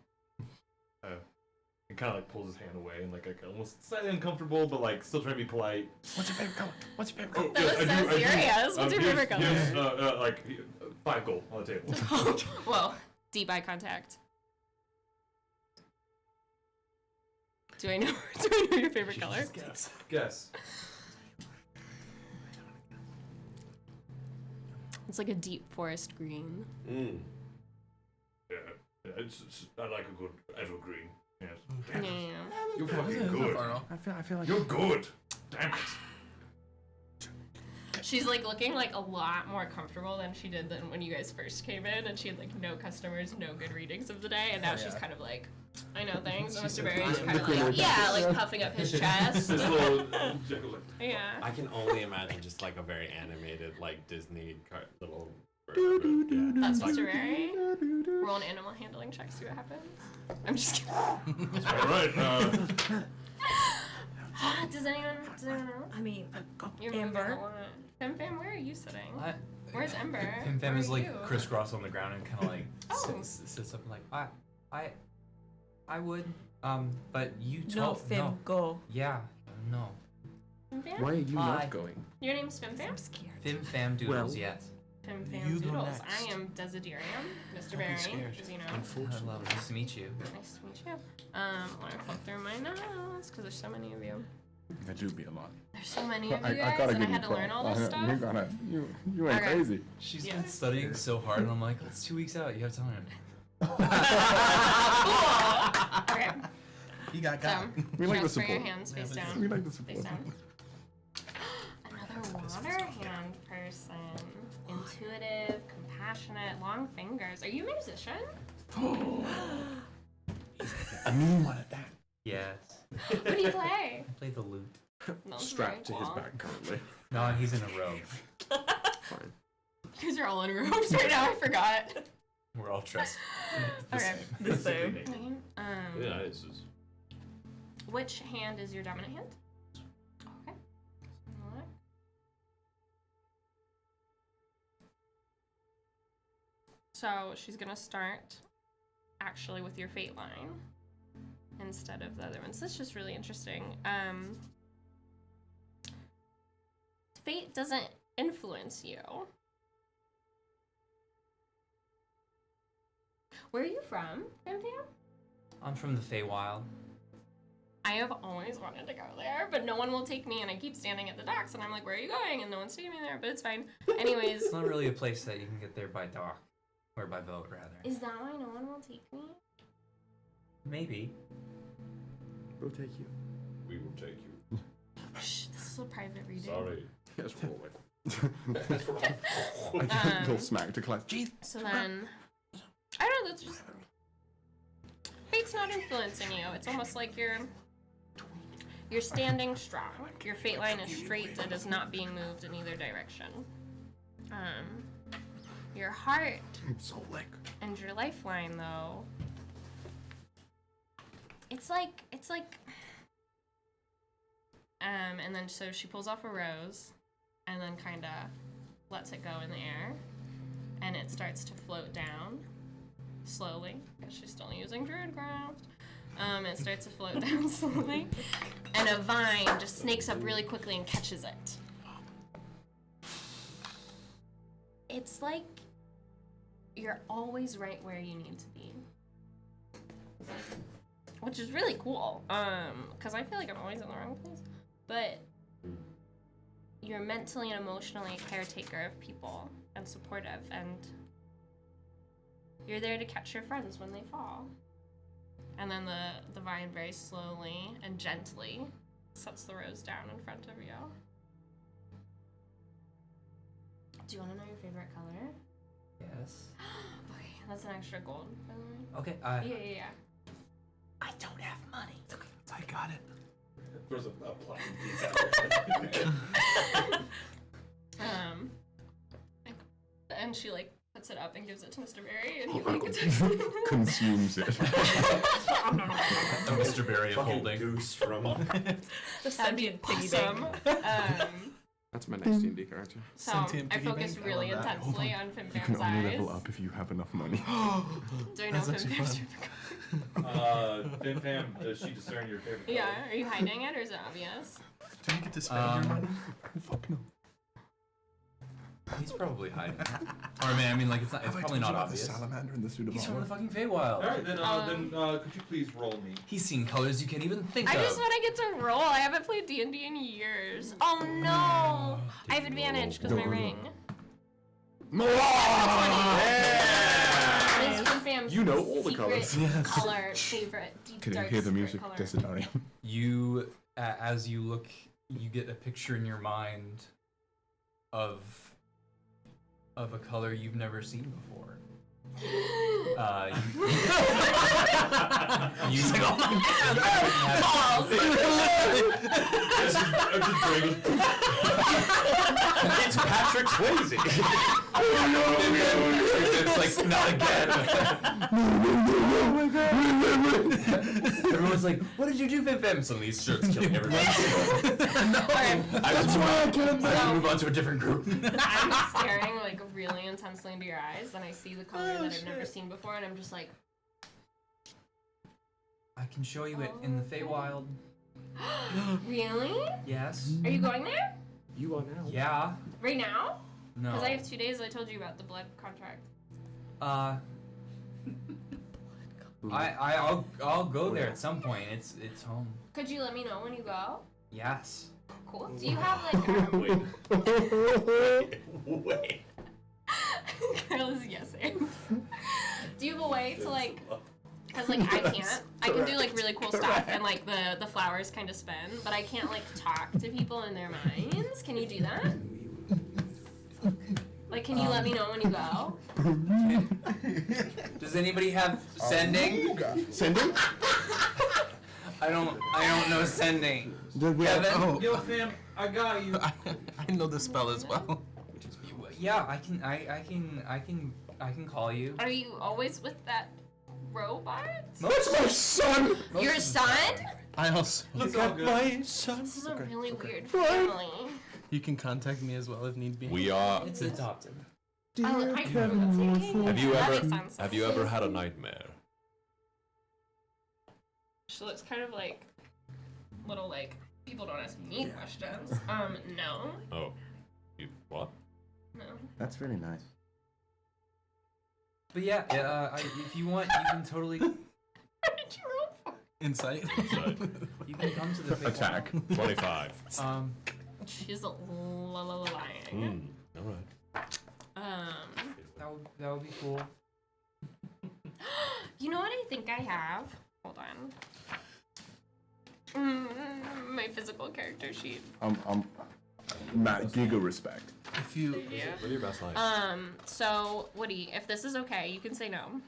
He kind of like pulls his hand away and like almost slightly uncomfortable, but like still trying to be polite. What's your favorite color? What's your favorite color? That was so serious. What's your favorite color? Yes, like 5 gold on the table. Well, deep eye contact. Do I know your favorite color? Guess. It's like a deep forest green. Yeah, I like a good evergreen. Yes. Yeah. You're fucking good. I feel like You're good. Damn it. She's like looking like a lot more comfortable than she did than when you guys first came in, and she had like no customers, no good readings of the day, and now she's kind of like, I know things. And Mr. Barry's kind of like, yeah, like puffing up his chest. Yeah. I can only imagine just like a very animated, like Disney little. Yeah. That's Mr. Barry. Roll an animal handling check, see what happens. I'm just kidding. All right. Does anyone know? I mean, You're Ember. Fem Fam, where are you sitting? What? Where's Ember? Fem Fam Where is are like you? crisscross on the ground and kind of like Oh. sits up and like I would but you No, told Fem, go. Yeah, no. Fem Fam? Why are you Hi. not going? Your name's Fem Fam? Fim Fam Doodles, Well, yes. Fem Fam You go Doodles. next. I am Desiderium, Mr. Don't be Barry, scared. as you know. Hello, nice to meet you. Nice to meet you. Let me flip through my notes, because there's so many of you. That do be a lot. There's so many of you I guys, gotta and I give had you to learn all this stuff. You went Okay. crazy. She's been studying so hard, and I'm like, it's 2 weeks out. You have time. Okay. He got So, We like the transfer your support. hands face down. We like the Face support. down. Another water hand person. Intuitive, compassionate, long fingers. Are you a musician? A mean one at that. Yes. What do you play? I play the lute. No, Strapped to very his cool. back currently. No, he's in a robe. Fine. You guys are all in robes right now, I forgot. We're all dressed. Okay, the same. Yeah, it's just... Which hand is your dominant hand? Okay. Look. So she's gonna start actually with your fate line instead of the other ones. That's just really interesting. Fate doesn't influence you. Where are you from, Fam Fam? I'm from the Feywild. I have always wanted to go there, but no one will take me, and I keep standing at the docks, and I'm like, where are you going? And no one's taking me there, but it's fine. Anyways. It's not really a place that you can get there by dock. Or by boat, rather. Is that why no one will take me? Maybe. We'll take you. We will take you. Shh, this is a private reading. Sorry. Yes, roll it. That's right. I give a little smack to class. Jeez. So then, I don't know, that's just... Fate's not influencing you. It's almost like you're standing strong. Your fate line is straight. It is not being moved in either direction. Your heart and your lifeline, though, it's like, and then so she pulls off a rose, and then kind of lets it go in the air, and it starts to float down slowly, because she's still using Druidcraft. It starts to float down slowly, and a vine just snakes up really quickly and catches it. It's like you're always right where you need to be, which is really cool, because I feel like I'm always in the wrong place, but you're mentally and emotionally a caretaker of people and supportive, and you're there to catch your friends when they fall. And then the vine very slowly and gently sets the rose down in front of you. Do you want to know your favorite color? Yes. Okay, that's an extra gold, by the way. Okay, Yeah. I don't have money. It's okay. I got it. There's a platinum piece out there. And she like puts it up and gives it to Mr. Barry, and he like Consumes it. Mr. Barry of holding. Goose from the sentient piggy bank. That's my next D&D character. So I focus really intensely on Fim You can Fam's only eyes. level up if you have enough money. Do I know Fim Fam's Fim Fam, does she discern your favorite color? Yeah, are you hiding it or is it obvious? Do you get to spend your money? Fuck no. He's probably hiding. Or I mean, like it's probably not obvious. The salamander in the suit of He's from armor? the fucking Feywild. Alright, then could you please roll me? He's seen colors you can't even think I of. just want to get to roll. I haven't played D&D in years. Oh no! I have advantage because my ring. You know all the colors. Color, favorite, deep Can you dark hear the secret music? color. You, as you look, you get a picture in your mind of a color you've never seen before. You like, oh my God! It's Patrick Swayze. It's like, not again. Everyone's like, what did you do, Fim? Suddenly he starts killing everyone. That's why I can't move on to a different group. I'm staring like really intensely into your eyes, and I see the color that I've never seen before, and I'm just like, I can show you it in the Feywild. really? Yes. Are you going there? You are now. Yeah. Right now? No. Because I have 2 days. I told you about the blood contract. I'll go there at some point. It's home. Could you let me know when you go? Yes. Cool. Do you have like Wait. Girl is yesing. Do you have a way to like, cause like I can't. I can do like really cool stuff and like the flowers kind of spin, but I can't like talk to people in their minds. Can you do that? Like, can you let me know when you go? Does anybody have sending? Sending? I don't know sending. Kevin? Yo, fam, I got you. I know the spell as well. Yeah, I can call you. Are you always with that robot? That's my son! Your son? I also Look at my son. This is a really weird family. You can contact me as well if need be. We are. It's adopted. Have you ever had a nightmare? She looks kind of like little like people don't ask me questions. No. Oh, you what? No. That's really nice. But yeah, if you want, you can totally. What did you roll for? Insight. You can come to the attack. 25. She's lying. All right. That would be cool. You know what I think I have? Hold on. My physical character sheet. Matt, giga respect. If you. Yeah. What are your best lines? So Woody, if this is okay, you can say no.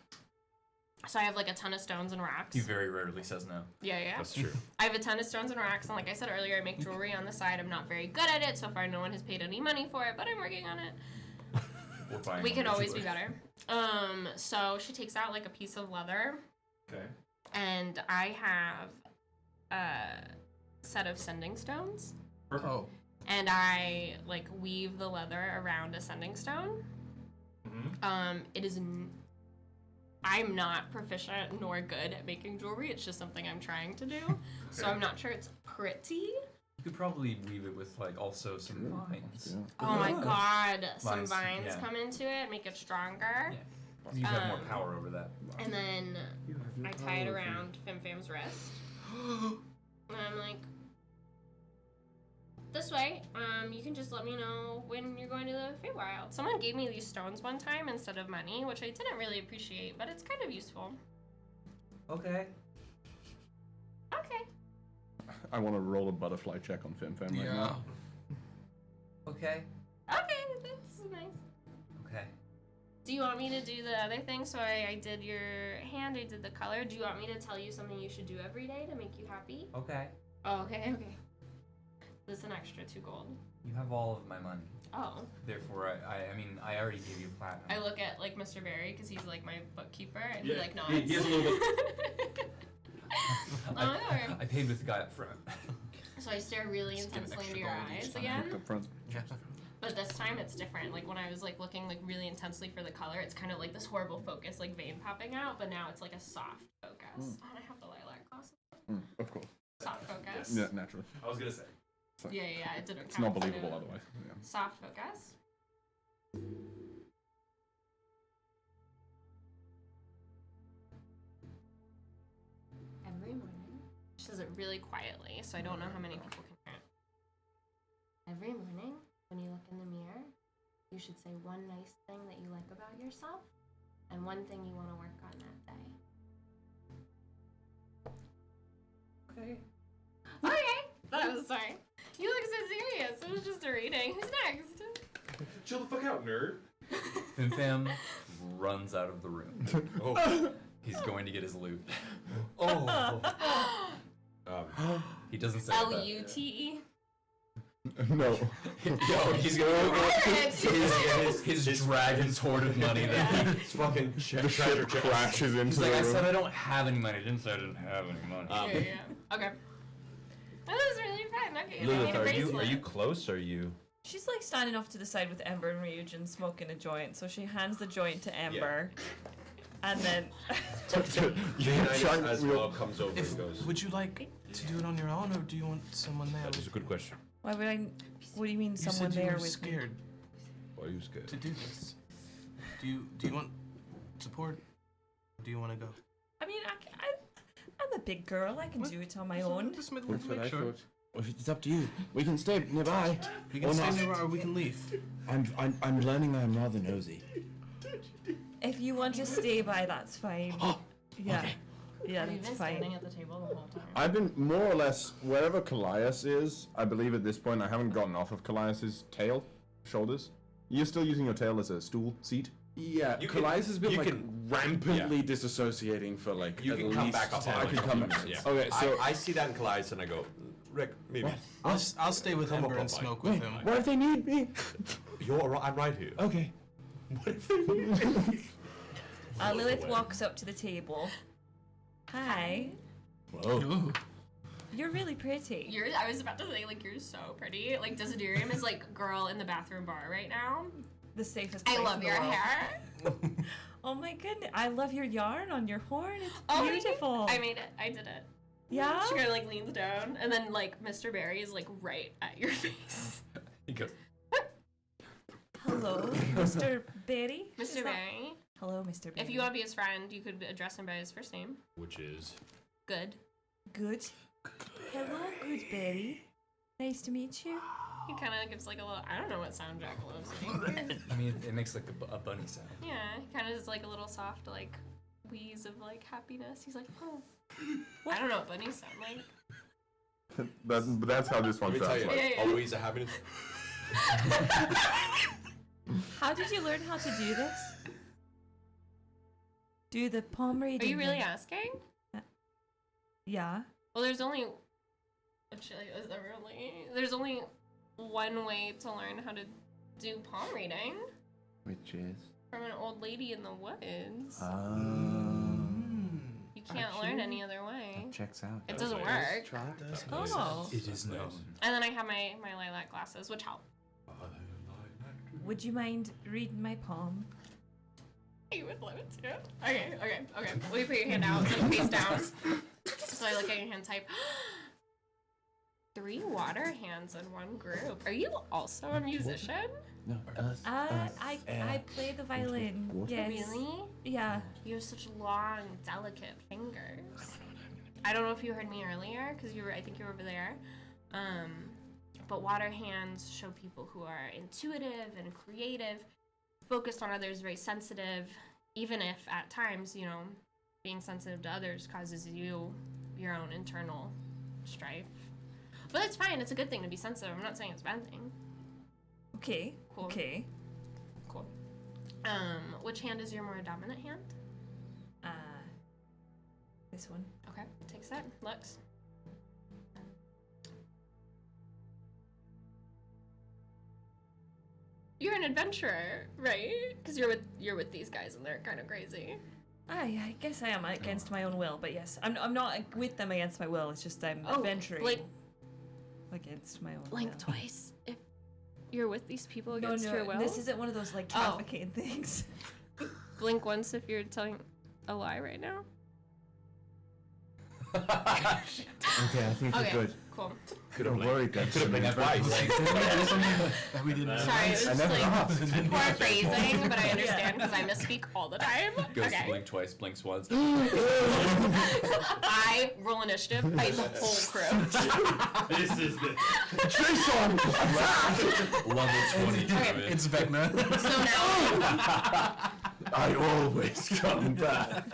So I have like a ton of stones and rocks. He very rarely says no. Yeah. That's true. I have a ton of stones and rocks, and like I said earlier, I make jewelry on the side. I'm not very good at it. So far, no one has paid any money for it, but I'm working on it. We can always be better. So she takes out like a piece of leather. Okay. And I have a set of sending stones. Oh. And I like weave the leather around a sending stone. It is. I'm not proficient nor good at making jewelry. It's just something I'm trying to do. So I'm not sure it's pretty. You could probably weave it with like also some vines. Oh my god, some Vines, vines come into it, make it stronger. Yeah. You have more power over that. And then I tie it around Fimfam's wrist. And I'm like, this way, you can just let me know when you're going to the Feywild. Someone gave me these stones one time instead of money, which I didn't really appreciate, but it's kind of useful. Okay. Okay. I want to roll a butterfly check on FimFam right now. Okay. Okay, that's nice. Okay. Do you want me to do the other thing? So I did your hand, I did the color. Do you want me to tell you something you should do every day to make you happy? Okay. Oh, okay. This is an extra 2 gold. You have all of my money. Oh. Therefore, I mean, I already gave you platinum. I look at like Mr. Barry because he's like my bookkeeper, and Yeah, he like nods. he has a little bit. I paid with the guy up front. So I stare really intensely into your eyes again. Up front. But this time it's different. Like when I was like looking like really intensely for the color, it's kind of like this horrible focus, like vein popping out. But now it's like a soft focus. And I have the lilac glasses. Of course. Soft focus. Yeah, naturally. I was gonna say. Yeah, it didn't It's count. not believable otherwise. Yeah. Soft focus. Every morning. She says it really quietly, so I don't know how many people can hear it. Every morning, when you look in the mirror, you should say one nice thing that you like about yourself and one thing you want to work on that day. Okay. Okay. That was sorry. You look so serious. It was just a reading. Who's next? Chill the fuck out, nerd. Fimfam runs out of the room. He's going to get his loot. He doesn't say that. L-U-T-E? No. Yo, he's gonna his dragon's hoard of money that It's fucking The ship crashes into he's the like, I room. said I don't have any money. I didn't say I didn't have any money. Yeah. Okay. That was really fun. Okay, Lilith, I are need a you bracelet. close? Or are you? She's like standing off to the side with Ember and Ryujin smoking a joint, so she hands the joint to Ember. And then As well comes over and goes. Would you like to do it on your own, or do you want someone there? That is a good question. why would I? What do you mean You someone said you there were with scared me? Why are you scared? to do this. Do you want support? Or do you want to go? I mean, I'm a big girl. I can do it on my own. That's what I thought. Well, it's up to you. We can stay nearby. We can or stay not. nearby, or we can leave. I'm learning I'm rather nosy. If you want to stay by, that's fine. Yeah. Okay. Yeah, Have you that's been fine. standing at the table the whole time? I've been more or less wherever Callias is. I believe at this point I haven't gotten off of Callias's tail, shoulders. You're still using your tail as a stool seat. Yeah, Callias has been rampantly disassociating for like You at can come least back up. 10 on minutes. Yeah. Okay, so I see that in Callias and I go, Rick, maybe. I'll stay with Come Ember up and on smoke mine. with him. What if they need me? I'm right here. Okay. What if they need me? Lilith walks up to the table. Hi. Whoa. You're really pretty. I was about to say, like, you're so pretty. Like, Desiderium is like girl in the bathroom bar right now. The safest I place love in the your world. hair. Oh my goodness. I love your yarn on your horn. It's Oh, beautiful. I made it. I did it. Yeah? She kind of like leans down, and then like Mr. Barry is like right at your face. He goes. Hello, Mr. Barry. Mr. Is that- Barry. Hello, Mr. Barry. If you want to be his friend, you could address him by his first name. Which is? Good. Good. Hello, Good Barry. Nice to meet you. He kind of gives like a little. I don't know what sound Jack loves. Making. I mean, it makes like a bunny sound. Yeah, he kind of is like a little soft like wheeze of like happiness. He's like, oh. I don't know what bunnies sound like. That's how this one Let me tell sounds you, like. Yeah. always a happiness. How did you learn how to do this? Do the palm reading. Are you really thing. asking? Yeah. Well, there's only. Actually, is there really? There's only one way to learn how to do palm reading. Which is? From an old lady in the woods. You can't Actually, learn any other way. Checks out. It doesn't work. Oh. It is known. And then I have my lilac glasses, which help. Would you mind reading my palm? You would love it too. Okay. Will you put your hand out and face down? So I look at your hand type. 3 water hands in one group. Are you also a musician? No. I play the violin. Yes. Really? Yeah. You have such long, delicate fingers. I don't know if you heard me earlier, because I think you were over there. But water hands show people who are intuitive and creative, focused on others, very sensitive, even if at times, being sensitive to others causes you your own internal strife. But it's fine. It's a good thing to be sensitive. I'm not saying it's a bad thing. Okay. Cool. Okay. Cool. Which hand is your more dominant hand? This one. Okay. Takes that. Looks. You're an adventurer, right? Because you're with these guys and they're kind of crazy. I guess I am against my own will, but yes, I'm not with them against my will. It's just I'm adventuring against my own will. Blink twice if you're with these people against your will. This isn't one of those like trafficking things. Blink once if you're telling a lie right now. Okay, I think we're good. Cool. Could have worried that. Could have been twice. That we didn't. Sorry, it was I just never like asked. poor phrasing, but I understand because I misspeak all the time. Goes Okay. to blink twice, blinks once. I roll initiative, fight the whole crew. This is the. Jason! Level 20. Okay. It's Vecna. So now, I always come back.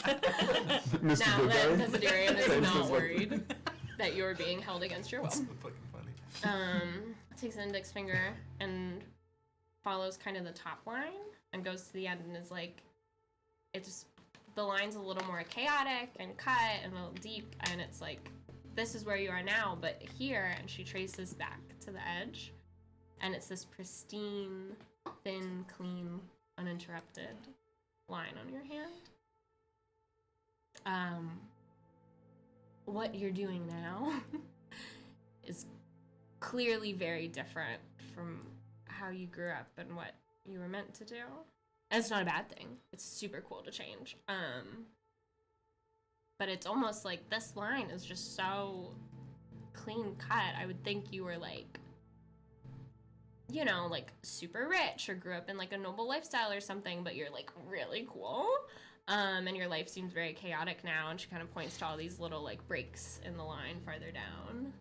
Mr. now that Goodberry. Desiderium is James not is like- worried that you're being held against your will. Fucking funny. Takes an index finger and follows kind of the top line and goes to the end and is like, the line's a little more chaotic and cut and a little deep, and it's like, this is where you are now, but here, and she traces back to the edge, and it's this pristine, thin, clean, uninterrupted line on your hand. What you're doing now is clearly very different from how you grew up and what you were meant to do. And it's not a bad thing. It's super cool to change. But it's almost like this line is just so clean cut. I would think you were like, you know, like super rich or grew up in like a noble lifestyle or something, but you're like really cool. And your life seems very chaotic now, and she kind of points to all these little like breaks in the line farther down.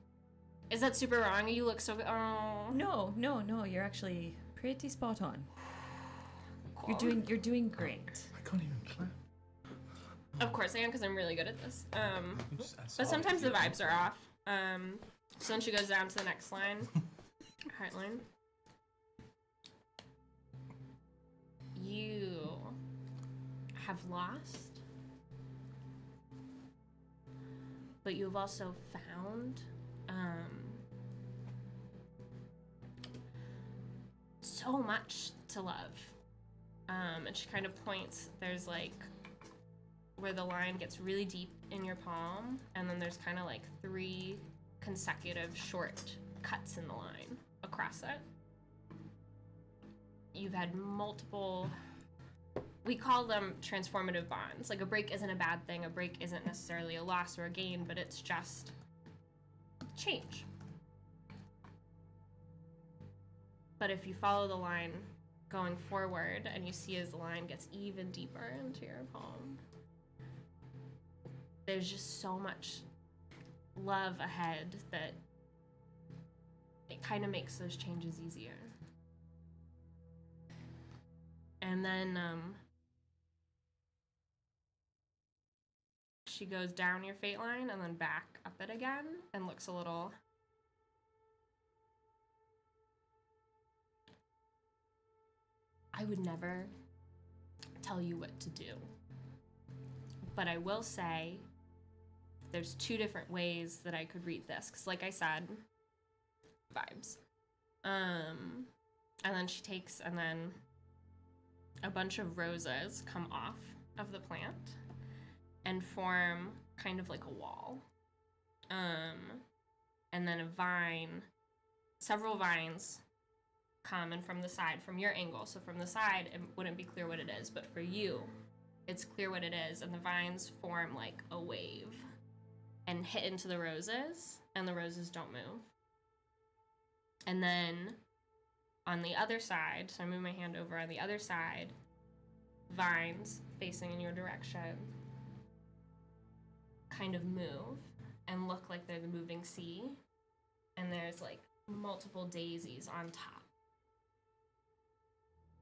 Is that super wrong? You look so oh. No, you're actually pretty spot on. Cool. You're doing great. I can't even clap. Of course I am, because I'm really good at this. But sometimes the vibes are off. So then she goes down to the next line. Heartline. You have lost, but you've also found so much to love. And she kind of points, there's like where the line gets really deep in your palm, and then there's kind of like 3 consecutive short cuts in the line across it. You've had multiple, we call them transformative bonds. Like a break isn't a bad thing, a break isn't necessarily a loss or a gain, but it's just change. But if you follow the line going forward and you see as the line gets even deeper into your palm, there's just so much love ahead that it kind of makes those changes easier. And then she goes down your fate line and then back up it again and looks a little... I would never tell you what to do. But I will say there's 2 different ways that I could read this. Because like I said, vibes. And then she takes, and then a bunch of roses come off of the plant and form kind of like a wall. And then a vine, several vines come, and from the side, from your angle, so from the side, it wouldn't be clear what it is, but for you, it's clear what it is, and the vines form like a wave and hit into the roses, and the roses don't move. And then on the other side, so I move my hand over, on the other side, vines facing in your direction kind of move and look like they're the moving sea, and there's like multiple daisies on top,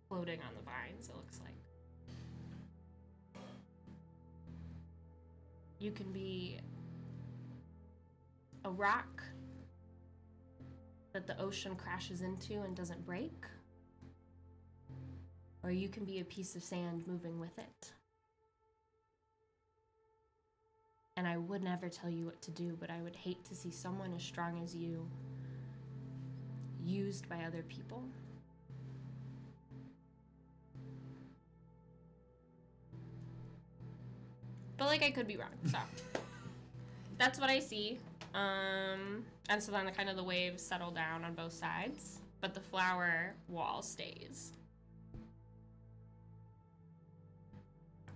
floating on the vines, it looks like. You can be a rock that the ocean crashes into and doesn't break, or you can be a piece of sand moving with it. And I would never tell you what to do, but I would hate to see someone as strong as you used by other people. But like, I could be wrong, so that's what I see. And so then kind of the waves settle down on both sides, but the flower wall stays.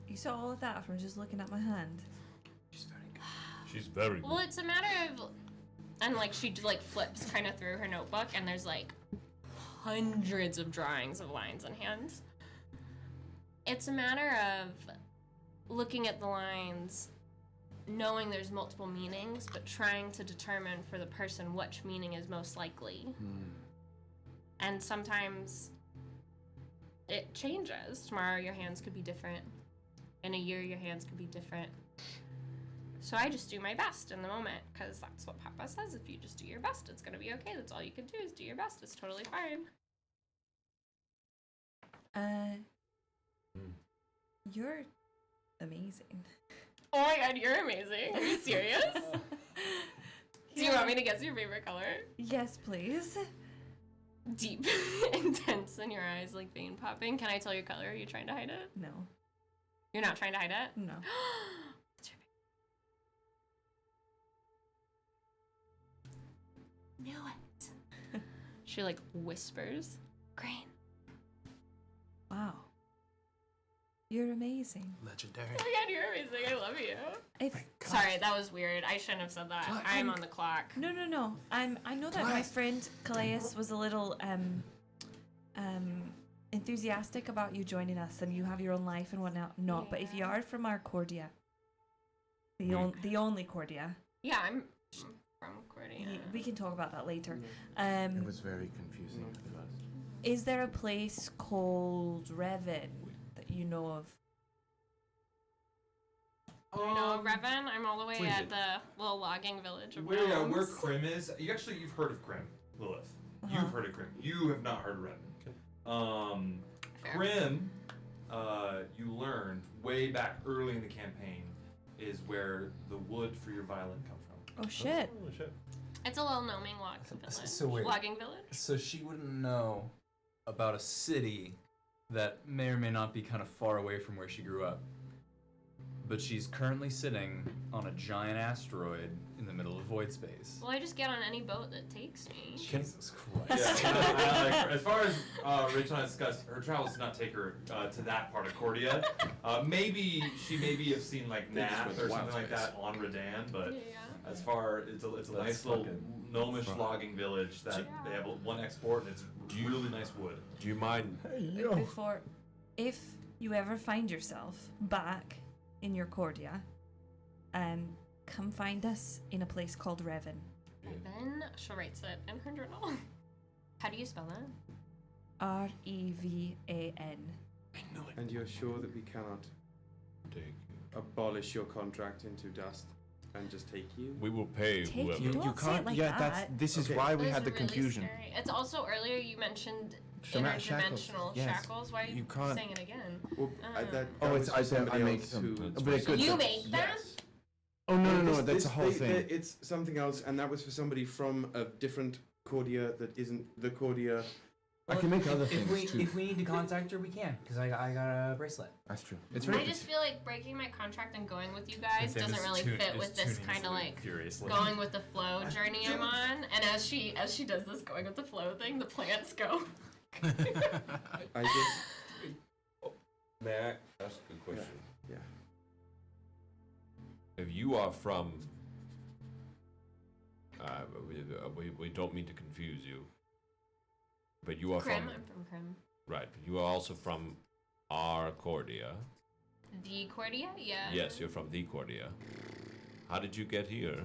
You saw all of that from just looking at my hand. She's very good. Well, it's a matter of, and like she like flips kind of through her notebook, and there's like hundreds of drawings of lines and hands. It's a matter of looking at the lines, knowing there's multiple meanings, but trying to determine for the person which meaning is most likely. And sometimes it changes. Tomorrow your hands could be different. In a year your hands could be different. So I just do my best in the moment, because that's what Papa says. If you just do your best, it's going to be okay. That's all you can do is do your best. It's totally fine. You're amazing. Oh my god, you're amazing. Are you serious? Do you want me to guess your favorite color? Yes, please. Deep, intense in your eyes, like vein popping. Can I tell your color? Are you trying to hide it? No. You're not trying to hide it? No. What's your Knew it. She like whispers. Green. Wow. You're amazing. Legendary. Oh my god, you're amazing. I love you. If Sorry, that was weird. I shouldn't have said that. I'm on the clock. No. I know that my friend Calais was a little enthusiastic about you joining us, and you have your own life and whatnot. Not, but if you are from our Cordia, the only Cordia. Yeah, I'm from Cordia. We can talk about that later. It was very confusing at first. Is there a place called Revan that you know of? No, Revan. I'm all the way at the little logging village of Where gnomes. Krim is, you've heard of Krim, Lilith. You've heard of Krim. You have not heard of Revan. Krim, you learned way back early in the campaign, is where the wood for your violin comes from. Oh shit. Holy shit. It's a little gnoming village. So wait. Logging village. So she wouldn't know about a city that may or may not be kind of far away from where she grew up. But she's currently sitting on a giant asteroid in the middle of void space. Well, I just get on any boat that takes me. Jesus Christ. Yeah, as far as Rachel has discussed, her travels did not take her to that part of Cordia. Maybe she have seen like Nath or something like that on Redan, but as far it's a nice little gnomish logging village that they have one export and it's really nice wood. Do you mind? Before, if you ever find yourself back in your Cordia, come find us in a place called Revan. Revan? She writes it in her journal. How do you spell that? Revan. And you're sure that we cannot abolish your contract into dust and just take you? We will pay Take whoever. you. Don't say it like that. This is Okay. why we That had is the really confusion. scary. It's also earlier you mentioned Shackles. interdimensional Yes. shackles. Why are you, You can't- saying it again? Well, that Oh, was it's for I somebody make else them. who- But they're good. You make them? Oh no, This- that's a whole thing. It's something else, and that was for somebody from a different Cordia that isn't the Cordia. I can make other If things too. we need to contact her, we can, because I got a bracelet. That's true. It's I very. just feel like breaking my contract and going with you guys Then doesn't it's really tune- fit it's with this tuning kind of sleep like furiously. going with the flow journey I'm on. And as she does this going with the flow thing, the plants go. I just. May I ask a question? Yeah. If you are from, we don't mean to confuse you, but you are Krim, from, I'm from Krim. right, but you are also from our Cordia. The Cordia? Yeah. Yes, you're from the Cordia. How did you get here?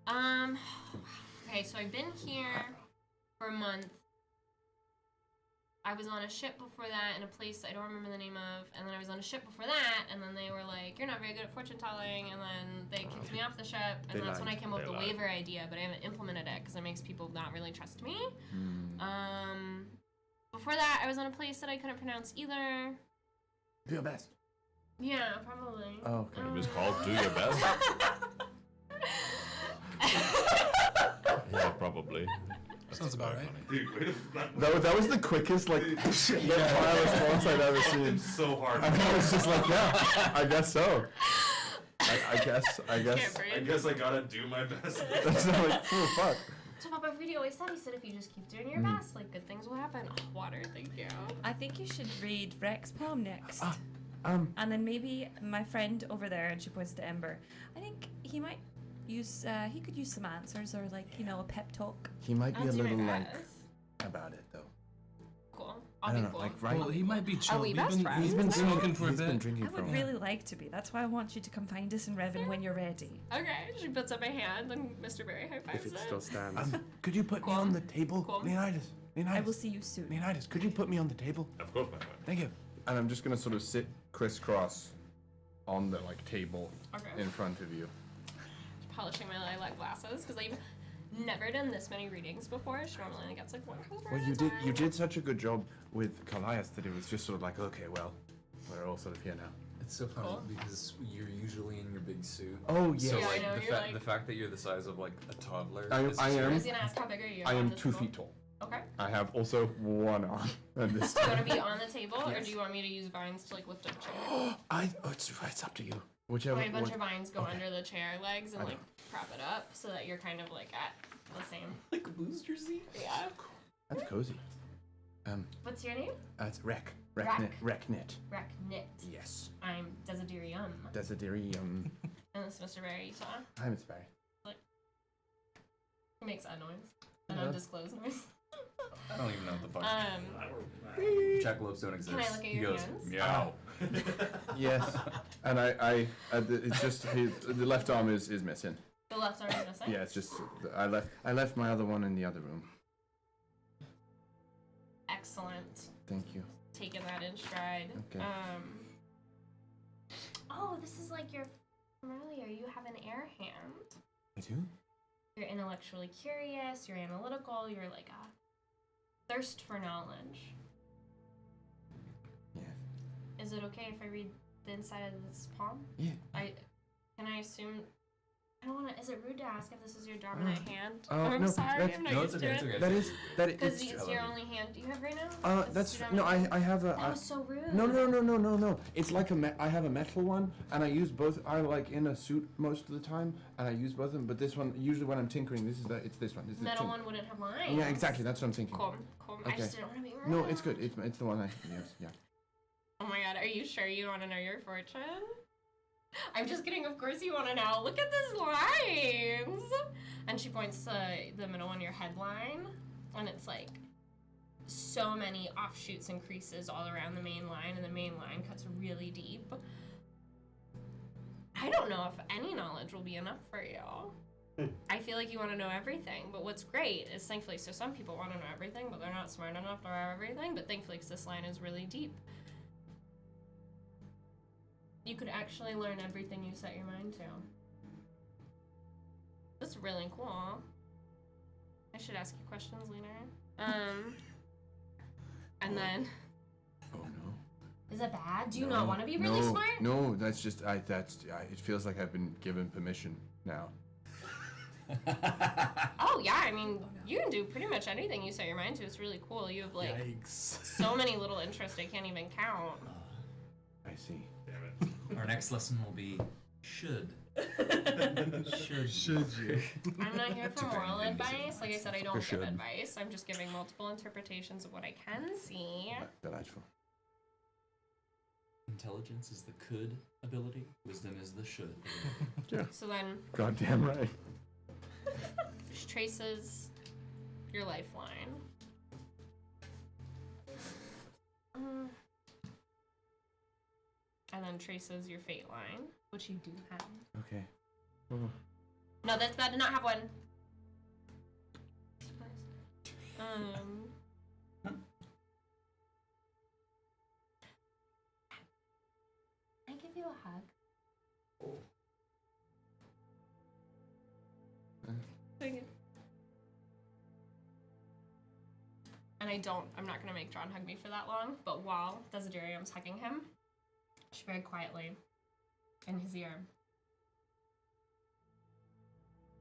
Okay, so I've been here for a month. I was on a ship before that in a place I don't remember the name of, and then I was on a ship before that, and then they were like, "You're not very good at fortune telling," and then they kicked me off the ship, and that's when I came up with the waiver idea, but I haven't implemented it because it makes people not really trust me. Before that, I was on a place that I couldn't pronounce either. Do your best. Yeah, probably. Oh, okay. It was called Do Your Best. Yeah, probably. Sounds about right. Dude, That was the quickest like fire response I've ever seen. so hard. I was just like, yeah, I guess so. I guess. I guess I gotta do my best. That's not like, oh fuck. So Papa Freddie always said, he said, if you just keep doing your best, like good things will happen. Oh, water, thank you. I think you should read Rex poem next. And then maybe my friend over there, and she points to Ember, I think he might use, he could use some answers or like, a pep talk. He might be I'll a do my little like best. about it though. Cool. I I'll don't be know, cool. like right. Well, he might be chill. Are we He's best been, friends? he's been smoking for a He's been bit. drinking I for a would while. really like to be. That's why I want you to come find us in Revan when you're ready. Okay, she puts up a hand and Mr. Berry high fives If it it. still stands. Could you put me on the table, Cool. Leonidas? I will see you soon. Leonidas, could you put me on the table? Of course, my friend. Thank you. And I'm just gonna sort of sit crisscross on the like table Okay. in front of you. Polishing my lilac glasses because I never done this many readings before. She normally only gets like one cover. Well, you did such a good job with Callias that it was just sort of like, okay, well, we're all sort of here now. It's so funny Cool. because you're usually in your big suit. Oh, yes. So Yeah, I like, know, the, you're like- the fact that you're the size of like a toddler. I is am. I was gonna ask how big are you? I on am this 2 table? feet tall. Okay. I have also one arm. And this. Do you want to be on the table, or Yes. do you want me to use vines to like lift up a chair? It's up to you. Whichever. My bunch what- of vines go okay. under the chair legs and I like know. prop it up so that you're kind of like at the same. Like a booster seat. Yeah. That's cozy. What's your name? It's Rek. Rek. Reknit. Raknit. Yes. I'm Desiderium. Desiderium. And this is Mr. Barry Utah. Hi, Miss Barry. Like, he makes that noise. An Yeah. undisclosed noise. I don't even know what the fuck. Jackalopes don't exist. Can I look at He your goes, hands? meow. Yes. And it's just the left arm is missing. The left arm is missing? Yeah, it's just I left my other one in the other room. Excellent. Thank you. Taking that in stride. Okay. Oh, this is like your from earlier. You have an air hand. I do? You're intellectually curious, you're analytical, you're like a thirst for knowledge. Yeah. Is it okay if I read the inside of this palm? Yeah. Can I assume I don't wanna is it rude to ask if this is your dominant hand? Oh, I'm no, sorry, that's- I'm not No, used it's to okay, it's it. okay. That is. Because it's your only hand you have right now? Is That's this your no. dominant- I have a. That was so rude. No. It's like I have a metal one, and I use both. I like in a suit most of the time, and I use both of them. But this one, usually when I'm tinkering, it's this one. It's the Metal tink- one wouldn't have lines. Yeah, exactly. That's what I'm thinking. Cool. I Okay. just didn't want to be rude. No, it's good. It's the one I use. Yeah. Oh my god, are you sure you want to know your fortune? I'm just kidding, of course you want to know. Look at these lines! And she points to the middle one, your headline, and it's like so many offshoots and creases all around the main line, and the main line cuts really deep. I don't know if any knowledge will be enough for you. I feel like you want to know everything, but what's great is thankfully, so some people want to know everything, but they're not smart enough to know everything, but thankfully, 'cause this line is really deep. You could actually learn everything you set your mind to. That's really cool. I should ask you questions later. And then. Oh no. Is it bad? Do you not want to be really smart? No, that's just it feels like I've been given permission now. Oh yeah, I mean, you can do pretty much anything you set your mind to. It's really cool. You have like so many little interests I can't even count. I see. Our next lesson will be should. Should you? I'm not here for moral advice. Like I said, I don't give should. advice. I'm just giving multiple interpretations of what I can see. Delightful. Intelligence is the could ability. Wisdom is the should. Yeah. So then. Goddamn right. She traces your lifeline. And then traces your fate line, which you do have. Okay. Oh. No, that did not have one. Can I give you a hug? Thank you. And I'm not gonna make John hug me for that long, but while Desiderium's hugging him, she very quietly, in his ear,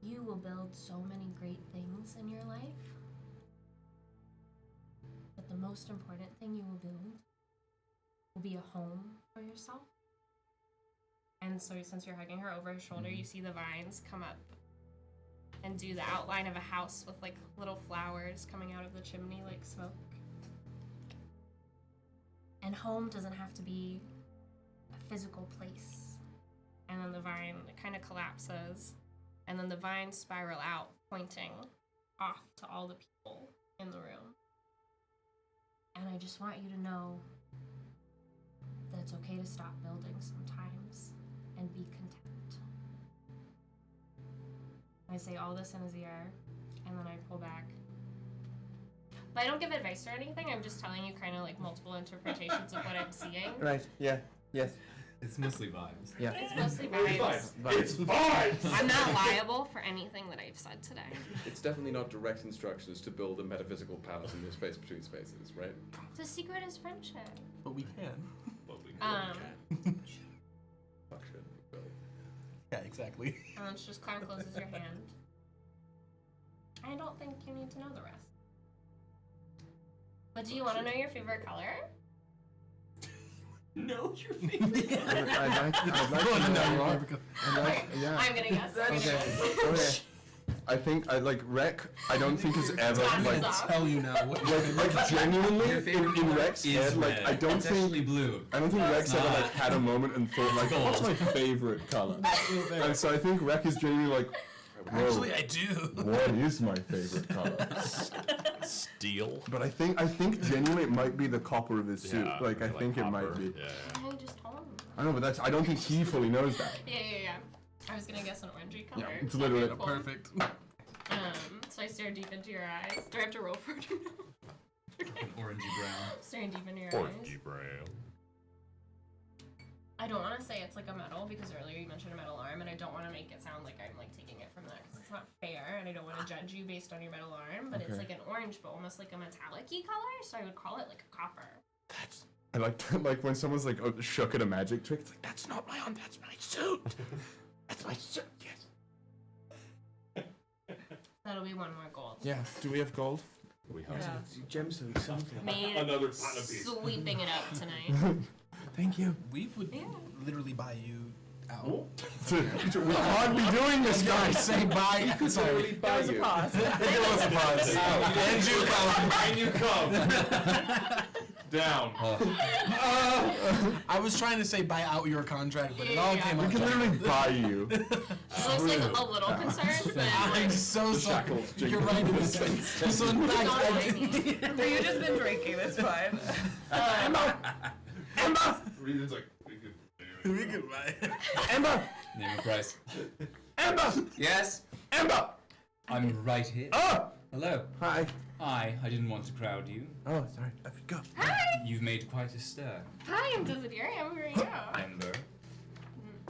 you will build so many great things in your life, but the most important thing you will build will be a home for yourself. And so since you're hugging her over her shoulder, you see the vines come up and do the outline of a house with like little flowers coming out of the chimney like smoke. And home doesn't have to be a physical place. And then the vine kind of collapses, and then the vines spiral out, pointing off to all the people in the room. And I just want you to know that it's okay to stop building sometimes and be content. I say all this in his ear, and then I pull back. But I don't give advice or anything, I'm just telling you kind of like multiple interpretations of what I'm seeing. Right, yeah, yes. It's mostly vibes. Yeah. It's mostly vibes. It's vibes! I'm not liable for anything that I've said today. It's definitely not direct instructions to build a metaphysical palace in the space between spaces, right? The secret is friendship. But we can. Fuck shit. Yeah, exactly. And then she just kind of closes your hand. I don't think you need to know the rest. But do you want to know your favorite color? Know your favorite color. I'd like to know. Yeah. I'm gonna guess. Okay. I think Rec. I don't think has ever tell you now. Like genuinely in Rec's head. Like I don't It's think actually blue. I don't think Rec's ever had a moment and thought like, what's my favorite color? And so I think Rec is genuinely like, whoa, Actually, I do. What is my favorite color? Steel. But I think genuinely it might be the copper of his suit. Yeah, Like I think it might be. Yeah. I just told him. I know, but I don't think he fully knows that. Yeah. I was gonna guess an orangey color. Yeah, it's literally Cool. Perfect. So I stare deep into your eyes. Do I have to roll for it? An orangey brown. Staring deep into your Orangey eyes. brown. I don't want to say it's like a metal because earlier you mentioned a metal arm, and I don't want to make it sound like I'm like taking it from that because it's not fair, and I don't want to judge you based on your metal arm. But it's Okay. like an orange, but almost like a metallic-y color, so I would call it like a copper. I like when someone's like shook at a magic trick. It's like that's not my arm. That's my suit. That's my suit. Yes. That'll be one more gold. Yeah. Do we have gold? We have Gemstone something. Made Another platinum piece. sweeping it up tonight. Thank you. We would literally buy you out. We can't be doing this, guys. Say bye. Sorry. There was a pause. There was a pause. And you come. And you come. Down. I was trying to say buy out your contract, but it all came We out. can literally buy you. She looks like a little concerned, but I'm so sorry. You're right in this sense. So in fact, don't mind me. You've just been drinking. It's fine. Ember. Ryujin's like, we could buy. Ember. Name a price. Ember. Yes. Ember. I'm right here. Oh. Hello. Hi. I didn't want to crowd you. Oh, sorry. Go. Hi! You've made quite a stir. Hi, I'm Desiderium. Who are you? Ember.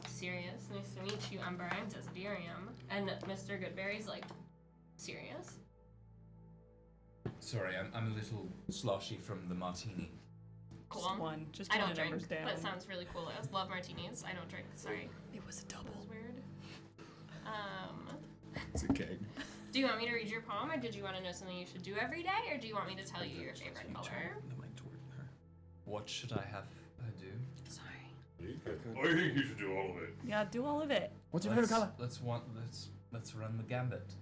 Serious. Nice to meet you, Ember. I'm Desiderium. And Mr. Goodberry's like, serious? Sorry, I'm a little sloshy from the martini. Cool. Just I one don't and Ember's drink. down. That sounds really cool. I love martinis. I don't drink. Sorry. It was a That double. was weird. It's a keg. Do you want me to read your poem, or did you want to know something you should do every day, or do you want me to tell you your favorite color? What should I have her do? Sorry. I think you should do all of it. Yeah, do all of it. What's your favorite color? Let's run the gambit.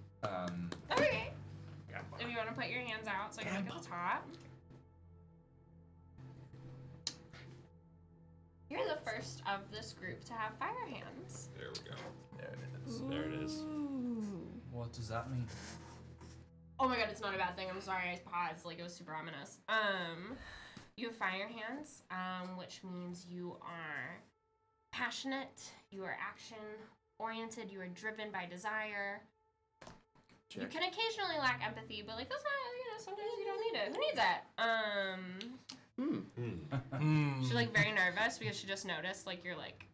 Okay. If you want to put your hands out so I can look at the top. You're the first of this group to have fire hands. There we go. There it is. There it is. What does that mean? Oh my god, it's not a bad thing. I'm sorry, I paused. Like, it was super ominous. You have fire hands, which means you are passionate, you are action-oriented, you are driven by desire. Check. You can occasionally lack empathy, but, like, that's not, sometimes you don't need it. Who needs that? She's, like, very nervous because she just noticed, like, you're, like,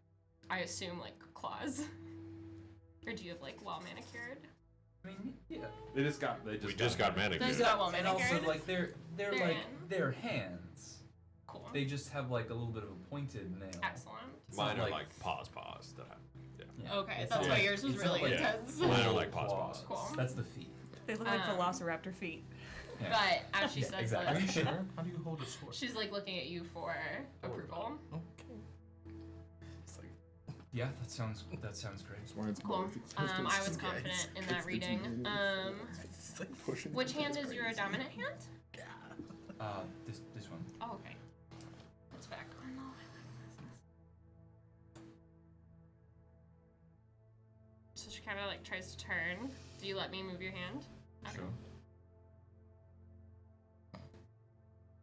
I assume, like, claws. Or do you have, like, well manicured? I mean, yeah. They just got manicured. They just got well And manicured. also, like, they're like their hands. Cool. They just have like a little bit of a pointed nail. Excellent. It's Mine not are like paws that have. Yeah. Okay, It's that's not why yours was it's not really like intense. Mine are like paws. Cool. That's the feet. They look like velociraptor feet. Yeah. But as she says exactly. this, Are you sure? How do you hold a sword? she's like looking at you for approval. Okay. It's like Yeah, that sounds great. Cool. I was confident in that reading. Which hand is your dominant hand? This one. Oh, okay. It's back on. So she kind of like tries to turn. Do you let me move your hand? Okay. Sure.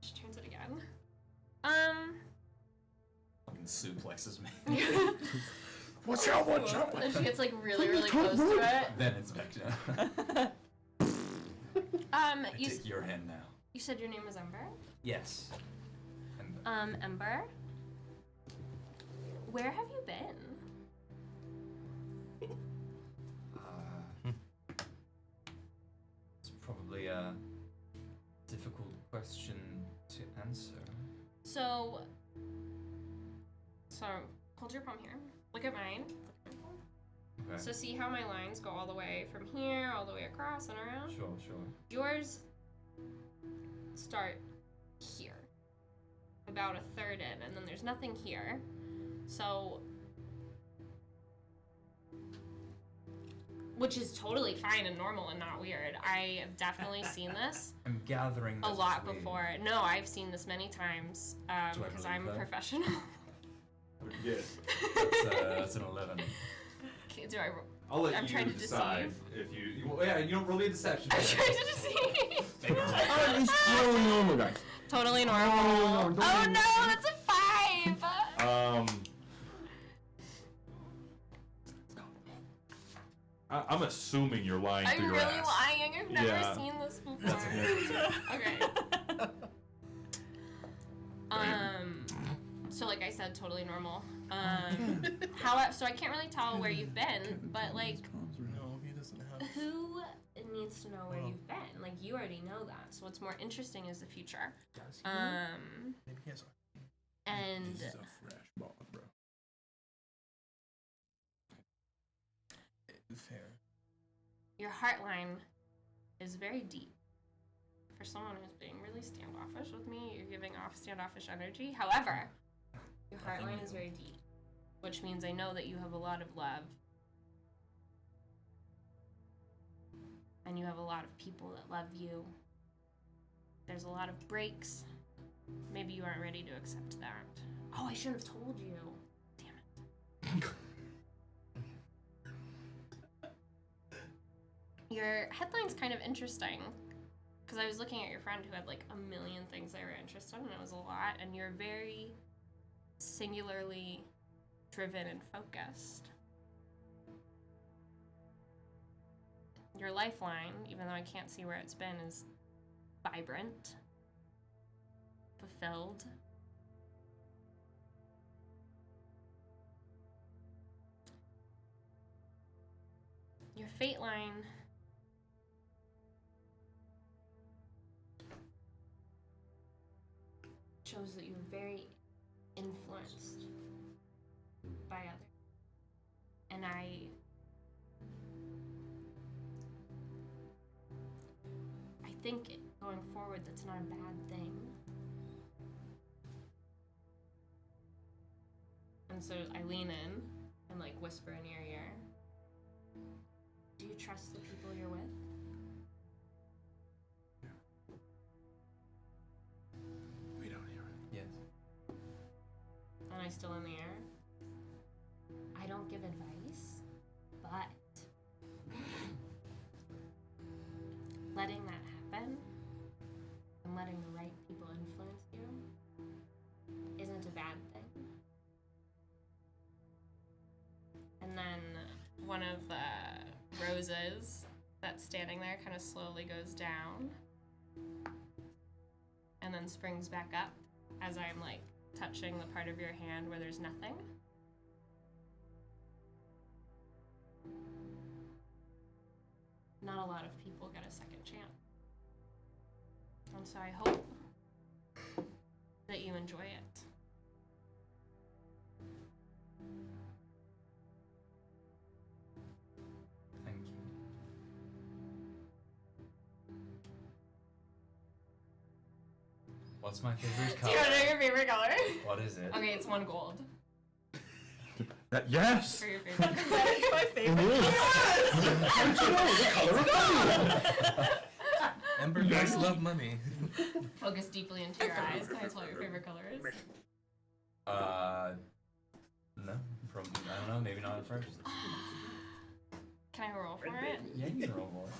She turns it again. Fucking suplexes me. Watch out! Watch out! And she gets like really, really close to it. Then it's back down. I You take your hand now. you said your name was Ember? Yes. Ember? where have you been? It's probably a difficult question to answer. So hold your palm here. Look at mine. Okay. So see how my lines go all the way from here, all the way across and around? Sure. Yours start here, about a third in, and then there's nothing here. So, which is totally fine and normal and not weird. I have definitely seen this I'm gathering a this lot weird. before. No, I've seen this many times because I'm a that? professional. Yes. That's an 11. Do I? I'll let I'm you trying to decide deceive. if you well, yeah, you don't roll me a deception. I'm trying to deceive. It's totally normal, guys. Totally normal. Oh, no, Oh no, that's a 5. I'm assuming you're lying I'm through really your ass. lying. I've never Yeah. seen this before. That's Okay. So like I said, totally normal. However, so I can't really tell where you've been, but like, No, he doesn't have. who needs to know where you've been? Like, you already know that. So what's more interesting is the future. Maybe he has. And This is a fresh ball, bro. Fair. your heart line is very deep. For someone who's being really standoffish with me, you're giving off standoffish energy. However, your heart line is very deep, which means I know that you have a lot of love. And you have a lot of people that love you. There's a lot of breaks. Maybe you aren't ready to accept that. Oh, I should have told you. Damn it. Your headline's kind of interesting. Because I was looking at your friend who had like a million things they were interested in, and it was a lot, and you're very singularly driven and focused. Your lifeline, even though I can't see where it's been, is vibrant, fulfilled. Your fate line shows that you're very influenced by others. And I think going forward that's not a bad thing. And so I lean in and like whisper in your ear. Do you trust the people you're with? We don't hear it. Yes. Am I still in the air? I don't give advice, but letting that happen and letting the right people influence you isn't a bad thing. And then one of the roses that's standing there kind of slowly goes down and then springs back up as I'm like touching the part of your hand where there's nothing. Not a lot of people get a second chance. And so I hope that you enjoy it. Thank you. What's my favorite Do color? you want to know your favorite color? What is it? Okay, it's 1 gold. Yes! For your favorite color. That is my favorite. Ember guys love money. Focus deeply into your eyes. Can I tell what your favorite color is? No. From I don't know. Maybe not at first. Can I roll for it? Yeah, you can roll for it.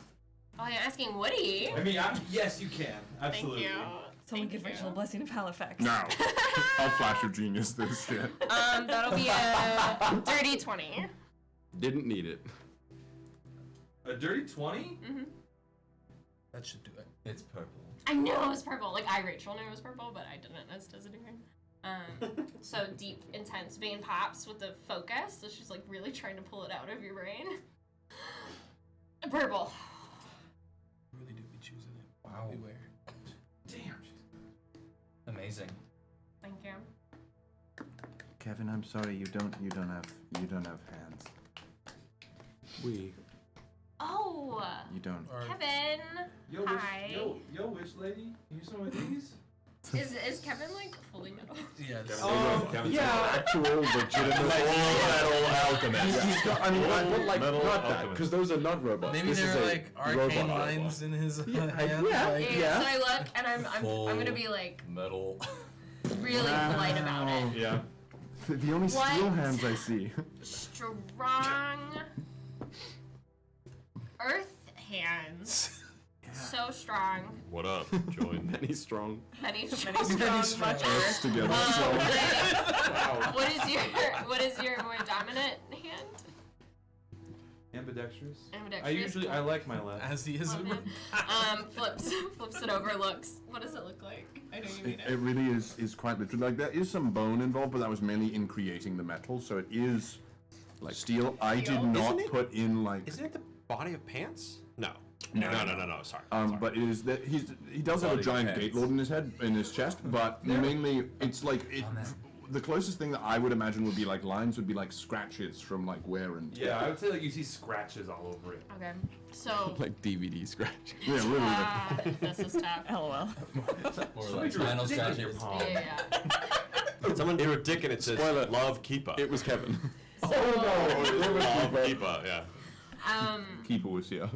Oh, I'm asking Woody. I mean, yes, you can. Absolutely. Thank you. Someone give Rachel a blessing of Halifax. No. I'll flash your genius this shit. That'll be a dirty 20. Didn't need it. A dirty 20? Mm-hmm. That should do it. It's purple. I knew it was purple. Like, Rachel knew it was purple, but I didn't as does it again. So deep, intense vein pops with the focus. So she's like really trying to pull it out of your brain. Purple. Really do be choosing it. Wow. Beware. Damn. Amazing. Thank you. Kevin, I'm sorry, you don't have hands. We. Oh. You don't. Kevin. Yo, Hi. yo, witch lady, can you use some of these? Is Kevin like fully metal? Yes. Yeah. Actual legitimate metal alchemist. He's got, I mean, but like Metal not that, alchemist. because those are not robots. Maybe This is there are a like arcane robot. lines in his hands. yeah. Like, Yeah. So I look and I'm gonna be like Metal. really polite about it. Yeah. The only What? steel hands I see. Strong earth hands. So strong. What up? Join. Many strong. Many strong, much Earths together. What is your more dominant hand? Ambidextrous. Ambidextrous. I like my left. As he is. Flips it over, looks. What does it look like? I know you mean It really is quite literally. Like there is some bone involved, but that was mainly in creating the metal, so it is like steel. I did not Isn't it- put in like. Isn't it the body of pants? No. No. No. Sorry. But it is that he does have a Body giant of gate hands. lord in his head, in his chest, but mainly it's like it. The closest thing that I would imagine would be like lines would be like scratches from like wear and tear. Yeah, I would say like you see scratches all over it. Okay. So. Like DVD scratch. Yeah, literally. This is tough. LOL. Or like spinal scratches. Your palm. Yeah. Someone drew a dick and it says Spoiler. "Love Keeper." It was Kevin. Oh no! It was Love Keeper. Yeah. Keeper was here.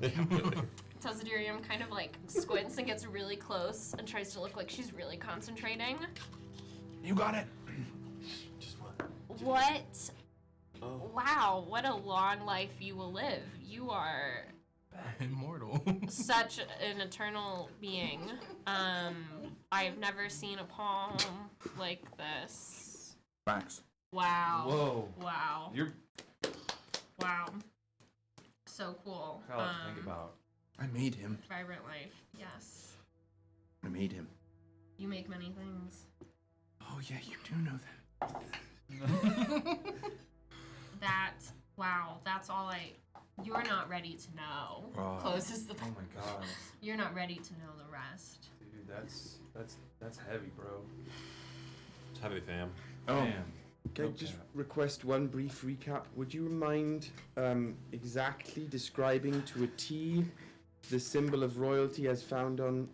Tazadirium kind of like squints and gets really close and tries to look like she's really concentrating. You got it. What? Wow, what a long life you will live. You are Immortal. such an eternal being. I've never seen a palm like this. Facts. Wow. Whoa. Wow. You're Wow. So cool. how to think about. I made him. Vibrant life. Yes. I made him. You make many things. Oh yeah, you do know that. Wow, that's all you're not ready to know. Closes the Oh my god, You're not ready to know the rest. dude, that's heavy, bro. It's heavy, fam. Oh. Damn. Can I just request one brief recap? Would you mind exactly describing to a T the symbol of royalty as found on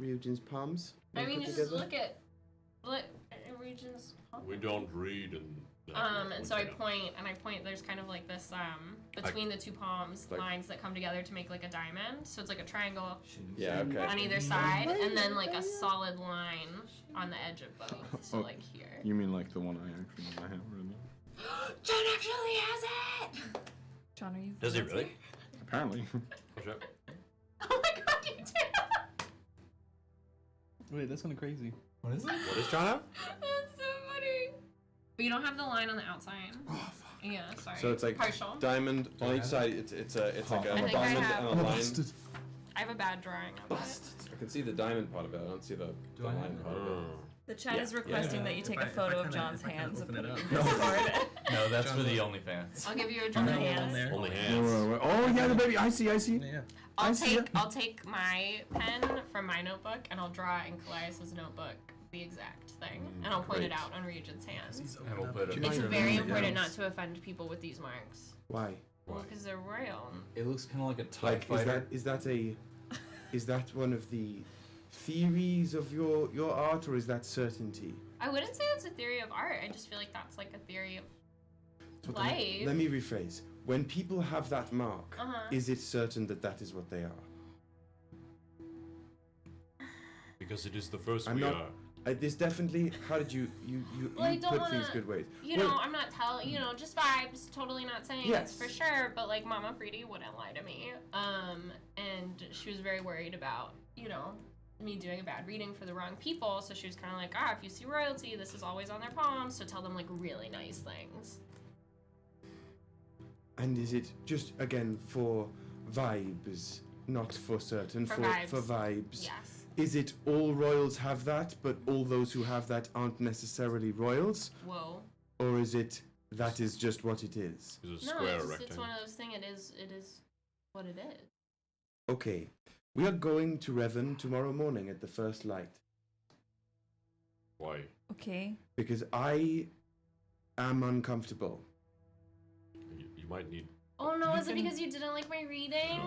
Ryujin's palms? I mean, Put just together? look at Region's. We don't read and. And so I point. There's kind of like this between the two palms Like- lines that come together to make like a diamond. So it's like a triangle Yeah, okay. on either side, and then like a solid line on the edge of both. So Oh. like here. You mean like the one I actually have written? John actually has it. John, are you? Does he really? Apparently. Oh my god, you do. Wait, that's kind of crazy. What is it? What does John have? That's so funny. But you don't have the line on the outside. Oh fuck. Yeah, sorry. So it's like partial. diamond on each side. It's like I a think I diamond have- and a line. I have a bad drawing of it. I can see the diamond part of it. I don't see the line part of it. The chat is requesting that you take a If I photo of kinda- John's if I kinda hands and open put it it in up. Discord. No, that's for the OnlyFans. I'll give you a John hands. Only Wait, hands. wait, wait. Oh yeah, the baby. I see. Yeah. I'll take my pen from my notebook and I'll draw in Callias' notebook the exact thing, and I'll point it great. out on Ryujin's hands. And we'll put a It's picture of very him. important not to offend people with these marks. Why? Well, because they're royal. It looks kind of like a TIE Like fighter. is that one of the theories of your art, or is that certainty? I wouldn't say that's a theory of art. I just feel like that's like a theory of So then life. let me rephrase. When people have that mark, Uh-huh. is it certain that that is what they are? Because it is the first I'm we not. are. This definitely. How did you Well, I don't put things wanna- good ways? You Well, know, I'm not telling. You know, just vibes. Totally not saying Yes. it's for sure. But like, Mama Freedy wouldn't lie to me. And she was very worried about, you know, me doing a bad reading for the wrong people. So she was kind of like, if you see royalty, this is always on their palms. So tell them like really nice things. And is it just again for vibes, not for certain? For For vibes. vibes. Yes. Is it all royals have that, but all those who have that aren't necessarily royals? Whoa. Or is it that is just what it is? No, it's one of those things. It is what it is. Okay, we are going to Revan tomorrow morning at the first light. Why? Okay. Because I am uncomfortable. You might need. Oh no, is it because you didn't like my reading?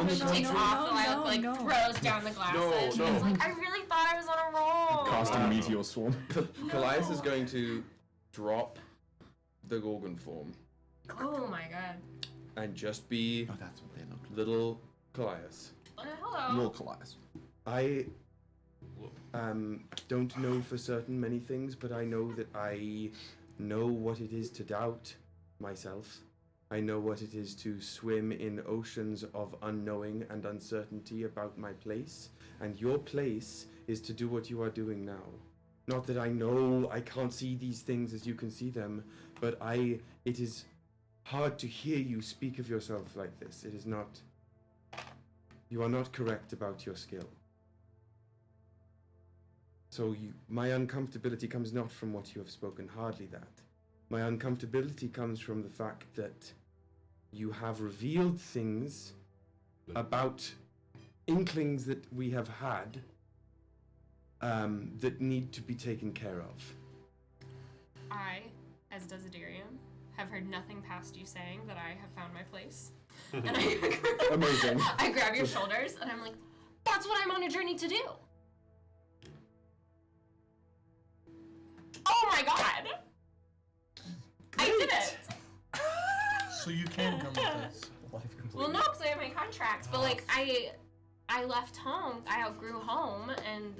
She takes off the light, throws down the glasses. No. She's like, I really thought I was on a roll. Casting meteor swarm. Callias is going to drop the Gorgon form Oh my god. and just be that's what they look like. little Callias. Hello. Little Callias. I don't know for certain many things, but I know that I know what it is to doubt myself. I know what it is to swim in oceans of unknowing and uncertainty about my place. And your place is to do what you are doing now. Not that I know I can't see these things as you can see them, but it is hard to hear you speak of yourself like this. It is not. You are not correct about your skill. So my uncomfortability comes not from what you have spoken, hardly that. My uncomfortability comes from the fact that you have revealed things about inklings that we have had that need to be taken care of. I, as Desiderium, have heard nothing past you saying that I have found my place. And I Amazing. I grab your shoulders and I'm like, that's what I'm on a journey to do. Oh my god! I did it! So you can come with us. Well, no, because I have my contract. But like, I left home. I outgrew home, and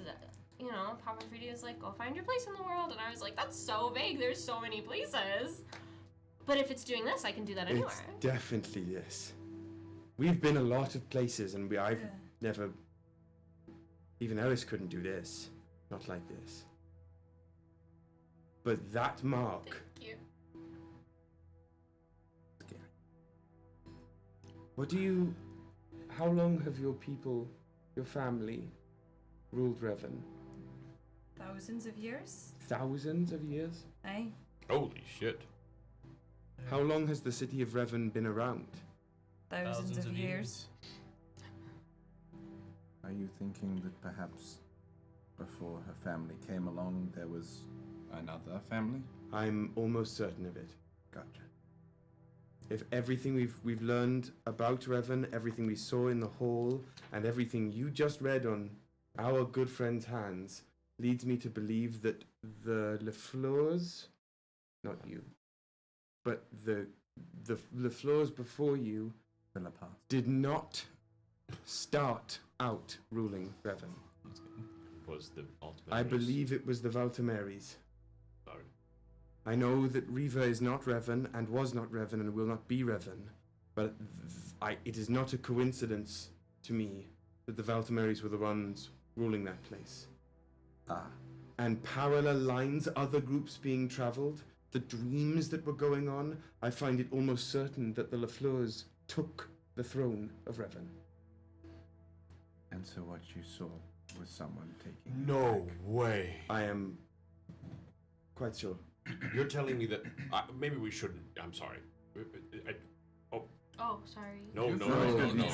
you know, Papa Fridi was like, "Go find your place in the world," and I was like, "That's so vague. There's so many places." But if it's doing this, I can do that anywhere. It's definitely this. We've been a lot of places, and I've never. Even Ellis couldn't do this, not like this. But that mark. Thank you. What do you? How long have your people, your family, ruled Revan? Thousands of years? Thousands of years? Aye. Holy shit. How long has the city of Revan been around? Thousands of years. Are you thinking that perhaps before her family came along, there was another family? I'm almost certain of it. Gotcha. If everything we've learned about Revan, everything we saw in the hall, and everything you just read on our good friend's hands leads me to believe that the LeFleurs, not you, but the LeFleurs before you did not start out ruling Revan. Was the ultimate? I believe it was the Valtimeris. Sorry. I know that Reva is not Revan and was not Revan and will not be Revan, but it is not a coincidence to me that the Valtimeris were the ones ruling that place. And parallel lines, other groups being traveled, the dreams that were going on, I find it almost certain that the LeFleurs took the throne of Revan. And so what you saw was someone taking No way. I am quite sure. You're telling me that maybe we shouldn't. I'm sorry. Oh, sorry. No.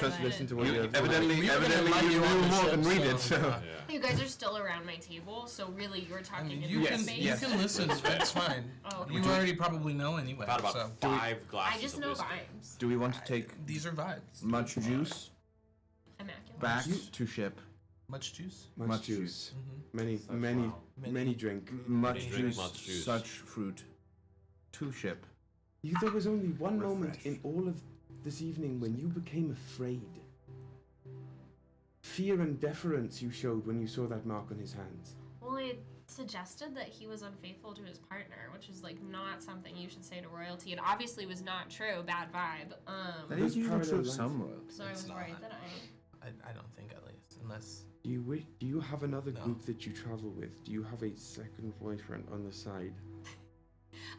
Just listen to what you have. Evidently you knew more than we did. So. You guys are still around my table, so really you're talking in You my can space. you can listen. It's fine. Oh, okay. You already probably know anyway. About so. 5 glasses I just of know whiskey. rhymes. Do we want to take These are vibes. much juice Immaculate. back to ship? Much juice. Much juice. Mm-hmm. Many drink. Much Drink juice, much juice. such fruit to ship. There was only one moment Refresh. in all of this evening when you became afraid. Fear and deference you showed when you saw that mark on his hands. Well, it suggested that he was unfaithful to his partner, which is like not something you should say to royalty. It obviously was not true. Bad vibe. That is usually true of some royalty. So I was It's right not. that I don't think at least unless. Do you have another group that you travel with? Do you have a second boyfriend on the side?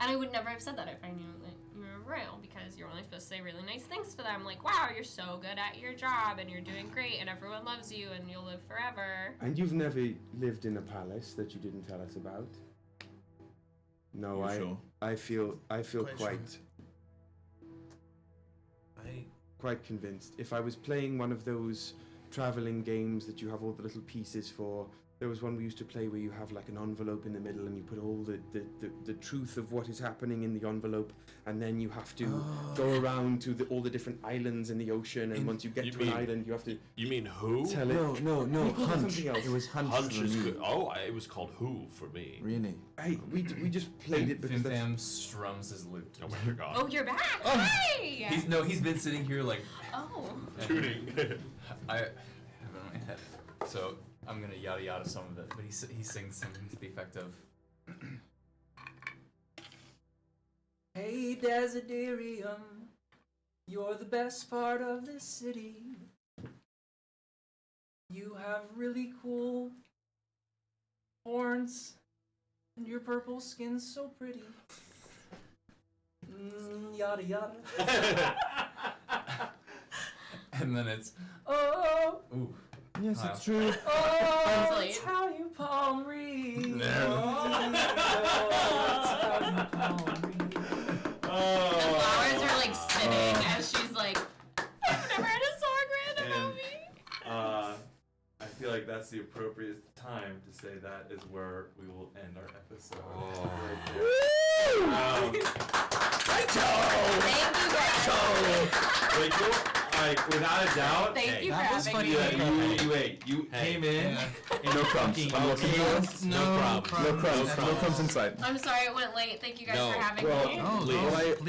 And I would never have said that if I knew that you were Bräl, because you're only supposed to say really nice things to them, like, wow, you're so good at your job, and you're doing great, and everyone loves you, and you'll live forever. And you've never lived in a palace that you didn't tell us about? No, I feel quite convinced. If I was playing one of those traveling games that you have all the little pieces for, there was one we used to play where you have like an envelope in the middle and you put all the truth of what is happening in the envelope, and then you have to go around to all the different islands in the ocean, and once you get to an island you have to... You mean Who? Tell it. No, Hunch. Something else. It was Hunch. Hunch is good. Oh, it was called Who for me. Really? Hey, we just played it because Fim strums his lute. Oh my god. Oh, you're back! Hi! He's been sitting here like... Oh. Tooting. I have it in my head. So I'm gonna yada yada some of it, but he sings something to the effect of... Hey Desiderium, you're the best part of this city. You have really cool horns, and your purple skin's so pretty. Yada yada. And then it's, oh, ooh. Yes, it's true. Oh, that's how you palm read. The flowers are like spinning as she's like, I've never heard a song written about me. I feel like that's the appropriate time to say that is where we will end our episode. Rachel, like without a doubt. Thank you for having me. You came in. No crumbs. I'm looking for No crumbs in sight. I'm sorry it went late. Thank you guys for having me.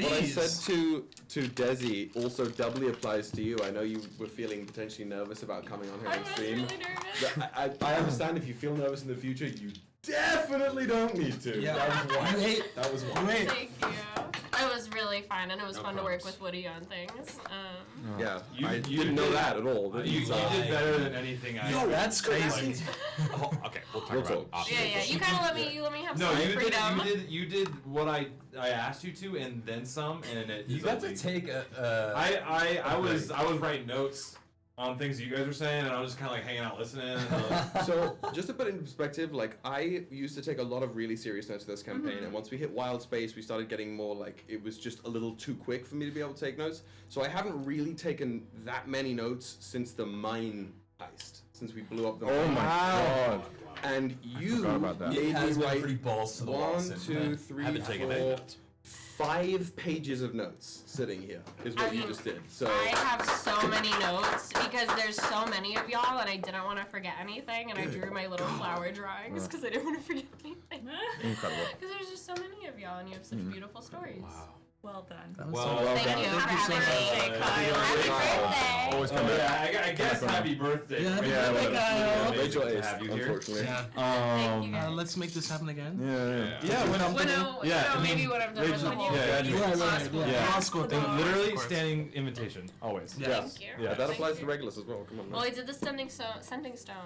What I said to Desi also doubly applies to you. I know you were feeling potentially nervous about coming on here on stream. Really I understand if you feel nervous in the future, you definitely don't need to. Yeah. That was one. That was one. Thank you. It was really fun, and it was fun to work with Woody on things. Yeah, You I didn't know that at all. You did better than anything I. No, that's crazy. Okay, we'll talk about it. Yeah, you kind of let me have No, some you freedom. you did what I asked you to, and then some, and it. You got to take a. I was writing notes on things you guys were saying, and I was just kind of like hanging out listening. So, just to put it in perspective, like I used to take a lot of really serious notes for this campaign, and once we hit Wildspace, we started getting more like it was just a little too quick for me to be able to take notes. So I haven't really taken that many notes since the mine heist, since we blew up the mine. Oh my god. And you It has been pretty balls to the wall 1, since 2, then. 3, Haven't taken any 4, notes. 5 pages of notes sitting here is what you just did. So I have so many notes because there's so many of y'all, and I didn't want to forget anything, and I drew my little flower drawings because I didn't want to forget anything. Incredible. Because there's just so many of y'all, and you have such beautiful stories. Wow. Well done. Thank you for having me. Happy birthday. Always come back. I guess happy birthday. Yeah, Rachel to is, have you here. unfortunately. Thank you guys. Let's make this happen again. Maybe when I'm done with the whole Literally standing invitation, always. Thank you. Yeah, that applies to regulars as well. Come on. Well, I did the sending stone,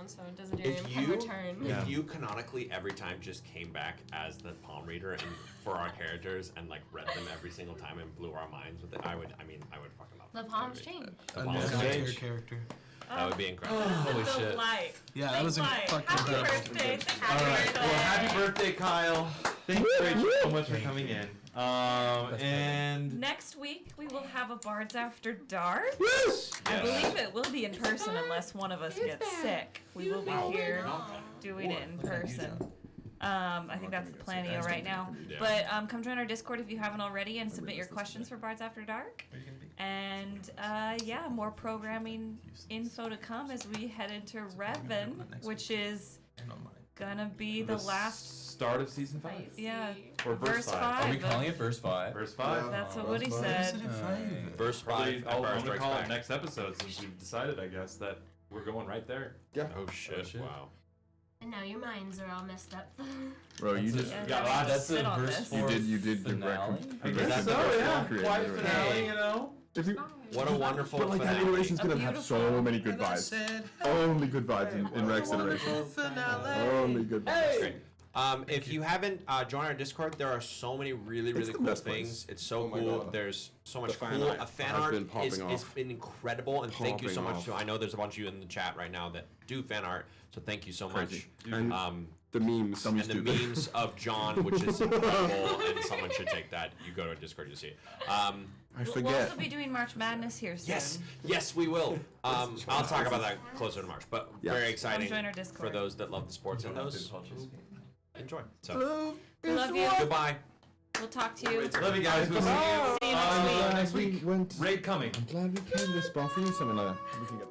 so Desiderium If can you, return. if you canonically every time just came back as the palm reader and for our characters and like read them every single time and blew our minds with it, I would fucking love The palms change. The palms change. Character. That would be incredible. Holy shit. Delight. Yeah, that was fucking Happy incredible. birthday. All right. Well, happy birthday, Kyle. Thank you, Rachel, so much for coming in. And Next week we will have a Bards After Dark. I believe it will be in person unless one of us gets sick. We will be here doing it in person. I think that's the plan right now. But come join our Discord if you haven't already and submit your questions for Bards After Dark. And yeah, more programming info to come as we head into Revan, which is gonna be the last start of season 5. Yeah. Or verse 5. Are we calling it verse 5? Verse 5. That's what Woody said. Verse 5. I'm gonna call it next episode since we've decided, I guess, that we're going right there. Yeah. Oh shit! Wow. And now your minds are all messed up. Bro, you just That's a verse 4 you did give finale? I guess so, yeah. Quite finale, you know. If you, What a wonderful but like that finale. iteration's gonna have so many good vibes. Only good vibes in Rex iteration. Only good vibes. Hey, If you haven't joined our Discord, there are so many really It's the cool best things. place. It's so Oh my cool. God. There's so much The fan cool. art Fan has art been popping it's off. been incredible, and thank you so Popping much. off. I know there's a bunch of you in the chat right now that do fan art, so thank you so Crazy. much. And the memes. And the memes of John, which is incredible, and someone should take that. You go to our Discord, you see it. We'll also be doing March Madness here soon. Yes, we will. I'll talk about that closer to March, but very exciting Come join our for Discord. those that love the sports and those enjoy. So, We love you. Goodbye. We'll talk to you. Love you guys. We'll see you See you next week. next week. Went. Raid coming. I'm glad we came this far for you, something like that. We can get